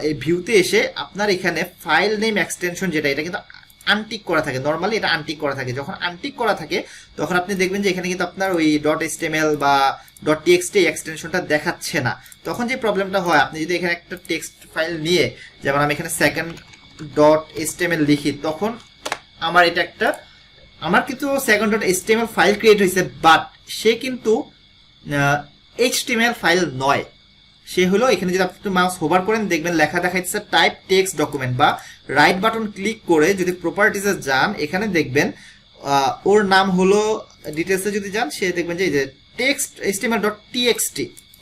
এই ভিউতে এসে আপনার এখানে ফাইল নেম এক্সটেনশন যেটা, এটা কিন্তু আনটিক করা থাকে। নর্মালি এটা আনটিক করা থাকে। যখন আনটিক করা থাকে তখন আপনি দেখবেন যে এখানে কিন্তু আপনার ওই .html বা .txt এক্সটেনশনটা দেখাচ্ছে না। তখন যে প্রবলেমটা হয়, আপনি যদি এখানে একটা টেক্সট ফাইল নিয়ে, যেমন আমি এখানে second.html লিখি, তখন আমার কিন্তু second.html ফাইল ক্রিয়েট হয়েছে, বাট সে কিন্তু HTML ফাইল নয়। সে হলো এখানে যদি আপনি মাউস হোভার করেন দেখবেন লেখা দেখাচ্ছে টাইপ টেক্সট ডকুমেন্ট, বা রাইট বাটন ক্লিক করে যদি প্রপার্টিজে যান, এখানে দেখবেন ওর নাম হলো ডিটেলসে যদি যান, সে দেখবেন যে এই যে টেক্সট html.txt,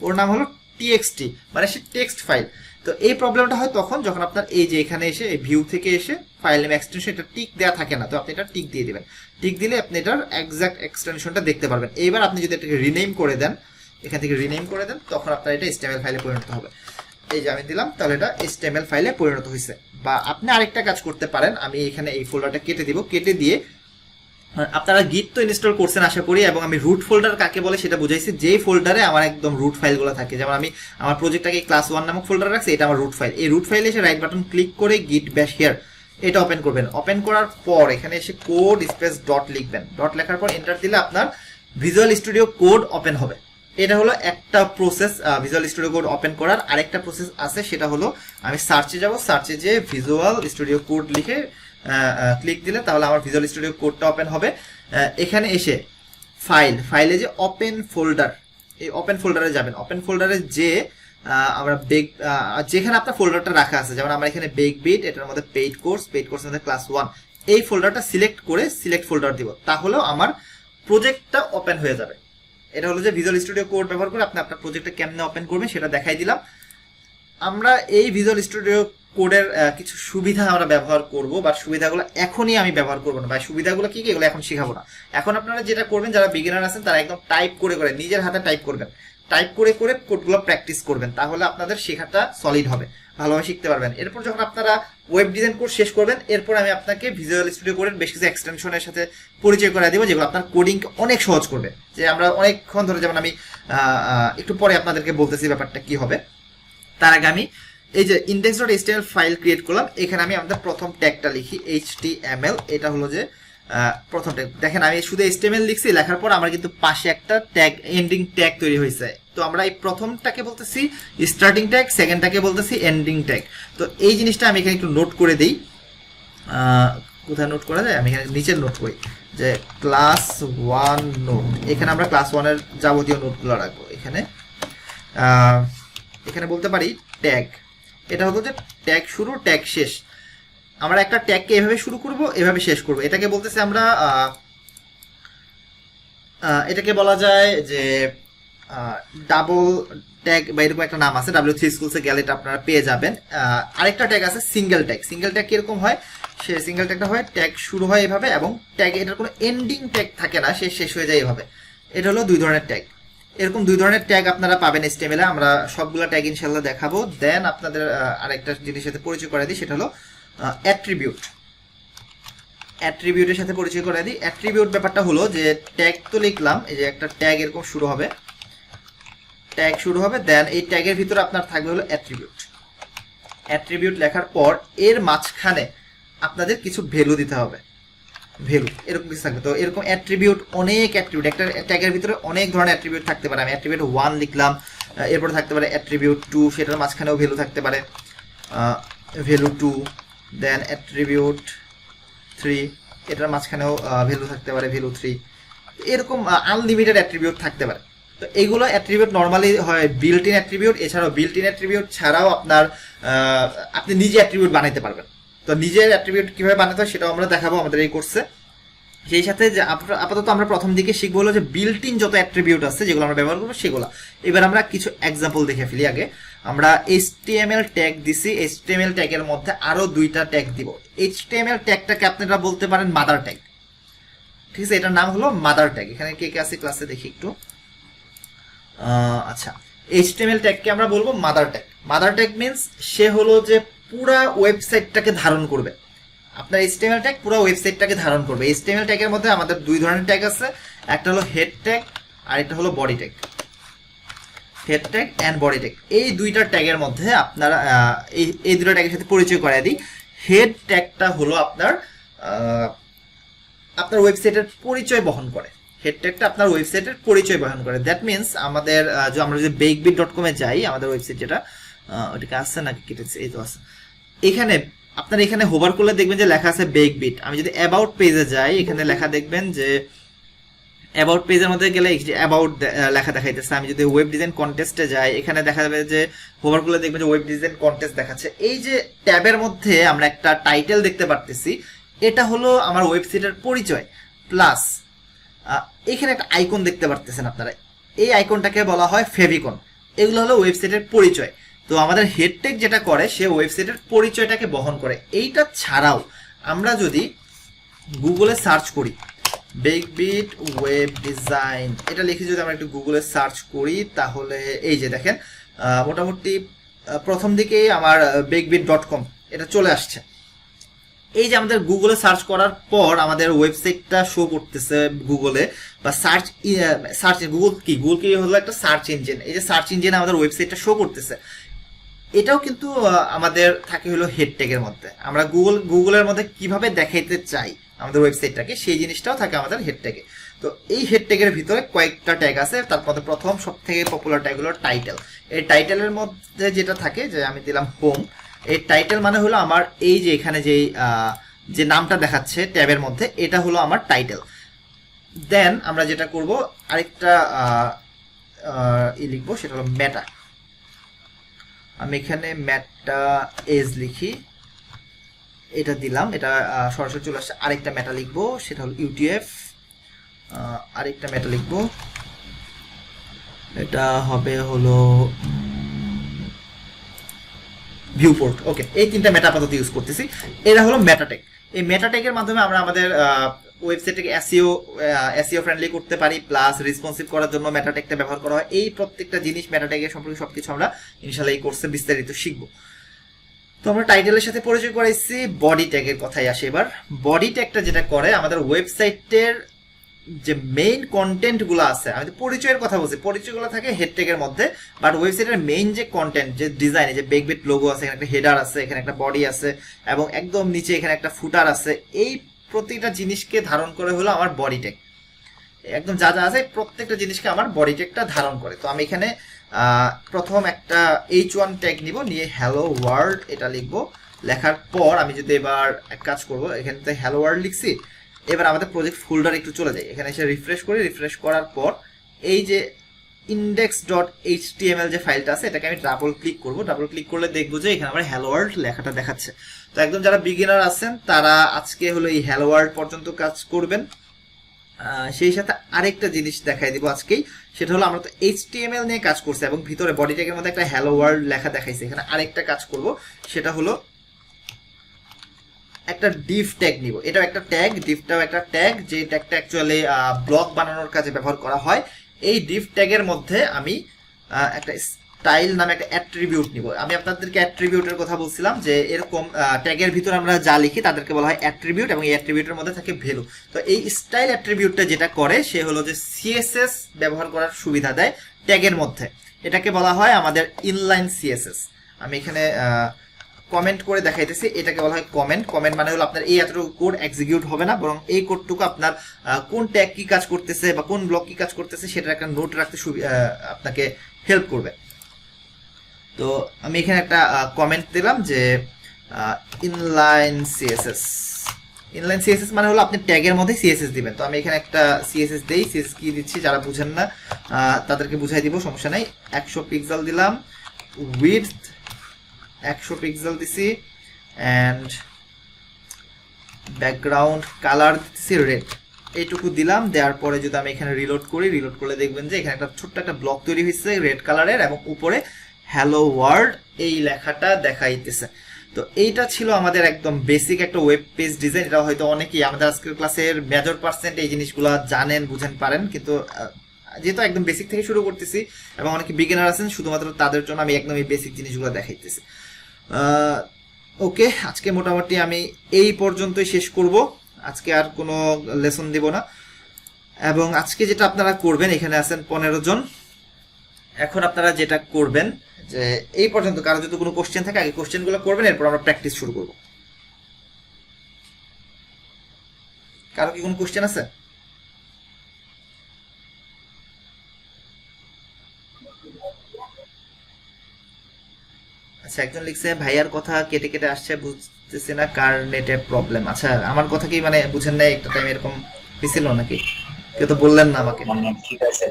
ওর নাম হলো txt, মানে সে টেক্সট ফাইল। তো এই প্রবলেমটা হয় তখন যখন আপনার এই যে এখানে এসে এই ভিউ থেকে এসে ফাইল নেম এক্সটেনশন এটা টিক দেওয়া থাকে না। তো আপনি এটা টিক দিয়ে দিবেন। টিক দিলে আপনি এটার এক্সাক্ট এক্সটেনশনটা দেখতে পারবেন। এইবার আপনি যদি এটাকে রিনেম করে দেন, এখান থেকে রিনেম করে দেন, তখন আপনার এটা HTML ফাইলে পরিণত হবে। এই যে আমি দিলাম, তাহলে এটা HTML ফাইলে পরিণত হয়েছে। বা আপনি আরেকটা কাজ করতে পারেন, আমি এখানে এই ফোল্ডারটা কেটে দিব। কেটে দিয়ে আপনারা গিট তো ইনস্টল করছেন আশা করি, এবং আমি রুট ফোল্ডার কাকে বলে সেটা বুঝাইছি। যেই ফোল্ডারে আমার একদম রুট ফাইলগুলো থাকে, যেমন আমি আমার প্রজেক্টটাকে ক্লাস 1 নামক ফোল্ডারে রাখছি, এটা আমার রুট ফাইল। এই রুট ফাইলে এসে রাইট বাটন ক্লিক করে গিট ব্যাশ হিয়ার এটা ওপেন করবেন। ওপেন করার পর এখানে এসে কোড স্পেস ডট লিখবেন। ডট লেখার পর এন্টার দিলে আপনার ভিজুয়াল স্টুডিও কোড ওপেন হবে। এটা হলো একটা process visual studio code open করার। আরেকটা প্রসেস আছে, সেটা হলো আমি সার্চে যাব, সার্চে যে ভিজুয়াল স্টুডিও কোড লিখে ক্লিক দিলে তাহলে আমার ভিজুয়াল স্টুডিও কোডটা ওপেন হবে। এখানে এসে ফাইলে যে ওপেন ফোল্ডার, এই ওপেন ফোল্ডারে যাবেন। ওপেন ফোল্ডারে যে আমরা যেখানে আপনার ফোল্ডারটা রাখা আছে, যেমন আমরা এখানে বেগবিট, এটার মধ্যে পেইড কোর্সের মধ্যে ক্লাস 1, এই ফোল্ডারটা সিলেক্ট করে সিলেক্ট ফোল্ডার দিব, তাহলেও আমার প্রজেক্টটা ওপেন হয়ে যাবে। এটা হলো যে ভিজুয়াল স্টুডিও কোড ব্যবহার করে আপনি আপনার প্রজেক্টটা কেমনে ওপেন করবেন সেটা দেখাই দিলাম। আমরা এই ভিজুয়াল স্টুডিও কোডের কিছু সুবিধা আমরা ব্যবহার করব, বা সুবিধাগুলো এখনই আমি ব্যবহার করবো না, বা সুবিধাগুলো কি এগুলো এখন শেখাবো না। এখন আপনারা যেটা করবেন, যারা বিগিনার আছেন তারা একদম টাইপ করে নিজের হাতে টাইপ করবেন, টাইপ করে কোডগুলো প্র্যাকটিস করবেন, তাহলে আপনাদের শেখাটা সলিড হবে, ভালোভাবে শিখতে পারবেন। এরপর যখন আপনারা ওয়েব ডিজাইন কোর্স শেষ করবেন, এরপর আমি আপনাকে ভিজুয়াল স্টুডিও কোডের বেশ কিছু এক্সটেনশনের সাথে পরিচয় করে দেবো, যেগুলো আপনার কোডিং অনেক সহজ করবে। যে আমরা অনেকক্ষণ ধরে, যেমন আমি একটু পরে আপনাদেরকে বলতেছি ব্যাপারটা কি হবে। তার আগে আমি এই যে index.html ফাইল ক্রিয়েট করলাম, এখানে আমি আমাদের প্রথম ট্যাগটা লিখি HTML। এটা হলো যে প্রথম ট্যাগ দেখেন, আমি শুধু HTML লিখছি, লেখার পর আমার কিন্তু পাশে একটা ট্যাগ, এন্ডিং ট্যাগ তৈরি হয়েছে। তো আমরা এই প্রথমটাকে বলতেছি স্টার্টিং ট্যাগ, সেকেন্ডটাকে বলতেছি এন্ডিং ট্যাগ। তো এই জিনিসটা আমি এখানে একটু নোট করে দিই। কোথায় নোট করা যায়, আমি এখানে নিচে নোট করি যে ক্লাস 1 নোট। এখানে আমরা ক্লাস 1 এর যাবতীয় নোটগুলো রাখবো। এখানে এখানে বলতে পারি ট্যাগ, এটা হলো যে ট্যাগ শুরু ট্যাগ শেষ। আমরা একটা ট্যাগকে এভাবে শুরু করব, এভাবে শেষ করব। এটাকে বলতেছি আমরা এটাকে বলা যায় যে ডাবল ট্যাগ বা এরকম একটা নাম আছে, W3 স্কুলসে গেলে এটা আপনারা পেয়ে যাবেন। আরেকটা ট্যাগ আছে সিঙ্গেল ট্যাগ। সিঙ্গেল ট্যাগ কিরকম হয়, সে সিঙ্গেল ট্যাগটা হয় ট্যাগ শুরু হয় এভাবে এবং ট্যাগ এটার কোনো এন্ডিং ট্যাগ থাকে না, সে শেষ হয়ে যায় এভাবে। এটা হলো দুই ধরনের ট্যাগ। এরকম দুই ধরনের ট্যাগ আপনারা পাবেন HTML এ। আমরা সবগুলো ট্যাগ ইনশাআল্লাহ দেখাবো। দেন আপনাদের আরেকটা জিনিসের সাথে পরিচয় করে দিই, সেটা হলো অ্যাট্রিবিউট। অ্যাট্রিবিউটের সাথে পরিচয় করে দিই। অ্যাট্রিবিউট ব্যাপারটা হলো যে ট্যাগ তো লিখলাম, এই যে একটা ট্যাগ এরকম শুরু হবে, ট্যাগ শুরু হবে, দেন এই ট্যাগের ভিতরে আপনার থাকবে হলো অ্যাট্রিবিউট। অ্যাট্রিবিউট লেখার পর এর মাঝখানে আপনাদের কিছু ভ্যালু দিতে হবে, ভ্যালু এরকম কিছু থাকবে। তো এরকম অ্যাট্রিবিউট, অনেক অ্যাট্রিবিউট, একটা ট্যাগের ভিতরে অনেক ধরনের অ্যাট্রিবিউট থাকতে পারে। আমি অ্যাট্রিবিউট 1 লিখলাম, এরপরে থাকতে পারে অ্যাট্রিবিউট 2, সেটার মাঝখানেও ভ্যালু থাকতে পারে ভ্যালু 2, দেন অ্যাট্রিবিউট 3, এটার মাঝখানেও ভ্যালু থাকতে পারে ভ্যালু 3। এরকম আনলিমিটেড অ্যাট্রিবিউট থাকতে পারে। তো এইগুলো অ্যাট্রিবিউট নর্মালি হয় বিল্ট ইন অ্যাট্রিবিউট। এছাড়াও বিল্ট ইন অ্যাট্রিবিউট ছাড়াও আপনি নিজে অ্যাট্রিবিউট বানাতে পারবেন। তো নিজের অ্যাট্রিবিউট কিভাবে বানাতে হয় সেটাও আমরা দেখাবো আমাদের এই কোর্সে। সেই সাথে যে আপাতত আমরা প্রথম দিকে শিখবো হলো যে বিল্ট ইন যত অ্যাট্রিবিউট আছে যেগুলো আমরা ব্যবহার করবো সেগুলো। এবার আমরা কিছু এক্সাম্পল দেখে ফেলি। আগে আমরা HTML ট্যাগ দিছি, HTML ট্যাগের মধ্যে আরো দুইটা ট্যাগ দিব। HTML ট্যাগটাকে আপনারা বলতে পারেন মাদার ট্যাগ, ঠিক আছে? এটার নাম হলো মাদার ট্যাগ। এখানে কে কে আছে ক্লাসে দেখি একটু। আচ্ছা, HTML ট্যাগকে আমরা বলবো mother tag. Mother tag means সে হলো যে পুরা ওয়েবসাইটটাকে ধারণ করবে। আপনার HTML ট্যাগ পুরো ওয়েবসাইটটাকে ধারণ করবে। HTML ট্যাগের মধ্যে আমাদের দুই ধরনের ট্যাগ আছে, একটা হলো হেড ট্যাগ আর একটা হলো body tag. Head tag and body tag, এই দুইটা ট্যাগের মধ্যে আপনারা এই দুটো ট্যাগের সাথে পরিচয় করায় দিই। হেড ট্যাগটা হলো আপনার ওয়েবসাইটের পরিচয় বহন করে। হেড ট্যাগটা আপনার ওয়েবসাইটের পরিচয় বহন করে। দ্যাট মিন্স আমাদের আমরা যদি bakebit.com এ যাই, আমাদের ওয়েবসাইট যেটা, ওটাকে আসছে নাকি কেটেছে, এই তো আছে। এখানে আপনার এখানে হোভার করলে দেখবেন যে লেখা আছে বেকবিট। আমি যদি অ্যাবাউট পেজে যাই, এখানে লেখা দেখবেন যে অ্যাবাউট পেজের মধ্যে গেলে অ্যাবাউট লেখা দেখাইতেছে। আমি যদি ওয়েব ডিজাইন কন্টেস্টে যাই, এখানে দেখা যাবে যে হোভার করলে দেখবেন যে ওয়েব ডিজাইন কন্টেস্ট দেখাচ্ছে। এই যে ট্যাবের মধ্যে আমরা একটা টাইটেল দেখতে পারতেছি, এটা হলো আমার ওয়েবসাইটের পরিচয়। প্লাস এখানে একটা আইকন দেখতে পারতেছেন আপনারা, এই আইকনটাকে বলা হয় ফেভিকন। এগুলো হলো ওয়েবসাইটের পরিচয়। তো আমাদের হেড ট্যাগ যেটা করে, সে ওয়েবসাইটের পরিচয়টাকে বহন করে। এইটা ছাড়াও আমরা যদি গুগলে সার্চ করি বেকবিট ওয়েব ডিজাইন, এটা লিখে যদি আমরা একটু গুগলে সার্চ করি, তাহলে এই যে দেখেন মোটামুটি প্রথম দিকেই আমার bakebit.com এটা চলে আসছে। এই যে আমাদের গুগলে সার্চ করার পর আমাদের ওয়েবসাইটটা শো করতেছে গুগলে, বা সার্চ গুগল কি হলো একটা সার্চ ইঞ্জিন। এই যে সার্চ ইঞ্জিনে আমাদের ওয়েবসাইটটা শো করতেছে, এটাও কিন্তু আমাদের থাকে হলো হেড ট্যাগের মধ্যে। আমরা গুগলের মধ্যে কিভাবে দেখাইতে চাই আমাদের ওয়েবসাইটটাকে, সেই জিনিসটাও থাকে আমাদের হেড ট্যাগে। তো এই হেড ট্যাগের ভিতরে কয়েকটা ট্যাগ আছে। তার মধ্যে প্রথম সব থেকে পপুলার ট্যাগ হলো টাইটেল। এই টাইটেলের মধ্যে যেটা থাকে, যে আমি দিলাম হোম, এই টাইটেল মানে হলো আমার এই যে এখানে যে নামটা দেখাচ্ছে ট্যাবের মধ্যে, এটা হলো আমার টাইটেল। দেন আমরা যেটা করব, আরেকটা লিখবো, সেটা হলো মেটা। আমি এখানে মেটা এজ লিখি, এটা দিলাম, এটা সরাসরি চলে আসছে। আরেকটা মেটা লিখবো, সেটা হলো ইউটিএফ। আরেকটা মেটা লিখবো, এটা হবে হলো ভিউপোর্ট। ওকে, এই তিনটা মেটা আপাতত ইউজ করতেছি। এটা হলো মেটা ট্যাগ। এই মেটা ট্যাগের মাধ্যমে আমরা আমাদের ওয়েবসাইটটাকে এসইও ফ্রেন্ডলি করতে পারি, প্লাস রেসপন্সিভ করার জন্য মেটা ট্যাগটা ব্যবহার করা হয়। এই প্রত্যেকটা জিনিস মেটা ট্যাগের সম্পর্কে সবকিছু আমরা ইনশাআল্লাহ এই কোর্সে বিস্তারিত শিখবো। তো আমরা টাইটেলের সাথে পরিচয় করাইছি, বডি ট্যাগের কথাই আসে এবার। বডি ট্যাগটা যেটা করে, আমাদের ওয়েবসাইটের যে মেইন কন্টেন্ট গুলো আছে, আমি পরিচয়ের কথা বলছি, পরিচয়গুলো থাকে হেড ট্যাগের মধ্যে, বাট ওয়েবসাইটের মেইন যে কন্টেন্ট, যে ডিজাইন, যে বেকবিট লোগো আছে, এখানে একটা হেডার আছে, এখানে একটা বডি আছে, এবং একদম নিচে এখানে একটা ফুটার আছে। এই প্রতিটা জিনিসকে ধারণ করে হলো আমার বডি ট্যাগ, একদম যা যা আছে প্রত্যেকটা জিনিসকে আমার বডি ট্যাগটা ধারণ করে। তো আমি এখানে প্রথম একটা H1 ট্যাগ নিব, নিয়ে হ্যালো ওয়ার্ল্ড এটা লিখবো। লেখার পর আমি যদি এবার এক কাজ করব, এখানে তো হ্যালো ওয়ার্ল্ড লিখছি, এবার আমাদের প্রজেক্ট ফোল্ডার একটু চলে যাই, এখানে এসে রিফ্রেশ করি। রিফ্রেশ করার পর এই যে index.html যে ফাইলটা আছে এটাকে আমি ডাবল ক্লিক করব। ডাবল ক্লিক করলে দেখবো যে এখানে আমার হ্যালো ওয়ার্ল্ড লেখাটা দেখাচ্ছে। তো একদম যারা বিগিনার আছেন তারা আজকে হলো এই হ্যালো ওয়ার্ল্ড পর্যন্ত কাজ করবেন। সেই সাথে আরেকটা জিনিস দেখাই দিব আজকেই, সেটা হলো আমরা তো HTML নিয়ে কাজ করছি এবং ভিতরে বডি ট্যাগের মধ্যে একটা হ্যালো ওয়ার্ল্ড লেখা দেখাইছে। এখানে আরেকটা কাজ করব, সেটা হলো একটা ডিভ ট্যাগ নিব। এটাও একটা ট্যাগ, ডিভটাও একটা ট্যাগ, যে ট্যাগটা অ্যাকচুয়ালি ব্লক বানানোর কাজে ব্যবহার করা হয়। এই ডিভ ট্যাগের মধ্যে আমি একটা স্টাইল নামে একটা অ্যাট্রিবিউট নিব। আমি আপনাদেরকে অ্যাট্রিবিউটের কথা বলছিলাম যে এরকম ট্যাগের ভিতরে আমরা যা লিখি তাদেরকে বলা হয় অ্যাট্রিবিউট, এবং এই অ্যাট্রিবিউটের মধ্যে থাকে ভ্যালু। তো এই স্টাইল অ্যাট্রিবিউটটা যেটা করে সে হলো যে সিএসএস ব্যবহার করার সুবিধা দেয় ট্যাগের মধ্যে। এটাকে বলা হয় আমাদের ইনলাইন সিএসএস। আমি এখানে কমেন্ট করে দেখাইতেছি, এটাকে বলা হয় কমেন্ট। কমেন্ট মানে হলো আপনার এই এতটুকু কোড এক্সিকিউট হবে না, বরং এই কোডটুকু আপনার কোন ট্যাগ কি কাজ করতেছে বা কোন ব্লক কি কাজ করতেছে সেটার একটা নোট রাখতে আপনাকে হেল্প করবে। তো আমি এখানে একটা কমেন্ট দিলাম যে ইনলাইন সিএসএস। ইনলাইন সিএসএস মানে হলো আপনি ট্যাগের মধ্যে সিএসএস দিবেন। তো আমি এখানে একটা সিএসএস দেই। সিএসএস কি দিচ্ছি যারা বুঝেন না তাদেরকে বুঝাই দিব, সমস্যা নাই। 100 পিক্সেল দিলাম, উইডথ 100 পিক্সেল দিছি, অ্যান্ড ব্যাকগ্রাউন্ড কালার দিচ্ছি রেড। এইটুকু দিলাম। দেওয়ার পরে যদি আমি এখানে রিলোড করি, রিলোড করলে দেখবেন যে এখানে একটা ছোট্ট একটা ব্লক তৈরি হয়েছে রেড কালারের, এবং উপরে হ্যালো ওয়ার্ল্ড এই লেখাটা দেখাইতেছে। তো এইটা ছিল আমাদের একদম বেসিক একটা ওয়েব পেজ ডিজাইন। এটা হয়তো অনেকেই আমাদের আজকের ক্লাসের মেজর পার্সেন্ট এই জিনিসগুলো জানেন, বুঝেন, পারেন, কিন্তু যেহেতু একদম বেসিক থেকে শুরু করতেছি এবং অনেকে বিগিনার আছেন, শুধুমাত্র তাদের জন্য আমি একদম এই বেসিক জিনিসগুলো দেখাইতেছি। ওকে, আজকে মোটামুটি আমি এই পর্যন্তই শেষ করব, আজকে আর কোনো লেসন দিব না। এবং আজকে যেটা আপনারা করবেন, এখানে আছেন 15 জন, এখন আপনারা যেটা করবেন যে এই পর্যন্ত কারো যদি কোনো কোশ্চেন থাকে আগে কোশ্চেনগুলো করবেন, এরপর আমরা প্র্যাকটিস শুরু করব। কারো কি কোনো কোশ্চেন আছে? আচ্ছা, একজন লিখছে ভাইয়ার কথা কেটে কেটে আসছে, বুঝতেছি না কার নেটে প্রবলেম। আচ্ছা, আমার কথা কি মানে বুঝেন না? একটা টাইম এরকম হয়েছিল নাকি? কেউ তো বললেন না আমাকে। ঠিক আছে।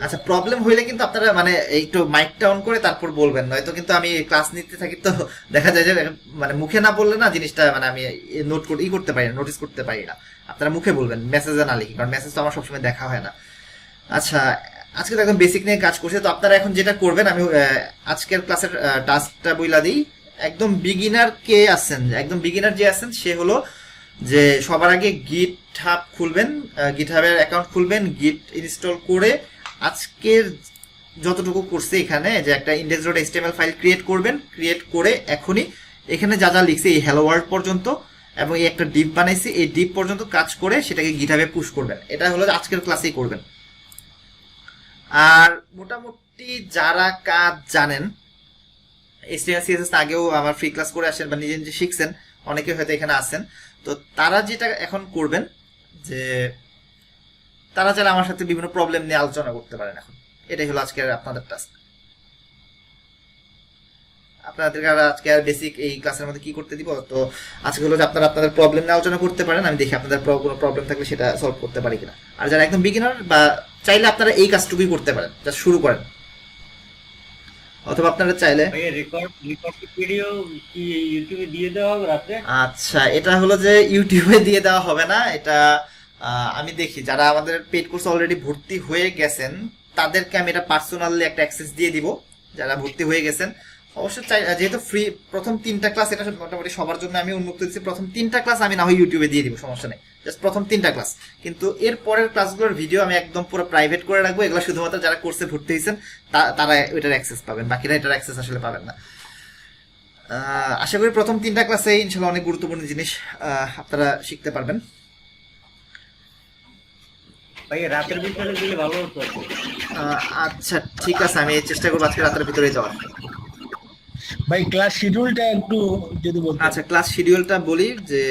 আচ্ছা, প্রবলেম হইলে কিন্তু আপনারা মানে একটু মাইকটা অন করে তারপর বলবেন, নয়তো কিন্তু আমি ক্লাস নিতে থাকি তো দেখা যায় যে মানে মুখে না বললে না জিনিসটা মানে আমি নোট করতে পারি না, নোটিস করতে পারি না। আপনারা মুখে বলবেন, মেসেজে না লিখি, কারণ মেসেজ তো আমার সবসময় দেখা হয় না। আচ্ছা, আজকে তো একদম বেসিক নিয়ে কাজ করছে। তো আপনারা এখন যেটা করবেন, আমি আজকের ক্লাসের টাস্কটা বইলা দিই। একদম বিগিনার কে আছেন, একদম বিগিনার যে আছেন সে হলো যে সবার আগে গিট হাব খুলবেন, গিট হাবের অ্যাকাউন্ট খুলবেন, গিট ইনস্টল করে আজকের যতটুকু করছে এখানে যে একটা index.html ফাইল ক্রিয়েট করবেন। ক্রিয়েট করে এখনই এখানে যা যা লিখছে এই হ্যালো ওয়ার্ল্ড পর্যন্ত এবং এই একটা ডিপ বানাইছি, এই ডিপ পর্যন্ত কাজ করে সেটাকে গিটহাবে পুশ করবেন। এটা হলো আজকের ক্লাসেই করবেন। আর মোটামুটি যারা কাজ জানেন, HTML CSS আগেও আমার ফ্রি ক্লাস করে আসেন বা নিজে নিজে শিখছেন, অনেকে হয়তো এখানে আছেন, তো তারা যেটা এখন করবেন যে তারা চাইলে আমার সাথে বিভিন্ন প্রবলেম নিয়ে আলোচনা করতে পারেন। এখন এটাই হলো আজকের আপনাদের টাস্ক। আপনাদেরকে আজকে আর বেসিক এই ক্লাসের মধ্যে কি করতে দিব, তো আজকে হলো যে আপনারা আপনাদের প্রবলেম নিয়ে আলোচনা করতে পারেন। আমি দেখি আপনাদের কোনো প্রবলেম থাকলে সেটা সলভ করতে পারি কিনা। আর যারা একদম বিগিনার বা চাইলে আপনারা এই কাজটুকুই করতে পারেন, জাস্ট শুরু করেন। অথবা আপনারা চাইলে রেকর্ড ভিডিও কি ইউটিউবে দিয়ে দেওয়া হবে রাতে? আচ্ছা, এটা হলো যে ইউটিউবে দিয়ে দেওয়া হবে না, এটা আমি দেখি যারা আমাদের পেইড কোর্স অলরেডি ভর্তি হয়ে গেছেন তাদেরকে আমি এটা পার্সোনালি একটা অ্যাক্সেস দিয়ে দিব। যারা ভর্তি হয়ে গেছেন অবশ্যই চাই, যেহেতু ফ্রি প্রথম 3টা ক্লাস, এটা মোটামুটি সবার জন্য আমি উন্মুক্ত দিচ্ছি। প্রথম 3টা ক্লাস আমি না হয় ইউটিউবে দিয়ে দিব, সমস্যা নেই, জাস্ট প্রথম 3টা ক্লাস। কিন্তু এর পরের ক্লাসগুলোর ভিডিও আমি একদম পুরো প্রাইভেট করে রাখবো। এগুলো শুধুমাত্র যারা কোর্সে ভর্তি হয়েছেন তারা এটার অ্যাক্সেস পাবেন, বাকিরা এটার অ্যাক্সেস আসলে পাবেন না। আশা করি প্রথম 3টা ক্লাসে ইনশাল্লাহ অনেক গুরুত্বপূর্ণ জিনিস আপনারা শিখতে পারবেন। ভাই রাতের ভিতরে দিলে ভালো হতো। আচ্ছা, ঠিক আছে, আমি চেষ্টা করবো আজকে রাতের ভিতরে যাওয়ার। ভাই ক্লাস শিডিউলটা একটু যদি বলতে। আচ্ছা, ক্লাস শিডিউলটা বলি যে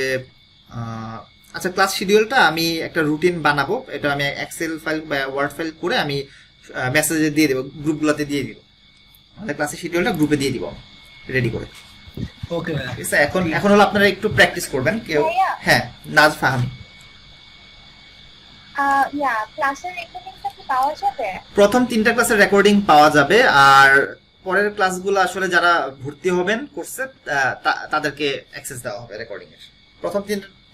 আচ্ছা, ক্লাস শিডিউলটা আমি একটা রুটিন বানাবো, এটা আমি এক্সেল ফাইল বা ওয়ার্ড ফাইল করে আমি মেসেজে দিয়ে দেবো, গ্রুপগুলোতে দিয়ে দিব। আমাদের ক্লাসের শিডিউলটা গ্রুপে দিয়ে দিব রেডি করে। ওকে ভাইয়া। ঠিক আছে, এখন হলো আপনারা একটু প্র্যাকটিস করবেন কেউ। ভাইয়া। হ্যাঁ, নাজ ফাহামি। ক্লাসের রেকর্ডিংটা কি পাওয়া যাবে? প্রথম 3টা ক্লাসের রেকর্ডিং পাওয়া যাবে, আর পরের ক্লাসগুলো আসলে যারা ভর্তি হবেন কোর্সে তাদেরকে অ্যাক্সেস দেওয়া হবে রেকর্ডিং এর। প্রথম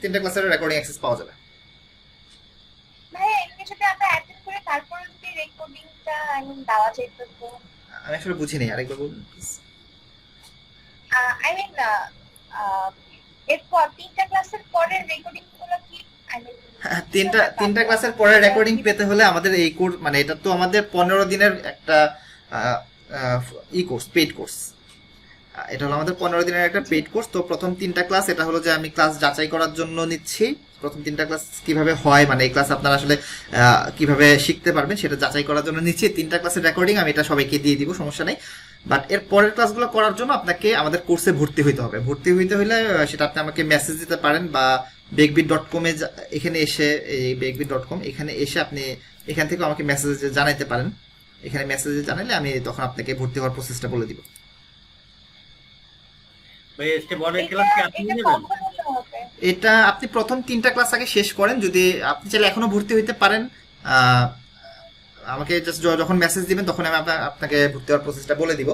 3টা ক্লাসের রেকর্ডিং অ্যাক্সেস পাওয়া যাবে। ভাইয়া এমনি যদি আমরা অ্যাটেন্ড করে তারপরে যদি রেকর্ডিংটা দেওয়া যেত তো? আমি আসলে বুঝি নাই, আরেকবার বলুন please। আই মিন এরপর 3টা ক্লাসের পরের রেকর্ডিং গুলো কি হ্যাঁ, তিনটা ক্লাসের পরে রেকর্ডিং পেতে হলে আমাদের এই কোর্স, মানে এটা তো আমাদের 15 দিনের একটা কোর্স, পেইড কোর্স। এটা হলো আমাদের 15 দিনের একটা পেইড কোর্স। তো প্রথম 3টা ক্লাস এটা হলো যে আমি ক্লাস যাচাই করার জন্য নিচ্ছি। প্রথম 3টা ক্লাস কিভাবে হয়, মানে এই ক্লাস আপনারা আসলে কিভাবে শিখতে পারবেন সেটা যাচাই করার জন্য নিচ্ছি। 3টা ক্লাসের রেকর্ডিং আমি এটা সবাইকে দিয়ে দিব, সমস্যা নেই। বাট এর পরের ক্লাসগুলো করার জন্য আপনাকে আমাদের কোর্সে ভর্তি হইতে হবে। ভর্তি হইতে হলে সেটা আপনি আমাকে মেসেজ দিতে পারেন, বা bekbit.com এখানে এসে, এই bekbit.com এখানে এসে আপনি এখান থেকে আমাকে মেসেজে জানাইতে পারেন। এখানে মেসেজে জানালে আমি তখন আপনাকে ভর্তি হওয়ার প্রসেসটা বলে দিব। ভাই স্টেপ 1 এর ক্লাস কি আপনি নেবেন? এটা আপনি প্রথম 3টা ক্লাস আগে শেষ করেন, যদি আপনি চাইলে এখনো ভর্তি হইতে পারেন। আমাকে জাস্ট যখন মেসেজ দিবেন তখন আমি আপনাকে ভর্তি হওয়ার প্রসেসটা বলে দিব।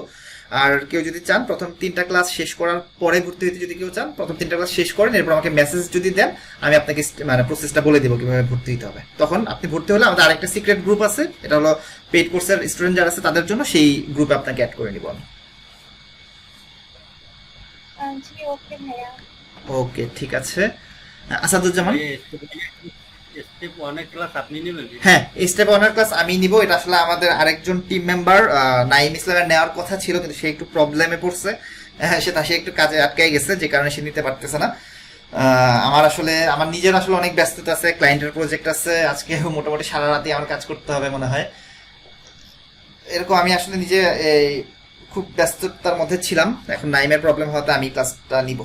আর কেউ যদি চান প্রথম 3টা ক্লাস শেষ করার পরে ভর্তি হইতে, যদি কেউ চান প্রথম 3টা ক্লাস শেষ করেন, এরপর আমাকে মেসেজ যদি দেন আমি আপনাকে মানে প্রসেসটা বলে দিব কিভাবে ভর্তি হতে হবে। তখন আপনি ভর্তি হলে আমাদের আরেকটা সিক্রেট গ্রুপ আছে, এটা হলো পেইড কোর্সের স্টুডেন্ট যারা আছে তাদের জন্য, সেই গ্রুপে আপনাকে অ্যাড করে নিব আমি। জি ওকে ভাইয়া। ওকে, ঠিক আছে। আসাদুজ্জামান। স্টেপ 1 এর ক্লাস আপনি নেবেন? হ্যাঁ, স্টেপ 1 এর ক্লাস আমি নিব। এটা আসলে আমাদের আরেকজন টিম মেম্বার নাইম ইসলামের নেওয়ার কথা ছিল, কিন্তু সে একটু প্রবলেমে পড়ছে। সে একটু কাজে আটকে গেছে, যে কারণে সে নিতে পারতেছে না। আমার নিজের আসলে অনেক ব্যস্ততা আছে, ক্লায়েন্টের প্রজেক্ট আছে, আজকে মোটামুটি সারা রাতে আমার কাজ করতে হবে মনে হয়। এরকম আমি আসলে নিজে খুব ব্যস্ততার মধ্যে ছিলাম। এখন নাইমের প্রবলেম হওয়াতে আমি ক্লাসটা নিব।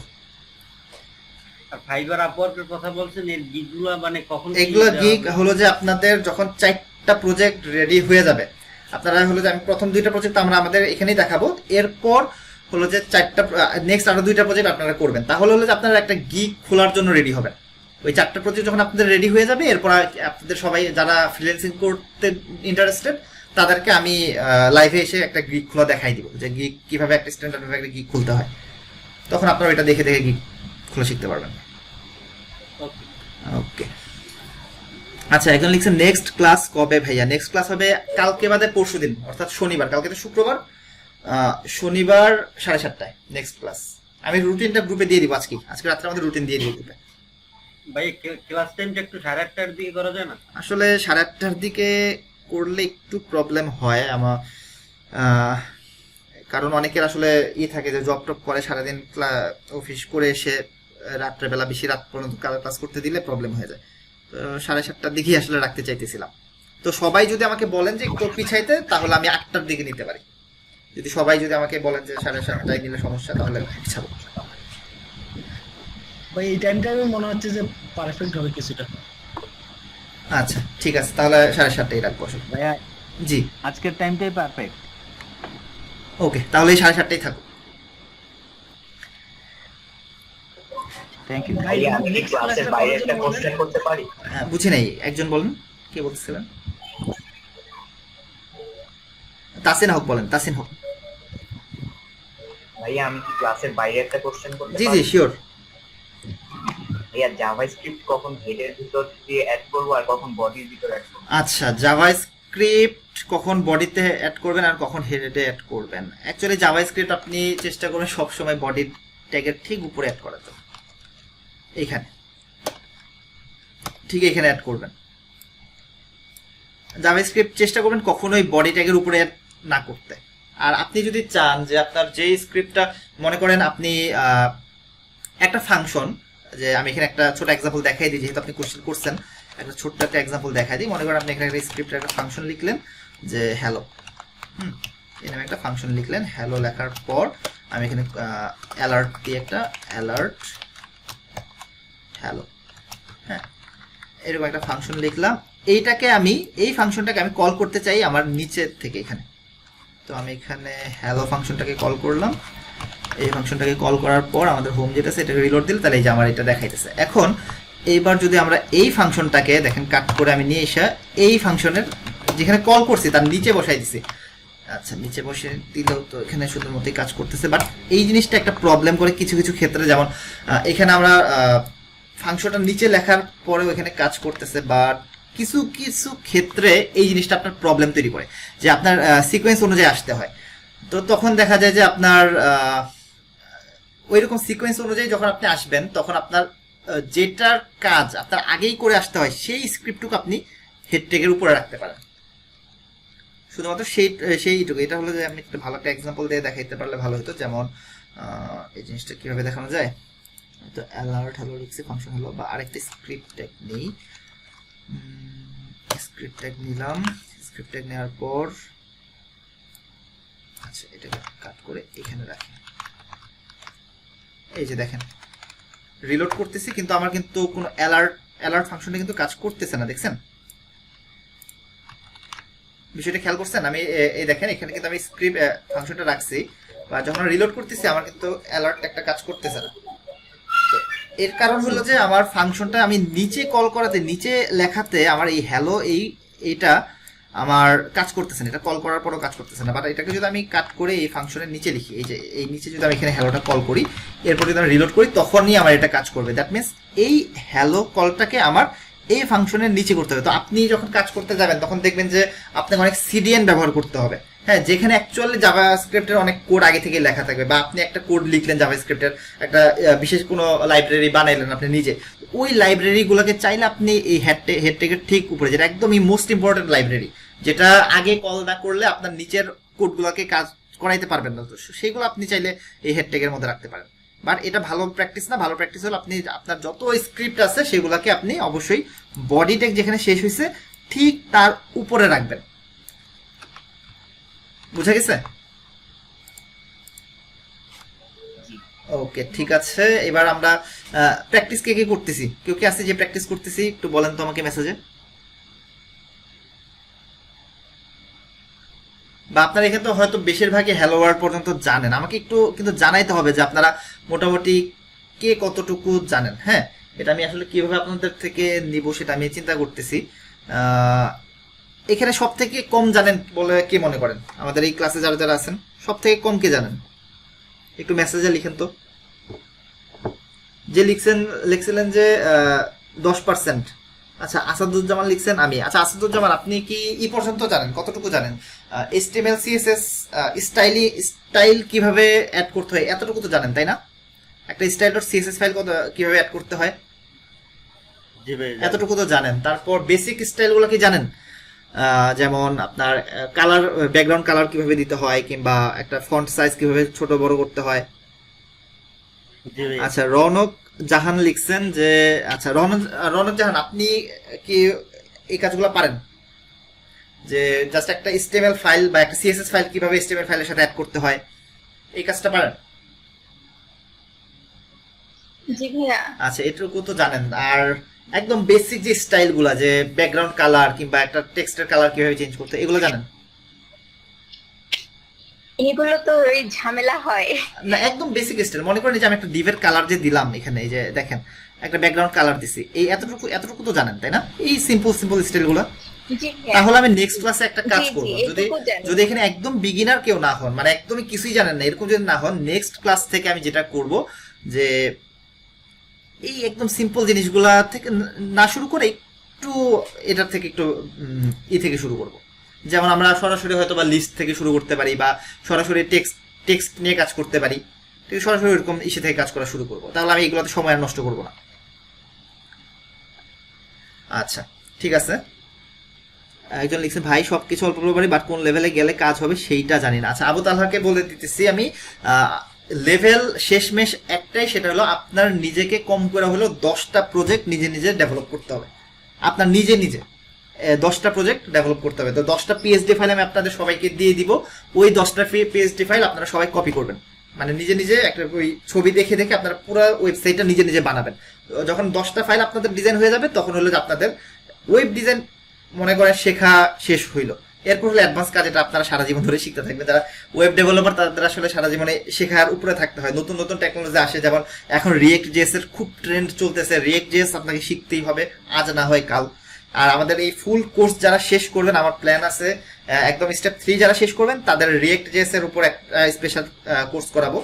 আর ফাইবার আপওয়ার্কের কথা বলছেন, এর গিগগুলো মানে কখন? এগুলো গিগ হলো যে আপনাদের যখন 4টা প্রজেক্ট রেডি হয়ে যাবে, আপনারা হলো যে আমি প্রথম 2টা প্রজেক্ট আমরা আমাদের এখানেই দেখাবো, এরপর হলো যে 4টা নেক্সট আরো 2টা প্রজেক্ট আপনারা করবেন, তাহলে হলো যে আপনারা একটা গিগ খোলার জন্য রেডি হবেন। ওই 4টা প্রজেক্ট যখন আপনাদের রেডি হয়ে যাবে, এরপর আপনাদের সবাই যারা ফ্রিল্যান্সিং করতে ইন্টারেস্টেড তাদেরকে আমি লাইভে এসে একটা গিগ খোলা দেখাই দিব, যে গিগ কিভাবে একটা স্ট্যান্ডার্ড ভাবে একটা গিগ খুলতে হয়। তখন আপনারা এটা দেখে দেখে গিগ খোলা শিখতে পারবেন। ওকে, আচ্ছা, একজন লিখছে নেক্সট ক্লাস কবে ভাইয়া? নেক্সট ক্লাস হবে কালকে বাদে পরশুদিন, অর্থাৎ শনিবার। কালকে তো শুক্রবার, শনিবার 7:30টায় নেক্সট ক্লাস। আমি রুটিনটা গ্রুপে দিয়ে দিব আজকে রাত্রে আমাদের রুটিন দিয়ে দিব গ্রুপে। ভাই ক্লাস টাইমটা একটু 8:30টার দিকে করা যায় না? আসলে 8:30টার দিকে করলে একটু প্রবলেম হয় আমার, কারণ অনেকের আসলে থাকে যে জব টপ করে সারাদিন অফিস করে এসে রাত্রেবেলা বেশি রাত পর্যন্ত ক্লাস করতে দিলে প্রবলেম হয়ে যায়। তো 7:30টার দিকেই আসলে রাখতে চাইতেছিলাম। তো সবাই যদি আমাকে বলেন যে একটু পিছাইতে, তাহলে আমি 8টার দিকে নিতে পারি। যদি সবাই যদি আমাকে বলেন যে 7:30টায় নিলে সমস্যা, তাহলে পিছাবো। ভাই এই টাইমটা মনে হচ্ছে যে পারফেক্ট হবে কিছুটা। আচ্ছা, ঠিক আছে, তাহলে 7:30টাই রাখবো। ভাইয়া জি, আজকের টাইমটাই পারফেক্ট। ওকে, তাহলে 7:30টাই থাকুক। Thank you. ভাইয়া আমি কি ক্লাসের বাইরে একটা কোশ্চেন করতে পারি? বুঝি নাই, একজন বলেন, কে বলছিলেন? তাসিন হক বলেন, তাসিন হক। ভাইয়া আমি কি ক্লাসের বাইরে একটা কোশ্চেন করতে জি পারি? জি, শিওর। ভাইয়া জাভাস্ক্রিপ্ট কখন হেডের ভিতর দিয়ে অ্যাড করব আর কখন বডির ভিতর অ্যাড করব? আচ্ছা, জাভাস্ক্রিপ্ট কখন বডিতে অ্যাড করবেন আর কখন হেডে অ্যাড করবেন? অ্যাকচুয়ালি জাভাস্ক্রিপ্ট আপনি চেষ্টা করবেন সব সময় বডি ট্যাগের ঠিক উপরে অ্যাড করার জন্য। এইখানে ঠিক এখানে অ্যাড করবেন। জাভাস্ক্রিপ্ট চেষ্টা করবেন কখনোই বডি ট্যাগের উপরে অ্যাড না করতে। আর আপনি যদি চান যে আপনার যেই স্ক্রিপ্টটা, মনে করেন আপনি একটা ফাংশন, যে আমি এখানে একটা ছোট এক্সাম্পল দেখাই দিই, যেহেতু আপনি কোশ্চেন করছেন, একটা ছোট্ট একটা এক্সাম্পল দেখাই দিই। মনে করেন আপনি এখানে একটা স্ক্রিপ্টের একটা ফাংশন লিখলেন যে হ্যালো, এই নামে একটা ফাংশন লিখলেন। হ্যালো লেখার পর আমি এখানে অ্যালার্ট দিয়ে একটা অ্যালার্ট হ্যালো, হ্যাঁ এরকম একটা ফাংশন লিখলাম। এই ফাংশনটাকে আমি কল করতে চাই আমার নিচের থেকে এখানে। তো আমি এখানে হ্যালো ফাংশনটাকে কল করলাম। এই ফাংশনটাকে কল করার পর আমাদের হোম যেটা আছে এটাকে রিলোড দিলে তাহলে এই যে আমার এটা দেখাইতেছে। এখন এইবার যদি আমরা এই ফাংশনটাকে দেখেন কাট করে আমি নিয়ে এসে এই ফাংশনের যেখানে কল করছি তার নিচে বসাই দিছি। আচ্ছা, নিচে বসে দিলেও তো এখানে সুন্দর মতোই কাজ করতেছে, বাট এই জিনিসটা একটা প্রবলেম করে কিছু কিছু ক্ষেত্রে। যেমন এখানে আমরা ফাংশনটা নিচে লেখার পরেও এখানে কাজ করতেছে, বাট কিছু কিছু ক্ষেত্রে এই জিনিসটা আপনার প্রবলেম তৈরি করে যে আপনার সিকোয়েন্স অনুযায়ী আসতে হয়। তো তখন দেখা যায় যে আপনার ওইরকম সিকোয়েন্স অনুযায়ী যখন আপনি আসবেন তখন আপনার যেটার কাজ আপনার আগেই করে আসতে হয় সেই স্ক্রিপ্টটুকু আপনি হেড ট্যাগের উপরে রাখতে পারেন, শুধুমাত্র সেইটুকু। এটা হলো যে আমি একটা ভালো একটা এক্সাম্পল দিয়ে দেখাইতে পারলে ভালো হতো। যেমন এই জিনিসটা কিভাবে দেখানো যায়, তো অ্যালার্ট হলো লিখছি ফাংশন হলো, বা আরেকটা স্ক্রিপ্ট ট্যাগ নেই, স্ক্রিপ্ট ট্যাগ নিলাম। স্ক্রিপ্ট ট্যাগ নেওয়ার পর আচ্ছা এটাকে কাট করে এখানে রাখি। এই যে দেখেন রিলোড করতেছি কিন্তু আমার কিন্তু কোনো অ্যালার্ট ফাংশনটা কিন্তু কাজ করতেছে না, দেখছেন বিষয়টা খেয়াল করছেন? আমি এই দেখেন এখানে কিন্তু আমি স্ক্রিপ্ট ফাংশনটা রাখছি, বা যখন রিলোড করতেছি আমার কিন্তু অ্যালার্ট একটা কাজ করতেছে না। তো এর কারণ হলো যে আমার ফাংশনটা আমি নিচে কল করাতে, নিচে লেখাতে আমার এই হ্যালো এইটা আমার কাজ করতেছে না, এটা কল করার পরও কাজ করতেছে না। বাট এটাকে যদি আমি কাট করে এই ফাংশনের নিচে লিখি, এই যে এই নিচে যদি আমি এখানে হ্যালোটা কল করি, এরপর যদি আমি রিলোড করি তখনই আমার এটা কাজ করবে। দ্যাট মিনস এই হ্যালো কলটাকে আমার এই ফাংশনের নিচে করতে হবে। তো আপনি যখন কাজ করতে যাবেন তখন দেখবেন যে আপনাকে অনেক সিডিএন ব্যবহার করতে হবে, হ্যাঁ, যেখানে অ্যাকচুয়ালি জাভাস্ক্রিপ্টের অনেক কোড আগে থেকে লেখা থাকবে, বা আপনি একটা কোড লিখলেন জাভাস্ক্রিপ্টের একটা বিশেষ কোনো লাইব্রেরি বানাইলেন আপনি নিজে, ওই লাইব্রেরিগুলোকে চাইলে আপনি এই হেড ট্যাগের ঠিক উপরে, যেটা একদমই মোস্ট ইম্পর্টেন্ট লাইব্রেরি, যেটা আগে কল না করলে আপনার নিচের কোডগুলোকে কাজ করাইতে পারবেন না, তো সেইগুলো আপনি চাইলে এই হেড ট্যাগের মধ্যে রাখতে পারেন। বাট এটা ভালো প্র্যাকটিস না। ভালো প্র্যাকটিস হলো আপনি আপনার যত স্ক্রিপ্ট আছে সেগুলোকে আপনি অবশ্যই বডি ট্যাগ যেখানে শেষ হয়েছে ঠিক তার উপরে রাখবেন। বুঝা গেছে? ওকে, ঠিক আছে। এবার আমরা প্র্যাকটিস কে করতেছি, কেউ কি আছে যে প্র্যাকটিস করতেছি? একটু বলেন তো আমাকে মেসেজে, বা আপনারা এখানে তো হয়তো বেশিরভাগই হ্যালো ওয়ার্ল্ড পর্যন্ত জানেন। আমাকে একটু কিন্তু জানাইতে হবে যে আপনারা মোটামুটি কে কতটুকু জানেন। হ্যাঁ, এটা আমি আসলে কিভাবে আপনাদের থেকে নিব সেটা আমি চিন্তা করতেছি। এখানে সব থেকে কম জানেন বলে কে মনে করেন? আমাদের এই ক্লাসে যারা যারা আছেন সব থেকে কম কে জানেন? একটু মেসেজে লিখেন তো। যে লিখছিলেন যে 10%। আচ্ছা, আসাদুজ্জামান লিখছেন আমি। আচ্ছা আসাদুজ্জামান, আপনি কি পর্যন্ত জানেন? কতটুকু জানেন? HTML CSS স্টাইল কিভাবে অ্যাড করতে হয় এতটুকু তো জানেন, তাই না? একটা style.css ফাইল কিভাবে অ্যাড করতে হয় এতটুকু তো জানেন। তারপর বেসিক স্টাইলগুলো কি জানেন? যেমন আপনার কালার, ব্যাকগ্রাউন্ড কালার কিভাবে দিতে হয়, কিংবা একটা ফন্ট সাইজ কিভাবে ছোট বড় করতে হয়। আচ্ছা, রৌনক জাহান লিখছেন যে, আচ্ছা রৌনক জাহান, আপনি কি এই কাজগুলো পারেন? যে জাস্ট একটা HTML ফাইল বা একটা CSS ফাইল কিভাবে HTML ফাইলের সাথে অ্যাড করতে হয়, এই কাজটা পারেন? জি ভাইয়া। আচ্ছা, এটুকু তো জানেন। আর একদম বেসিক যে স্টাইলগুলো, যে ব্যাকগ্রাউন্ড কালার কিংবা একটা টেক্সটের কালার কিভাবে চেঞ্জ করতে, এগুলো জানেন? এগুলো তো ওই ঝামেলা হয় না, একদম বেসিক স্টাইল। মনে করেন যে আমি একটা ডিভের কালার যে দিলাম এখানে, এই যে দেখেন একটা ব্যাকগ্রাউন্ড কালার দিছি, এই এতটুকু তো জানেন, তাই না? এই সিম্পল স্টাইলগুলো। তাহলে আমি নেক্সট ক্লাসে একটা কাজ করব, যদি এখানে একদম বিগিনার কেউ না হন, মানে একদমই কিছুই জানেন না, এরকম যদি না হন, নেক্সট ক্লাস থেকে আমি যেটা করব যে এই একদম সিম্পল জিনিসগুলা থেকে না শুরু করে একটু এটার থেকে একটু থেকে শুরু করব। যেমন আমরা সরাসরি হয়তো বা লিস্ট থেকে শুরু করতে পারি, বা সরাসরি টেক্সট নিয়ে কাজ করতে পারি, ঠিক সরাসরি এরকম ইসে থেকে কাজ করা শুরু করব। তাহলে আমি এগুলোতে সময় আর নষ্ট করব না। আচ্ছা, ঠিক আছে। একজন লিখছে ভাই সবকিছু অল্প অল্প পারি, বাট কোন লেভেলে গেলে কাজ হবে সেইটা জানি না। আচ্ছা, আবু তালহাকে বলে দিতেছি আমি, লেভেল শেষমেশ একটাই, সেটা হলো আপনার নিজেকে কম করে হলেও 10টা প্রজেক্ট নিজে ডেভেলপ করতে হবে। আপনার নিজে 10টা প্রজেক্ট ডেভেলপ করতে হবে। তো 10টা PhD ফাইল আমি আপনাদের সবাইকে দিয়ে দিব। ওই 10টা PhD ফাইল আপনারা সবাই কপি করবেন, মানে নিজে নিজে একটা ওই ছবি দেখে দেখে আপনারা পুরো ওয়েবসাইটটা নিজে নিজে বানাবেন। তো যখন 10টা ফাইল আপনাদের ডিজাইন হয়ে যাবে তখন হলো যে আপনাদের ওয়েব ডিজাইন মনে করেন শেখা শেষ হইলো। এরপর হলো অ্যাডভান্স কাজ, এটা আপনারা সারা জীবন ধরে শিখতে থাকবেন। যারা ওয়েব ডেভেলপার তাদের আসলে সারা জীবনে শেখার উপরে থাকতে হয়। নতুন নতুন টেকনোলজি আসে, যেমন এখন রিয়েক্ট জেএস এর খুব ট্রেন্ড চলতেছে। রিয়েক্ট জেএস আপনাকে শিখতেই হবে, আজ না হয় কাল। আর আমাদের এই ফুল কোর্স যারা শেষ করবেন, আমার প্ল্যান আছে একদম স্টেপ 3 যারা শেষ করবেন তাদের রিয়েক্ট জেএস এর উপর একটা স্পেশাল কোর্স করাবো।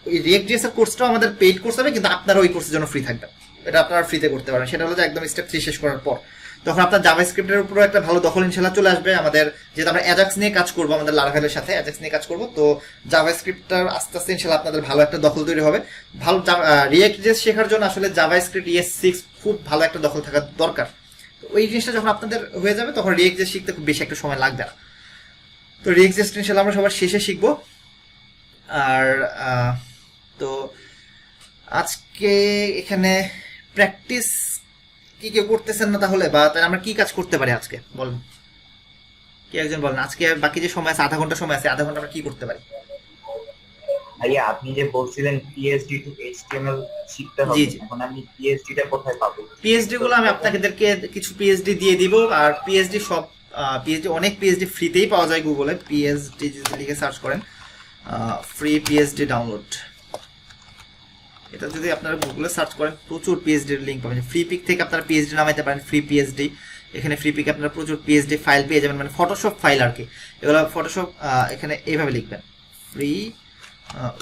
এই রিয়েক্ট জেএস এর কোর্সটাও আমাদের পেইড কোর্স হবে, কিন্তু আপনারা ওই কোর্সের জন্য ফ্রি থাকবেন। এটা আপনারা ফ্রিতে করতে পারেন। সেটা হলো যে একদম স্টেপ 3 শেষ করার পর তখন আপনার জাভাস্ক্রিপ্টের উপরও একটা ভালো দখল ইনশাআল্লাহ চলে আসবে। আমাদের যেহেতু আমরা অ্যাজাক্স নিয়ে কাজ করবো, আমাদের লারাভেলের সাথে অ্যাজাক্স নিয়ে কাজ করবো, তো জাভাস্ক্রিপ্টটার আস্তে আস্তে ইনশাআল্লাহ আপনাদের ভালো একটা দখল তৈরি হবে। ভালো রিয়েক্ট জেএস শেখার জন্য আসলে জাভাস্ক্রিপ্ট ES6 খুব ভালো একটা দখল থাকা দরকার। তো ওই জিনিসটা যখন আপনাদের হয়ে যাবে তখন রিয়েক্ট জেএস শিখতে খুব বেশি একটা সময় লাগবে না। তো রিয়েক্ট জেএস ইনশাআল্লাহ আমরা সবার শেষে শিখবো। আর তো আজকে এখানে প্র্যাকটিস কি কেউ করতেছেন না তাহলে, বা তাহলে আমরা কি কাজ করতে পারি আজকে বলেন, কি একজন বলেন। আজকে বাকি যে সময় আছে, আধা ঘন্টা সময় আছে, আধা ঘন্টা আমরা কি করতে পারি? ভাইয়া আপনি যে বলছিলেন PhD টু HTML শিখতে হবে, এখন আমি PhD টা কোথায় পাবো? পিএইচডি গুলো আমি আপনাদেরকে কিছু পিএইচডি দিয়ে দিব। আর পিএইচডি সব অনেক পিএইচডি ফ্রিতেই পাওয়া যায় গুগলে। পিএইচডি যদি লিখে সার্চ করেন, ফ্রি পিএইচডি ডাউনলোড, এটা যদি আপনারা গুগলে সার্চ করেন প্রচুর পিএইচডি এর লিংক পাবেন। ফ্রি পিক থেকে আপনারা পিএইচডি নামাইতে পারেন, ফ্রি পিএইচডি। এখানে ফ্রি পিকে আপনারা প্রচুর পিএইচডি ফাইল পেয়ে যাবেন, মানে ফটোশপ ফাইল আর কি। এগুলো ফটোশপ এখানে এইভাবে লিখবেন, ফ্রি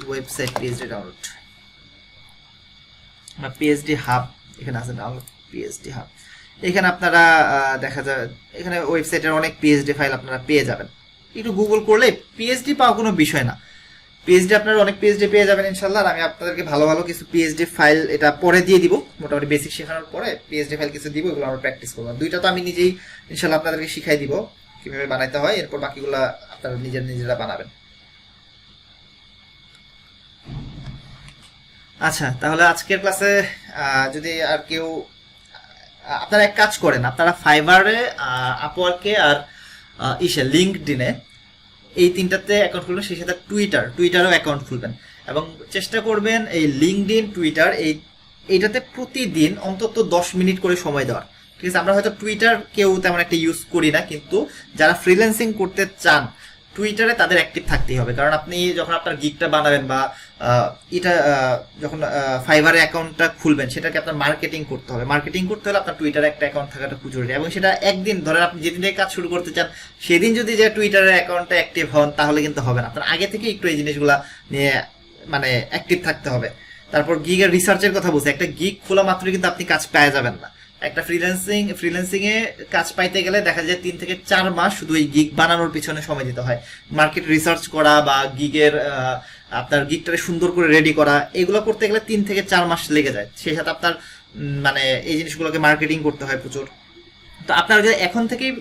ওয়েবসাইট পিএইচডি ডাউনলোড বা পিএইচডি হাব, এখানে আছে ডাউনলোড পিএইচডি হাব। এখানে আপনারা দেখা যায় এখানে ওয়েবসাইটের অনেক পিএইচডি ফাইল আপনারা পেয়ে যাবেন। একটু গুগল করলে পিএইচডি পাওয়া কোনো বিষয় না। পিএইচডি আপনারা অনেক পিএইচডি পেয়ে যাবেন ইনশাআল্লাহ। আর আমি আপনাদেরকে ভালো ভালো কিছু পিএইচডি ফাইল এটা পরে দিয়ে দিব, মোটামুটি বেসিক শেখানোর পরে পিএইচডি ফাইল কিছু দিব, এগুলো আমরা প্র্যাকটিস করবো। দুইটা তো আমি নিজেই ইনশাআল্লাহ আপনাদেরকে শিখাই দিব কিভাবে বানাইতে হয়, এরপর বাকিগুলো আপনারা নিজেরা বানাবেন। আচ্ছা, তাহলে আজকের ক্লাসে যদি আর কেউ আপনারা এক কাজ করেন, আপনারা ফাইবারে, আপওয়ার্কে আর লিঙ্কডইনে এই তিনটাতে অ্যাকাউন্ট খুলবেন, সেই সাথে টুইটারও অ্যাকাউন্ট খুলবেন এবং চেষ্টা করবেন এই লিঙ্কডইন, টুইটার এইটাতে প্রতিদিন অন্তত 10 মিনিট করে সময় দেওয়ার। ঠিক আছে, আমরা হয়তো টুইটার কেউ তেমন একটা ইউজ করি না, কিন্তু যারা ফ্রিল্যান্সিং করতে চান টুইটারে তাদের অ্যাক্টিভ থাকতেই হবে। কারণ আপনি যখন আপনার গিগটা বানাবেন বা এটা যখন ফাইবারে অ্যাকাউন্টটা খুলবেন, সেটাকে আপনার মার্কেটিং করতে হবে। মার্কেটিং করতে হলে আপনার টুইটারে একটা অ্যাকাউন্ট থাকাটা খুব জরুরি, এবং সেটা একদিন ধরেন আপনি যেদিন থেকে কাজ শুরু করতে চান সেদিন যদি যে টুইটারের অ্যাকাউন্টটা অ্যাক্টিভ হন তাহলে কিন্তু হবে না। আপনার আগে থেকে একটু এই জিনিসগুলা নিয়ে মানে অ্যাক্টিভ থাকতে হবে। তারপর গিগের রিসার্চের কথা বলছি, একটা গিগ খোলা মাত্রই কিন্তু আপনি কাজ পেয়ে যাবেন না। একটা ফ্রিল্যান্সিং এ কাজ পাইতে গেলে দেখা যায় 3 থেকে 4 মাস শুধু এই গিগ বানানোর পিছনে সময় দিতে হয়। মার্কেট রিসার্চ করা বা গিগের আপনার গিগটাকে সুন্দর করে রেডি করা, এগুলো করতে গেলে 3 থেকে 4 মাস লেগে যায়। সেই সাথে আপনার মানে এই জিনিসগুলোকে মার্কেটিং করতে হয় প্রচুর। তো আপনারা যদি এখন থেকেই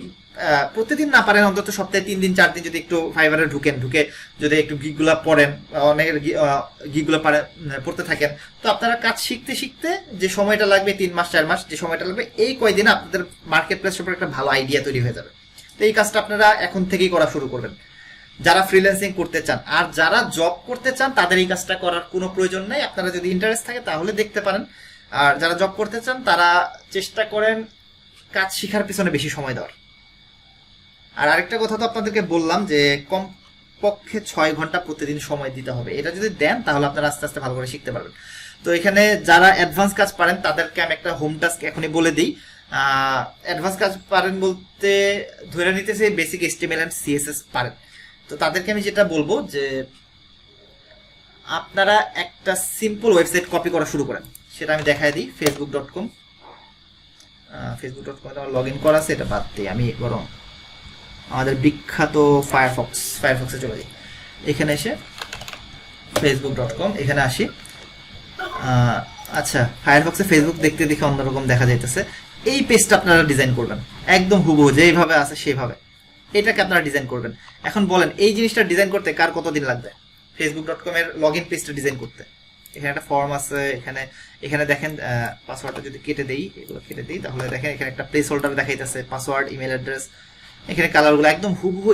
প্রতিদিন না পারেন, অন্তত সপ্তাহে 3 দিন 4 দিন যদি একটু ফাইবারে ঢুকে যদি একটু গিগগুলা পড়েন, অনেকের গিগগুলো পড়তে থাকেন, তো আপনারা কাজ শিখতে শিখতে যে সময়টা লাগবে 3 মাস 4 মাস যে সময়টা লাগবে, এই কয়দিনে আপনাদের মার্কেট প্লেসের উপর একটা ভালো আইডিয়া তৈরি হয়ে যাবে। তো এই কাজটা আপনারা এখন থেকেই করা শুরু করবেন যারা ফ্রিল্যান্সিং করতে চান। আর যারা জব করতে চান তাদের এই কাজটা করার কোনো প্রয়োজন নেই, আপনারা যদি ইন্টারেস্ট থাকে তাহলে দেখতে পারেন। আর যারা জব করতে চান তারা চেষ্টা করেন কাজ শেখার পিছনে বেশি সময় দেওয়ার। আর আরেকটা কথা তো আপনাদেরকে বললাম যে কমপক্ষে 6 ঘন্টা প্রতিদিন সময় দিতে হবে। এটা যদি দেন তাহলে আপনারা আস্তে আস্তে ভালো করে শিখতে পারবেন। তো এখানে যারা অ্যাডভান্স কাজ পারেন তাদেরকে আমি একটা হোম টাস্ক এখনই বলে দিই। অ্যাডভান্স কাজ পারেন বলতে ধরে নিতেছে বেসিক HTML and CSS পারেন। তো তাদেরকে আমি যেটা বলবো যে আপনারা একটা সিম্পল ওয়েবসাইট কপি করা শুরু করেন। সেটা আমি দেখাই দিই, facebook.com আমার লগ ইন করা আছে, এটা বাদ দিই। আমি বরং আমাদের বিখ্যাত ফায়ারফক্সে চলে যাই। এখানে এসে facebook.com এখানে আসি। আচ্ছা, ফায়ারফক্সে ফেসবুক দেখতে দেখে অন্যরকম দেখা যাইতেছে। এই পেজটা আপনারা ডিজাইন করবেন একদম হুবহু যেইভাবে আছে সেভাবে, এটাকে আপনারা ডিজাইন করবেন। এখন বলেন এই জিনিসটা ডিজাইন করতে কার কতদিন লাগবে? facebook.com এর লগ ইন পেজটা ডিজাইন করতে এখানে একটা ফর্ম আছে, এখানে দেখেন পাসওয়ার্ডটা যদি কেটে দেই, এগুলো কেটে দিই, তাহলে দেখেন এখানে একটা প্লেস হোল্ডার দেখাইতেছে, পাসওয়ার্ড, ইমেল অ্যাড্রেস, এখানে কালারগুলো একদম হুবহু।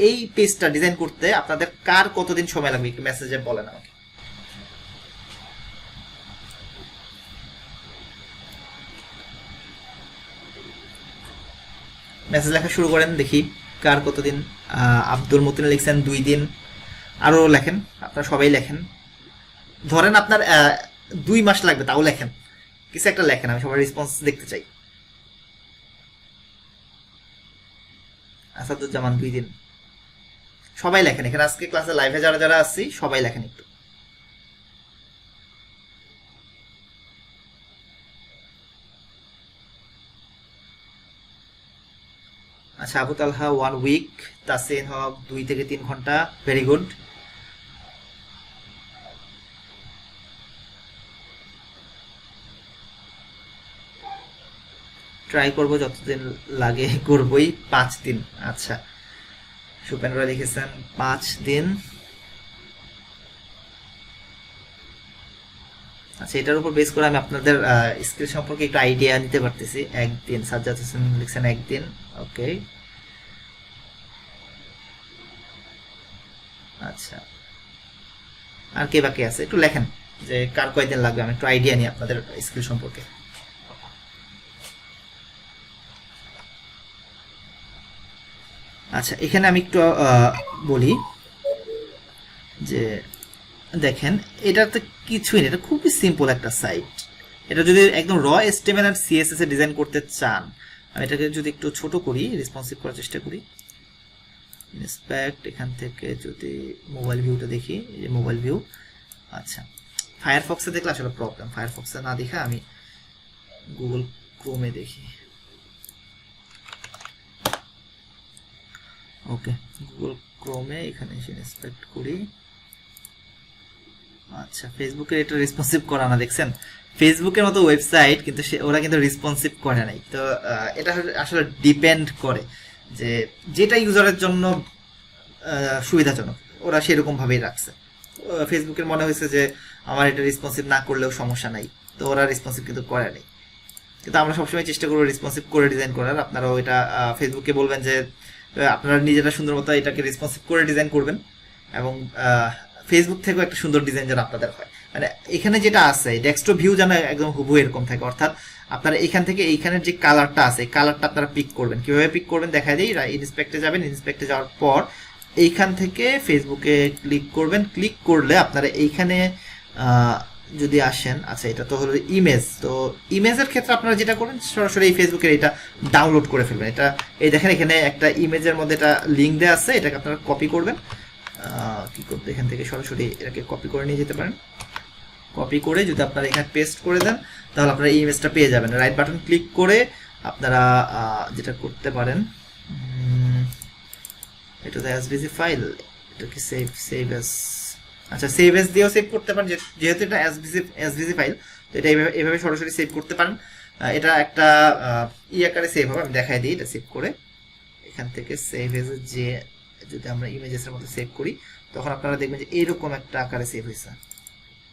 এই পেজটা ডিজাইন করতে আপনাদের কার কতদিন সময় লাগবে একটু মেসেজে বলেন আমাকে। মেসেজ লেখা শুরু করেন, দেখি কার কতদিন। আব্দুল মতিন লিখছেন 2 দিন, আরও লেখেন, আপনারা সবাই লেখেন। ধরেন আপনার 2 মাস লাগবে, তাও লেখেন, কিছু একটা লেখেন, আমি সবার রেসপন্স দেখতে চাই। আসাদুজ্জামান 2 দিন, সবাই লেখেন এখানে। আজকে ক্লাসে লাইভে যারা যারা আসছি সবাই লেখেন একটু। আচ্ছা, আবু তালহা 1 উইক, তাসিন হক 2 থেকে 3 ঘন্টা, ভেরি গুড। ট্রাই করবো, যতদিন লাগে করবই। 5 দিন, আচ্ছা। সুপেন্দ্র লিখেছেন 5 দিন। আচ্ছা, এটার উপর বেস করে আমি আপনাদের স্কিল সম্পর্কে একটু আইডিয়া নিতে পারতেছি। 1 দিন। সাজ্জাদ হোসেন লিখছেন 1 দিন, ওকে। আচ্ছা, আর কে বাকি আছে একটু লেখেন যে কার কয়দিন লাগবে, আমি একটু আইডিয়া নিই আপনাদের স্কিল সম্পর্কে। আচ্ছা, এখানে আমি একটু বলি যে দেখেন, এটা তো কিছুই না, এটা খুবই সিম্পল একটা সাইট। এটা যদি একদম র HTML আর CSS এ ডিজাইন করতে চান, আমি এটাকে যদি একটু ছোট করি, রেসপন্সিভ করার চেষ্টা করি, ইন্সপেক্ট, এখান থেকে যদি মোবাইল ভিউটা দেখি, এই যে মোবাইল ভিউ। আচ্ছা, ফায়ারফক্সে দেখলে আসলে প্রবলেম, ফায়ারফক্সে না দেখে আমি গুগল ক্রোমে দেখি। ওকে, গুগল ক্রোমে এখানে এসে ইন্সপেক্ট করি। আচ্ছা, ফেসবুকের এটা রেসপন্সিভ করা না, দেখছেন? ফেসবুকের মতো ওয়েবসাইট কিন্তু ওরা কিন্তু রেসপন্সিভ করে নাই। তো এটা আসলে ডিপেন্ড করে যে যেটা ইউজারের জন্য সুবিধাজনক, ওরা সেরকম ভাবেই রাখছে। ফেসবুকের মনে হয়েছে যে আমার এটা রেসপন্সিভ না করলেও সমস্যা নাই, তো ওরা রেসপন্সিভ কিন্তু করে নাই। কিন্তু আমরা সবসময় চেষ্টা করবো রেসপন্সিভ করে ডিজাইন করার। আপনারাও এটা ফেসবুকে বলবেন যে আপনারা নিজেরা সুন্দর মতো এটাকে রেসপন্সিভ করে ডিজাইন করবেন, এবং ফেসবুক থেকেও একটা সুন্দর ডিজাইন যেন আপনাদের হয়। মানে এখানে যেটা আছে ডেস্কটপ ভিউ যেন একদম হুবহু এরকম থাকে, অর্থাৎ আপনারা এখান থেকে এইখানের যে কালারটা আছে, কালারটা আপনারা পিক করবেন। কিভাবে পিক করবেন দেখা দিই, ইন্সপেক্টে যাবেন, ইন্সপেক্টে যাওয়ার পর এইখান থেকে ফেসবুকে ক্লিক করবেন। ক্লিক করলে আপনারা এইখানে যদি আসেন, আচ্ছা এটা তো হলো ইমেজ, তো ইমেজের ক্ষেত্রে আপনারা যেটা করেন সরাসরি এই ফেসবুকের এটা ডাউনলোড করে ফেলবেন। এটা এই দেখেন এখানে একটা ইমেজের মধ্যে একটা লিঙ্ক দেওয়া আছে, এটাকে আপনারা কপি করবেন। কি করতে, এখান থেকে সরাসরি এটাকে কপি করে নিয়ে যেতে পারেন। কপি করে যদি আপনারা এখানে পেস্ট করে দেন, তাহলে আপনারা এই ইমেজটা পেয়ে যাবেন। রাইট বাটন ক্লিক করে আপনারা যেটা করতে পারেন, এটা তো এসভিজি ফাইল, এটাকে সেভ এস, আচ্ছা সেভ এস দিয়েও সেভ করতে পারেন, যেহেতু এটা এসভিজি ফাইল, তো এটা এভাবে সরাসরি সেভ করতে পারেন। এটা একটা আকারে সেভ হবে, আমি দেখাই দিই। এটা সেভ করে এখান থেকে সেভ এস যে যদি আমরা ইমেজেসের মধ্যে সেভ করি, তখন আপনারা দেখবেন যে এইরকম একটা আকারে সেভ হয়েছে,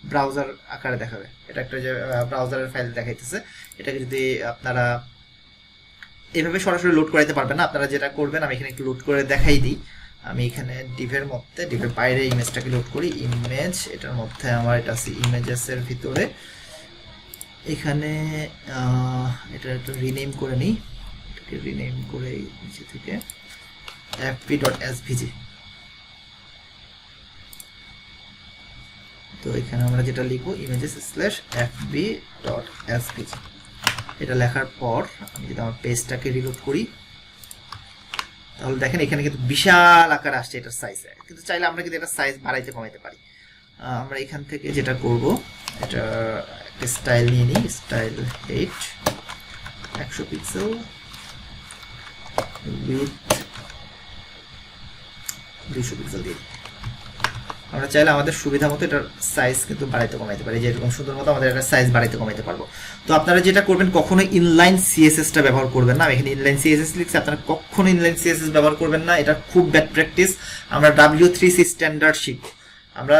ব্রাউজার আকারে দেখাবে। এটা একটা যে ব্রাউজারের ফাইল দেখাইতেছে, এটাকে যদি আপনারা এইভাবে সরাসরি লোড করাইতে পারবেন না। আপনারা যেটা করবেন, আমি এখানে একটু লোড করে দেখাই দিই। আমি এখানে ডিভের মধ্যে, ডিভের বাইরে ইমেজটাকে লোড করি। ইমেজ, এটার মধ্যে আমার এটা আছে ইমেজেসের ভিতরে। এখানে এটা একটু রিনেম করে নিই, এটাকে রিনেম করে নিচে থেকে fp.svg। তো এখানে আমরা যেটা লিখবো images/fb.svg। এটা লেখার পর আমি যদি আমার পেজটাকে রিলোড করি, তাহলে দেখেন এখানে কিন্তু বিশাল আকার আসছে এটার সাইজ। কিন্তু চাইলে আমরা কিন্তু এটা সাইজ বাড়াইতে কমাইতে পারি। আমরা এখান থেকে যেটা করব, এটা একটা স্টাইল নিয়ে নিই, স্টাইল 8 100 পিক্সেল উইথ 200 পিক্সেল দিয়ে। আমরা চাইলে আমাদের সুবিধা মতো এটার সাইজ কিন্তু বাড়াইতে কমাইতে পারি, যেরকম সুন্দর মতো আমাদের এটার সাইজ বাড়াইতে কমাইতে পারবো। তো আপনারা যেটা করবেন, কখনো ইনলাইন সিএসএসটা ব্যবহার করবেন না। আমি এখানে ইনলাইন সিএসএস লিখছি, আপনারা কখনো ইনলাইন সিএসএস ব্যবহার করবেন না, এটা খুব ব্যাড প্র্যাকটিস। আমরা W3C স্ট্যান্ডার্ড শিখবো, আমরা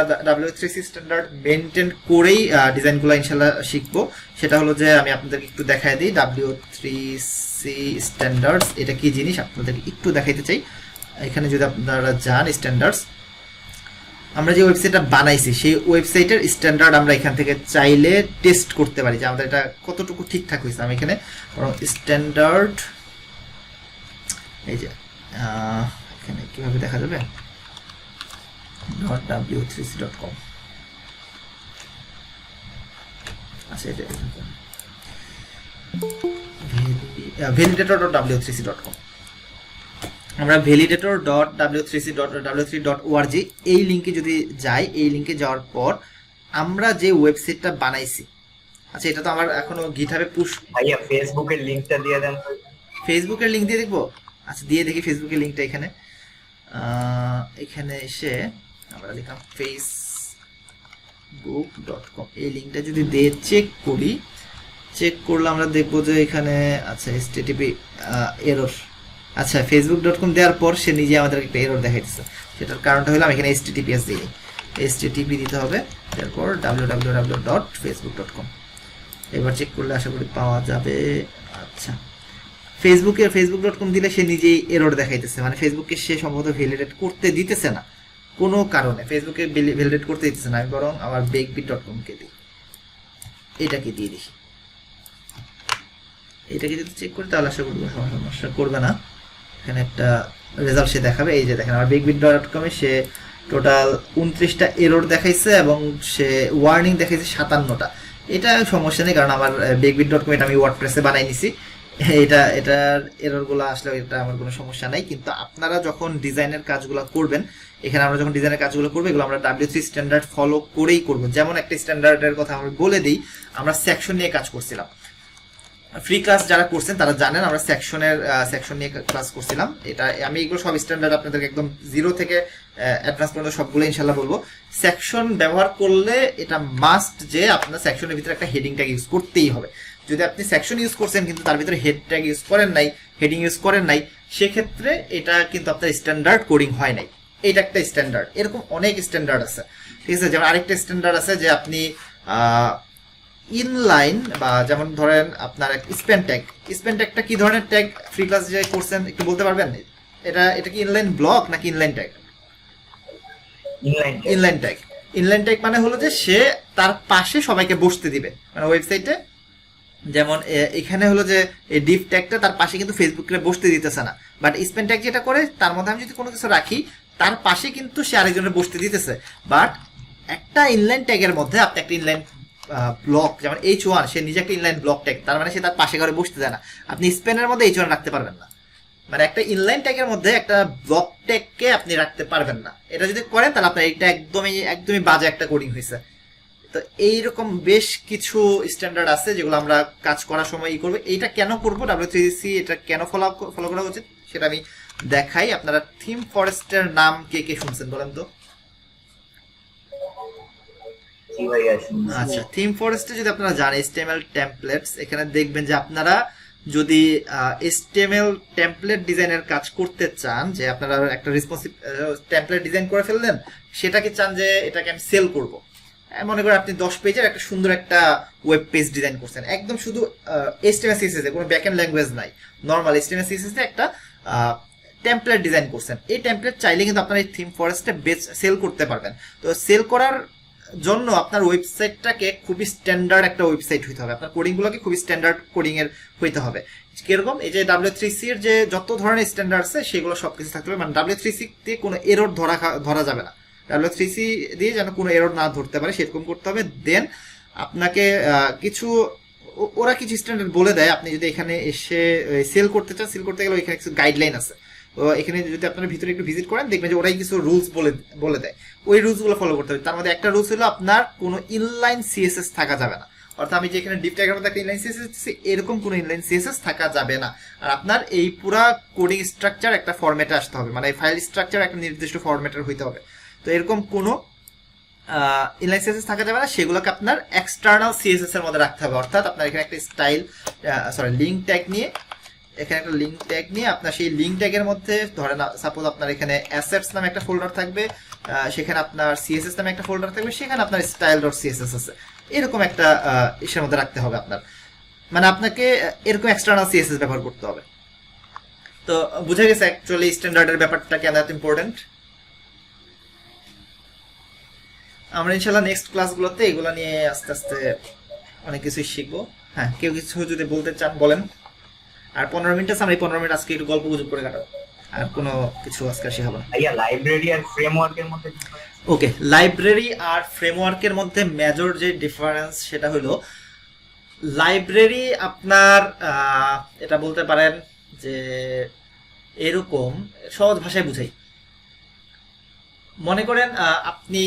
W3C স্ট্যান্ডার্ড মেনটেন করেই ডিজাইনগুলো ইনশাল্লাহ শিখবো। সেটা হলো যে আমি আপনাদেরকে একটু দেখাই দিই, W3C স্ট্যান্ডার্ডস এটা কি জিনিস আপনাদেরকে একটু দেখাইতে চাই। এখানে যদি আপনারা যান স্ট্যান্ডার্ডস, আমরা যে ওয়েবসাইটটা বানাইছি সেই ওয়েবসাইটের স্ট্যান্ডার্ড আমরা এখান থেকে চাইলে টেস্ট করতে পারি যে আমাদের এটা কতটুকু ঠিকঠাক হয়েছে। আমি এখানে স্ট্যান্ডার্ড এই যে এখানে কিভাবে দেখা যাবে, .w3c.com। আচ্ছা, এটা validator.w3c.com। আমরা validator.w3c.org এই লিঙ্কে যদি যাই, এই লিঙ্কে যাওয়ার পর আমরা যে ওয়েবসাইটটা বানাইছি, আচ্ছা এটা তো আমার এখনো গিটহাবে পুশ। ভাইয়া ফেসবুকের লিংকটা দিয়ে দেন তো। ফেসবুকের লিঙ্ক দিয়ে দেখবো, আচ্ছা দিয়ে দেখি ফেসবুকের লিঙ্কটা। এখানে এসে আমরা লিখলাম facebook.com, এই লিঙ্কটা যদি দিয়ে চেক করলে আমরা দেখবো যে এখানে আচ্ছা http এরর। আচ্ছা facebook.com দেওয়ার পর সে নিজে আমাদের একটা এরর দেখাইতেছে, সেটার কারণটা হলো আমি এখানে https দিই, http দিতে হবে, তারপর www.facebook.com। এবার চেক করলে আশা করি পাওয়া যাবে। আচ্ছা facebook.com দিলে সে নিজেই এরর দেখাইতেছে, মানে ফেসবুককে সে সম্ভবত ভ্যালিডেট করতে দিতেছে না কোনো কারণে, ফেসবুকে ভ্যালিডেট করতে দিতেছে না। আমি বরং আমার bakebit.com কে দিই, এটাকে দিয়ে দেখি, এটাকে যদি চেক করি তাহলে আশা করি সমস্যা করবে না। এখানে একটা রেজাল্ট সে দেখাবে, এই যে দেখেন আমার bakebit.com এ সে টোটাল 29টা এরর দেখাইছে এবং সে ওয়ার্নিং দেখাইছে 57টা। এটা সমস্যা নেই, কারণ আমার bakebit.com এটা আমি ওয়ার্ডপ্রেসে বানাই নিছি, এটার এররগুলো আসলে এটা আমার কোনো সমস্যা নাই। কিন্তু আপনারা যখন ডিজাইনের কাজগুলো করবেন, এখানে আমরা যখন ডিজাইনের কাজগুলো করবো, এগুলো আমরা W3 স্ট্যান্ডার্ড ফলো করেই করবো। যেমন একটা স্ট্যান্ডার্ডের কথা আমরা বলে দিই, আমরা সেকশন নিয়ে কাজ করছিলাম, ফ্রি ক্লাস যারা করছেন তারা জানেন আমরা সেকশন নিয়ে ক্লাস করছিলাম। এটা আমি এগুলো সব স্ট্যান্ডার্ড আপনাদেরকে একদম 0 থেকে অ্যাডভান্স পর্যন্ত সবগুলো ইনশাল্লাহ বলবো। সেকশন ব্যবহার করলে এটা মাস্ট যে আপনার সেকশনের ভিতরে একটা হেডিং ট্যাগ ইউজ করতেই হবে। যদি আপনি সেকশন ইউজ করছেন কিন্তু তার ভিতরে হেড ট্যাগ ইউজ করেন নাই, হেডিং ইউজ করেন নাই, সেক্ষেত্রে এটা কিন্তু আপনার স্ট্যান্ডার্ড কোডিং হয় নাই। এটা একটা স্ট্যান্ডার্ড, এরকম অনেক স্ট্যান্ডার্ড আছে, ঠিক আছে। যেমন আরেকটা স্ট্যান্ডার্ড আছে যে আপনি ইনলাইন বা যেমন ধরেন আপনার স্পেন ট্যাগটা কি ধরনের ট্যাগ ফ্রি ক্লাস যে করছেন একটু বলতে পারবেন? এটা কি ইনলাইন ব্লক নাকি ইনলাইন ট্যাগ? ইনলাইন ট্যাগ মানে হলো যে সে তার পাশে সবাইকে বসতে দিবে, মানে ওয়েবসাইটে যেমন এখানে হলো যে এই ডিভ ট্যাগটা তার পাশে কিন্তু ফেসবুকে বসতে দিতেছে না, বাট স্পেন ট্যাগ যেটা করে তার মধ্যে আমি যদি কোনো কিছু রাখি তার পাশে কিন্তু সে আরেকজনের বসতে দিতেছে। বাট একটা ইনলাইন ট্যাগের মধ্যে আপনি একটা ইনলাইন ব্লক যেমন H1, সে নিজে একটা ইনলাইন ব্লক ট্যাগ, তার মানে সে তার পাশে ঘরে বসতে দেয় না। আপনি স্পেনের মধ্যে H1 রাখতে পারবেন না, মানে একটা ইনলাইন ট্যাগের মধ্যে একটা ব্লক ট্যাগকে আপনি রাখতে পারবেন না। এটা যদি করেন তাহলে আপনার এটা একদমই বাজে একটা কোডিং হয়েছে। তো এইরকম বেশ কিছু স্ট্যান্ডার্ড আছে যেগুলো আমরা কাজ করার সময় ই করবো। এইটা কেন করবো, W3C এটা কেন ফলো করা উচিত সেটা আমি দেখাই। আপনারা থিম ফরেস্টের নাম কে কে শুনছেন বলেন তো? আচ্ছা, থিম ফরেস্টে যদি আপনারা জানেন HTML টেমপ্লেটস, এখানে দেখবেন যে আপনারা যদি HTML টেমপ্লেট ডিজাইনের কাজ করতে চান, যে আপনারা একটা রেসপন্সিভ টেমপ্লেট ডিজাইন করে ফেললেন, সেটাকে চান যে এটাকে আমি সেল করব। মনে করেন আপনি 10 পেজের একটা সুন্দর একটা ওয়েব পেজ ডিজাইন করছেন, একদম শুধু HTML CSS এ, কোনো ব্যাকএন্ড ল্যাঙ্গুয়েজ নাই, নর্মাল HTML CSS এ একটা টেমপ্লেট ডিজাইন করছেন। এই টেমপ্লেট চাইলে কিন্তু আপনার এই থিম ফরেস্টে সেল করতে পারবেন। তো সেল করার জন্য আপনার ওয়েবসাইটটাকে খুবই স্ট্যান্ডার্ড একটা ওয়েবসাইট হইতে হবে, আপনার কোডিংগুলোকে খুবই স্ট্যান্ডার্ড কোডিং এর হইতে হবে। কিরকম, এই যে W3C এর যে যত ধরনের স্ট্যান্ডার্ড আছে সেগুলো সবকিছু থাকতে হবে, মানে W3C দিয়ে কোনো এরর ধরা যাবে না, W3C দিয়ে যেন কোনো এরর না ধরতে পারে সেরকম করতে হবে। দেন আপনাকে ওরা কিছু স্ট্যান্ডার্ড বলে দেয়, আপনি যদি এখানে এসে সেল করতে চান, সেল করতে গেলে এখানে কিছু গাইডলাইন আছে। তো এখানে যদি আপনারা ভিতরে একটু ভিজিট করেন দেখবেন যে ওরাই কিছু রুলস বলে দেয়, ওই রুলসগুলো ফলো করতে হবে। তার মধ্যে একটা রুলস হলো আপনার কোনো ইনলাইন CSS থাকা যাবে না, অর্থাৎ আমি যে এখানে ডিপ ট্যাগের মধ্যে একটা ইনলাইন CSS দিচ্ছি, এরকম কোনো ইনলাইন CSS থাকা যাবে না। আর আপনার এই পুরা কোডিং স্ট্রাকচার একটা ফরম্যাটে আসতে হবে, মানে ফাইল স্ট্রাকচার একটা নির্দিষ্ট ফরম্যাটের হইতে হবে। তো এরকম কোনো ইনলাইন CSS থাকা যাবে না, সেগুলোকে আপনার এক্সটার্নাল CSS এর মধ্যে রাখতে হবে। অর্থাৎ আপনার এখানে একটা লিঙ্ক ট্যাগ নিয়ে, এখানে একটা লিঙ্ক ট্যাগ নিয়ে আপনার সেই লিঙ্ক ট্যাগের মধ্যে ধরেন সাপোজ আপনার এখানে অ্যাসেটস নামে একটা ফোল্ডার থাকবে, সেখানে আপনার CSS নামে একটা ফোল্ডার থাকবে, সেখানে আপনার style.css আছে, এরকম একটা ইসের মধ্যে রাখতে হবে আপনার, মানে আপনাকে এরকম এক্সটার্নাল CSS ব্যবহার করতে হবে। তো বুঝা গেছে অ্যাকচুয়ালি স্ট্যান্ডার্ডের ব্যাপারটা কেন এত ইম্পর্টেন্ট। আমরা ইনশাআল্লাহ নেক্সট ক্লাসগুলোতে এগুলো নিয়ে আস্তে আস্তে অনেক কিছুই শিখবো। হ্যাঁ, কেউ কিছু যদি বলতে চান বলেন। আর 15 মিনিট আছে, আমরা এই 15 মিনিট আজকে একটু গল্প গুজব করে কাটাবো। আর কোনো কিছু আজকে শেখাবো না। ভাইয়া লাইব্রেরি আর ফ্রেমওয়ার্কের মধ্যে difference? ওকে, লাইব্রেরি আর ফ্রেমওয়ার্কের মধ্যে মেজর যে ডিফারেন্স সেটা হলো লাইব্রেরি আপনার এটা বলতে পারেন যে এরকম, সহজ ভাষায় বুঝাই, মনে করেন আপনি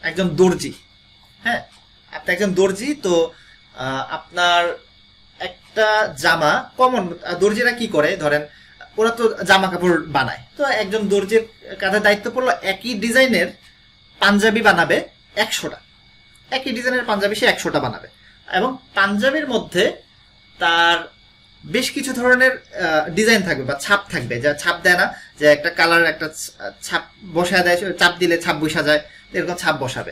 একজন দর্জি, হ্যাঁ আপনি একজন দর্জি, তো আপনার একটা জামা কমন, দর্জিরা কি করে ধরেন ওরা তো জামা কাপড় বানায়, তো একজন দর্জির কাঁধে দায়িত্ব পড়লো একই ডিজাইনের পাঞ্জাবি বানাবে 100টা, একই ডিজাইনের পাঞ্জাবি সে 100টা বানাবে, এবং পাঞ্জাবির মধ্যে তার বেশ কিছু ধরনের ডিজাইন থাকবে বা ছাপ থাকবে, যা ছাপ দেয় না, যে একটা কালার একটা ছাপ বসায় দেয়, চাপ দিলে ছাপ বসা যায়, এরকম ছাপ বসাবে,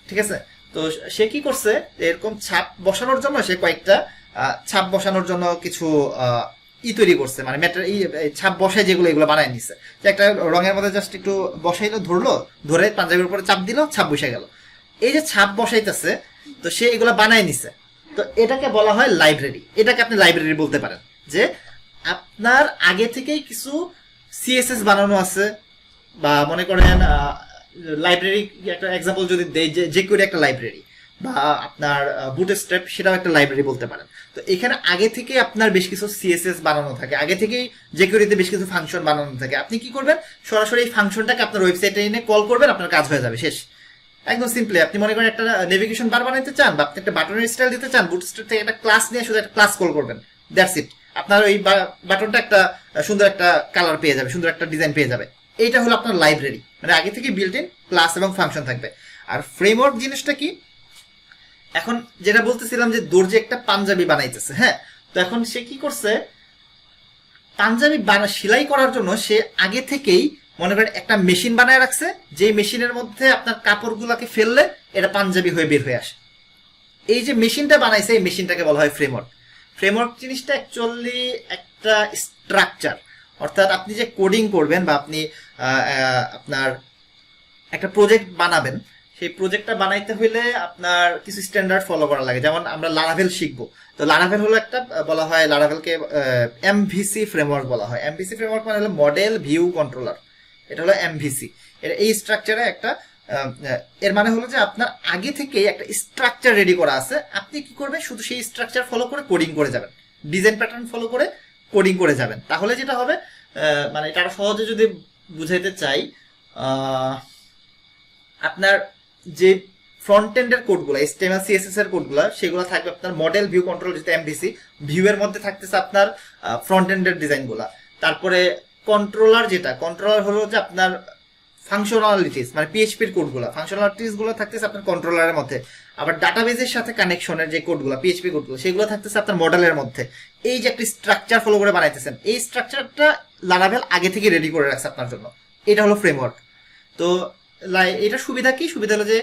ঠিক আছে। তো সে কি করছে, এরকম ছাপ বসানোর জন্য সে কয়েকটা ছাপ বসানোর জন্য কিছু তৈরি করছে, মানে ছাপ বসায় যেগুলো এগুলো বানায় নিছে, যে একটা রঙের মধ্যে জাস্ট একটু বসাইলো, ধরলো, ধরে পাঞ্জাবির উপরে চাপ দিল, ছাপ বসে গেল। এই যে ছাপ বসাইতেছে, তো সে এগুলো বানায় নিছে, তো এটাকে বলা হয় লাইব্রেরি। এটাকে আপনি লাইব্রেরি বলতে পারেন, যে আপনার আগে থেকেই কিছু সিএসএস বানানো আছে, বা মনে করেন লাইব্রেরি একটা এক্সাম্পল যদি দেই, যে jQuery একটা লাইব্রেরি, বা আপনার বুটস্ট্র্যাপ সেটাও একটা লাইব্রেরি বলতে পারেন। তো এখানে আগে থেকে আপনার বেশ কিছু সিএসএস বানানো থাকে, আগে থেকেই jQueryতে বেশ কিছু ফাংশন বানানো থাকে। আপনি কি করবেন, সরাসরি এই ফাংশনটাকে আপনার ওয়েবসাইটে এনে কল করবেন, আপনার কাজ হয়ে যাবে, শেষ। একদম সিম্পলি আপনি মনে করেন একটা নেভিগেশন বার বানাইতে চান, বা আপনি একটা বাটনের স্টাইল দিতে চান, বুটস্ট্র্যাপ থেকে একটা ক্লাস নিয়ে শুধু একটা ক্লাস কল করবেন, দ্যাটস ইট। আপনার ওই বাটনটা একটা সুন্দর একটা কালার পেয়ে যাবে, সুন্দর একটা ডিজাইন পেয়ে যাবে। এইটা হলো আপনার লাইব্রেরি, মানে আগে থেকে বিল্ট ইন ক্লাস এবং ফাংশন থাকবে। আর ফ্রেমওয়ার্ক জিনিসটা কি, এখন যেটা বলতেছিলাম যে দর্জি একটা পাঞ্জাবি বানাইতেছে, হ্যাঁ, তো এখন সে কি করছে, পাঞ্জাবি সেলাই করার জন্য সে আগে থেকেই মনে করেন একটা মেশিন বানায় রাখছে, যে মেশিনের মধ্যে আপনার কাপড়গুলোকে ফেললে এটা পাঞ্জাবি হয়ে বের হয়ে আসে। এই যে মেশিনটা বানাইছে, এই মেশিনটাকে বলা হয় ফ্রেমওয়ার্ক। ফ্রেমওয়ার্ক জিনিসটা অ্যাকচুয়ালি একটা স্ট্রাকচার, অর্থাৎ আপনি যে কোডিং করবেন বা আপনি আপনার একটা প্রজেক্ট বানাবেন, সেই প্রজেক্টটা বানাইতে হইলে আপনার কিছু স্ট্যান্ডার্ড ফলো করা লাগে। যেমন আমরা লারাভেল শিখবো, তো লারাভেল হলো একটা, বলা হয় লারাভেলকে এমভিসি ফ্রেমওয়ার্ক বলা হয়। এমভিসি ফ্রেমওয়ার্ক মানে হলো মডেল ভিউ কন্ট্রোলার, এটা হলো এমভিসি। এই স্ট্রাকচারে একটা এর মানে হলো যে আপনার আগে থেকে একটা স্ট্রাকচার রেডি করা আছে, আপনি কি করবেন, শুধু সেই স্ট্রাকচার ফলো করে কোডিং করে যাবেন, ডিজাইন প্যাটার্ন ফলো করে কোডিং করে যাবেন। তাহলে যেটা হবে, মানে এটা আরো সহজে যদি বুঝাইতে চাই, আপনার যে ফ্রন্ট এন্ডের কোডগুলো, HTML CSS এর কোডগুলো, সেগুলো থাকবে আপনার মডেল ভিউ কন্ট্রোল, যেটা এমভিসি। ভিউ এর মধ্যে থাকতেছে আপনার ফ্রন্ট এন্ডের ডিজাইনগুলো। তারপরে কন্ট্রোলার, যেটা কন্ট্রোলার হলো যে আপনার ফাংশনালিটিস, মানে পিএইচপি এর কোডগুলো, ফাংশনালিটিস গুলো থাকতেছে আপনার কন্ট্রোলারের মধ্যে। আবার ডাটাবেজের সাথে কানেকশনের যে কোডগুলো, পিএইচপি কোডগুলো, সেগুলো থাকতেছে আপনার মডেলের মধ্যে। এই যে একটা স্ট্রাকচার ফলো করে বানাইতেছেন, এই স্ট্রাকচারটা লারাভেল আগে থেকে রেডি করে রাখছে আপনার জন্য। এটা হলো ফ্রেমওয়ার্ক। তো এটা সুবিধা কি, সুবিধা হলো যে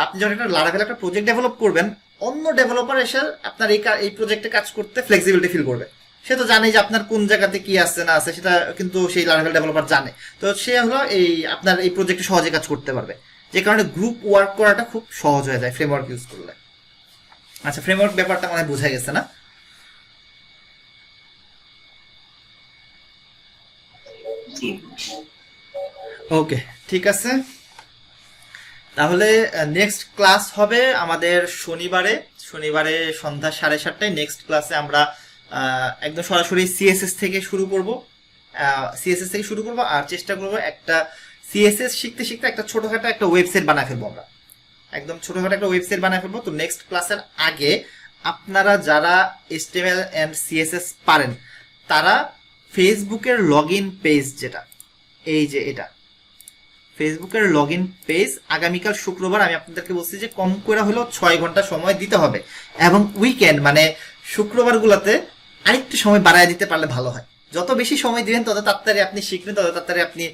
আপনি যখন একটা লারাভেল একটা প্রজেক্ট ডেভেলপ করবেন, অন্য ডেভেলপার এসে আপনার এই প্রজেক্টে কাজ করতে ফ্লেক্সিবিলিটি ফিল করবে। সে তো জানে যে আপনার কোন জায়গাতে কি আছে না আছে, সেটা কিন্তু সেই লারাভেল ডেভেলপার জানে। তো সে হলো এই আপনার এই প্রজেক্টে সহজে কাজ করতে পারবে, যে কারণে গ্রুপ ওয়ার্ক করাটা খুব সহজ হয়ে যায় ফ্রেমওয়ার্ক ইউজ করলে। আচ্ছা, ফ্রেমওয়ার্ক ব্যাপারটা মনে হয় বোঝা গেছে না? ওকে, ঠিক আছে। তাহলে নেক্সট ক্লাস হবে আমাদের শনিবারে সন্ধ্যা 7:30টায়। নেক্সট ক্লাসে আমরা একদম সরাসরি সিএসএস থেকে শুরু করব, আর চেষ্টা করব একটা সিএসএস শিখতে শিখতে একটা ছোটখাটো একটা ওয়েবসাইট বানায় ফেলবো। আমরা একদম ছোটখাটো একটা ওয়েবসাইট বানায় ফেলবো। তো নেক্সট ক্লাসের আগে আপনারা যারা HTML এন্ড CSS পারেন, তারা ফেসবুকের লগ ইন পেজ, যেটা এই যে এটা ফেসবুকের লগ ইন পেজ, আগামীকাল শুক্রবার আমি আপনাদেরকে বলছি যে কম করে হলেও 6 ঘন্টা সময় দিতে হবে, এবং উইকেন্ড মানে শুক্রবার গুলাতে আরেকটু সময় বাড়ায় দিতে পারলে ভালো হয়। যত বেশি সময় দিবেন তত তাড়াতাড়ি আপনি শিখবেন, তত তাড়াতাড়ি আপনি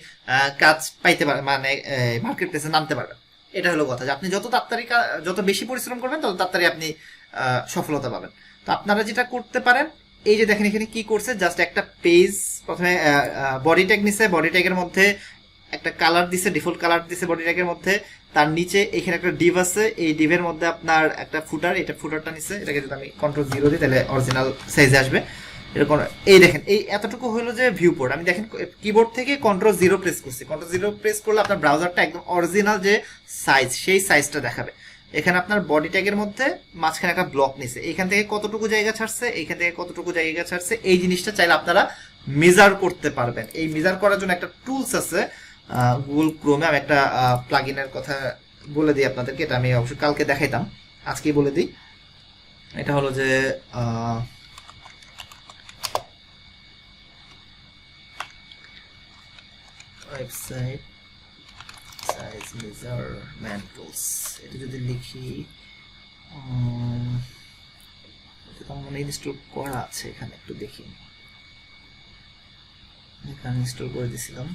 কাজ পাইতে পারবেন, মানে মার্কেট প্লেসে নামতে পারবেন। এটা হলো কথা, যে আপনি যত তাড়াতাড়ি যত বেশি পরিশ্রম করবেন তত তাড়াতাড়ি আপনি সফলতা পাবেন। তো আপনারা যেটা করতে পারেন, এই যে দেখেন এখানে কি করছে, জাস্ট একটা পেজ প্রথমে বডি ট্যাগ নিছে, বডি ট্যাগের মধ্যে একটা কালার দিছে, ডিফল্ট কালার দিছে বডি ট্যাগের মধ্যে। তার নিচে এখানে একটা ডিভ আছে, এই ডিভের মধ্যে আপনার একটা ফুটার, এটা ফুটারটা নিছে। এটাকে যদি আমি Ctrl 0 দিই তাহলে অরিজিনাল সাইজে আসবে। এরকম এই দেখেন এই এতটুকু হলো যে ভিউ পোর্ট। আমি দেখেন কিবোর্ড থেকে Ctrl 0 প্রেস করছি, Ctrl 0 প্রেস করলে আপনার ব্রাউজারটা একদম অরিজিনাল যে সাইজ সেই সাইজটা দেখাবে। এখানে আপনার বডি ট্যাগের মধ্যে মাঝখানে একটা ব্লক নিছে, এখান থেকে কতটুকু জায়গা ছাড়ছে, এইখান থেকে কতটুকু জায়গা ছাড়ছে, এই জিনিসটা চাইলে আপনারা মেজার করতে পারবেন। এই মেজার করার জন্য একটা টুলস আছে গুগল ক্রোমে। আমি একটা প্লাগইনের কথা বলে দিই আপনাদেরকে, এটা আমি অবশ্যই কালকে দেখাইতাম, আজকেই বলে দিই। এটা হলো যে ওয়েবসাইট সাইজ মেজারমেন্ট টুলস, এটা যদি লিখি এটা মনে ইনস্টল করা আছে এখানে, একটু দেখি, এখানে ইনস্টল করে দিয়েছিলাম।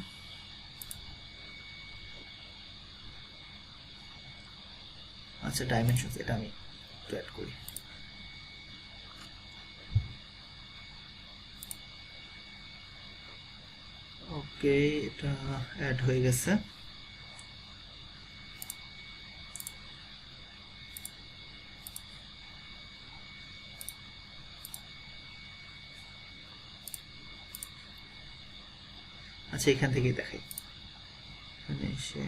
আচ্ছা ডাইমেনশনস, এটা আমি একটু অ্যাড করি। ওকে, এটা অ্যাড হয়ে গেছে। আচ্ছা এখান থেকেই দেখাই, এখানে এসে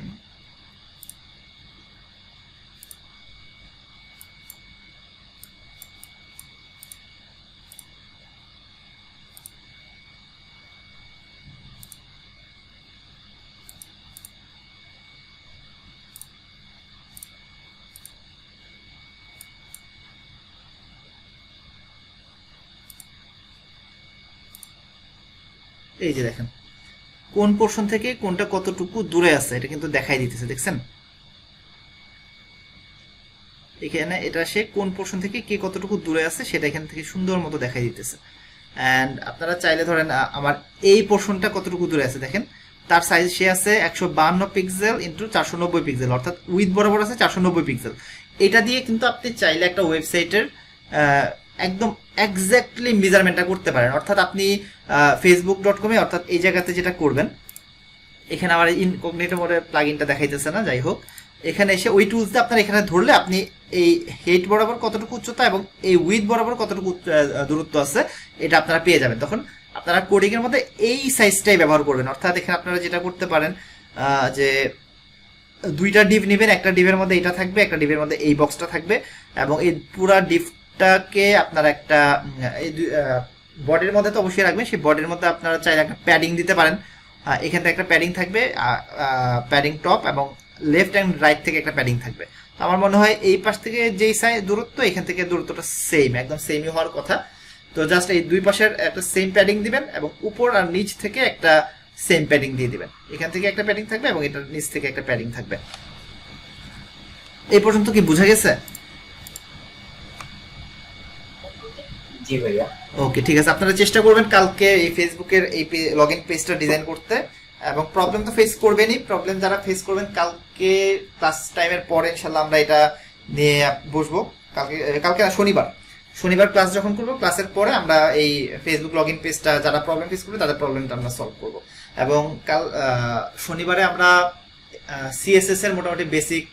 এই যে দেখেন কোন পোর্শন থেকে কোনটা কতটুকু দূরে আছে এটা কিন্তু দেখাই দিতেছে, দেখছেন এখানে এটা সে কোন পোর্শন থেকে কে কতটুকু দূরে আছে সেটা এখান থেকে সুন্দর মতো দেখাই দিতেছে। অ্যান্ড আপনারা চাইলে ধরেন আমার এই পোর্শনটা কতটুকু দূরে আছে দেখেন, তার সাইজ সে আছে 152 পিক্সেল ইন্টু 490 পিক্সেল, অর্থাৎ উইথ বরাবর আছে 490 পিক্সেল। এটা দিয়ে কিন্তু আপনি চাইলে একটা ওয়েবসাইটের একদম এক্স্যাক্টলি মেজারমেন্টটা করতে পারেন। অর্থাৎ আপনি facebook.com-এ অর্থাৎ এই জায়গাতে যেটা করবেন, এখানে আমার ইনকগনিটো মোডে প্লাগইনটা দেখাইতেছে না, যাই হোক এখানে এসে ওই টুলস দিয়ে আপনার এখানে ধরলে আপনি এই হেইট বরাবর কতটুকু উচ্চতা এবং এই উইথ বরাবর কতটুকু দূরত্ব আছে এটা আপনারা পেয়ে যাবেন। তখন আপনারা কোডিং এর মধ্যে এই সাইজটাই ব্যবহার করবেন। অর্থাৎ এখানে আপনারা যেটা করতে পারেন যে দুইটা ডিভ নেবেন, একটা ডিভের মধ্যে এটা থাকবে, একটা ডিভের মধ্যে এই বক্সটা থাকবে, এবং এই পুরা ডিভটাকে আপনারা একটা এই বডির মধ্যে তো অবশ্যই রাখবেন, সেই বডির মধ্যে আপনারা চাইলে একটা প্যাডিং দিতে পারেন। এখান থেকে একটা প্যাডিং থাকবে, প্যাডিং টপ, এবং লেফট অ্যান্ড রাইট থেকে একটা প্যাডিং থাকবে। তো আমার মনে হয় এই পাশ থেকে যেই দূরত্ব এখান থেকে দূরত্বটা সেম, একদম সেমই হওয়ার কথা। তো জাস্ট এই দুই পাশের একটা সেম প্যাডিং দিবেন এবং উপর আর নিচ থেকে একটা সেম প্যাডিং দিয়ে দিবেন। এখান থেকে একটা প্যাডিং থাকবে এবং এটার নিচ থেকে একটা প্যাডিং থাকবে। এই পর্যন্ত কি বোঝা গেছে? জি ভাইয়া। ওকে ঠিক আছে, আপনারা চেষ্টা করবেন কালকে এই ফেসবুকের এই লগইন পেজটা ডিজাইন করতে, এবং প্রবলেম তো ফেস করবেনই। প্রবলেম যারা ফেস করবেন কালকে ক্লাস টাইমের পরে ইনশাল্লাহ আমরা এটা নিয়ে বসবো। কালকে শনিবার ক্লাস যখন করবো, ক্লাসের পরে আমরা এই ফেসবুক লগইন পেজটা যারা প্রবলেম ফেস করবে তাদের প্রবলেমটা আমরা সলভ করবো। এবং কাল শনিবারে আমরা সিএসএস এর মোটামুটি বেসিক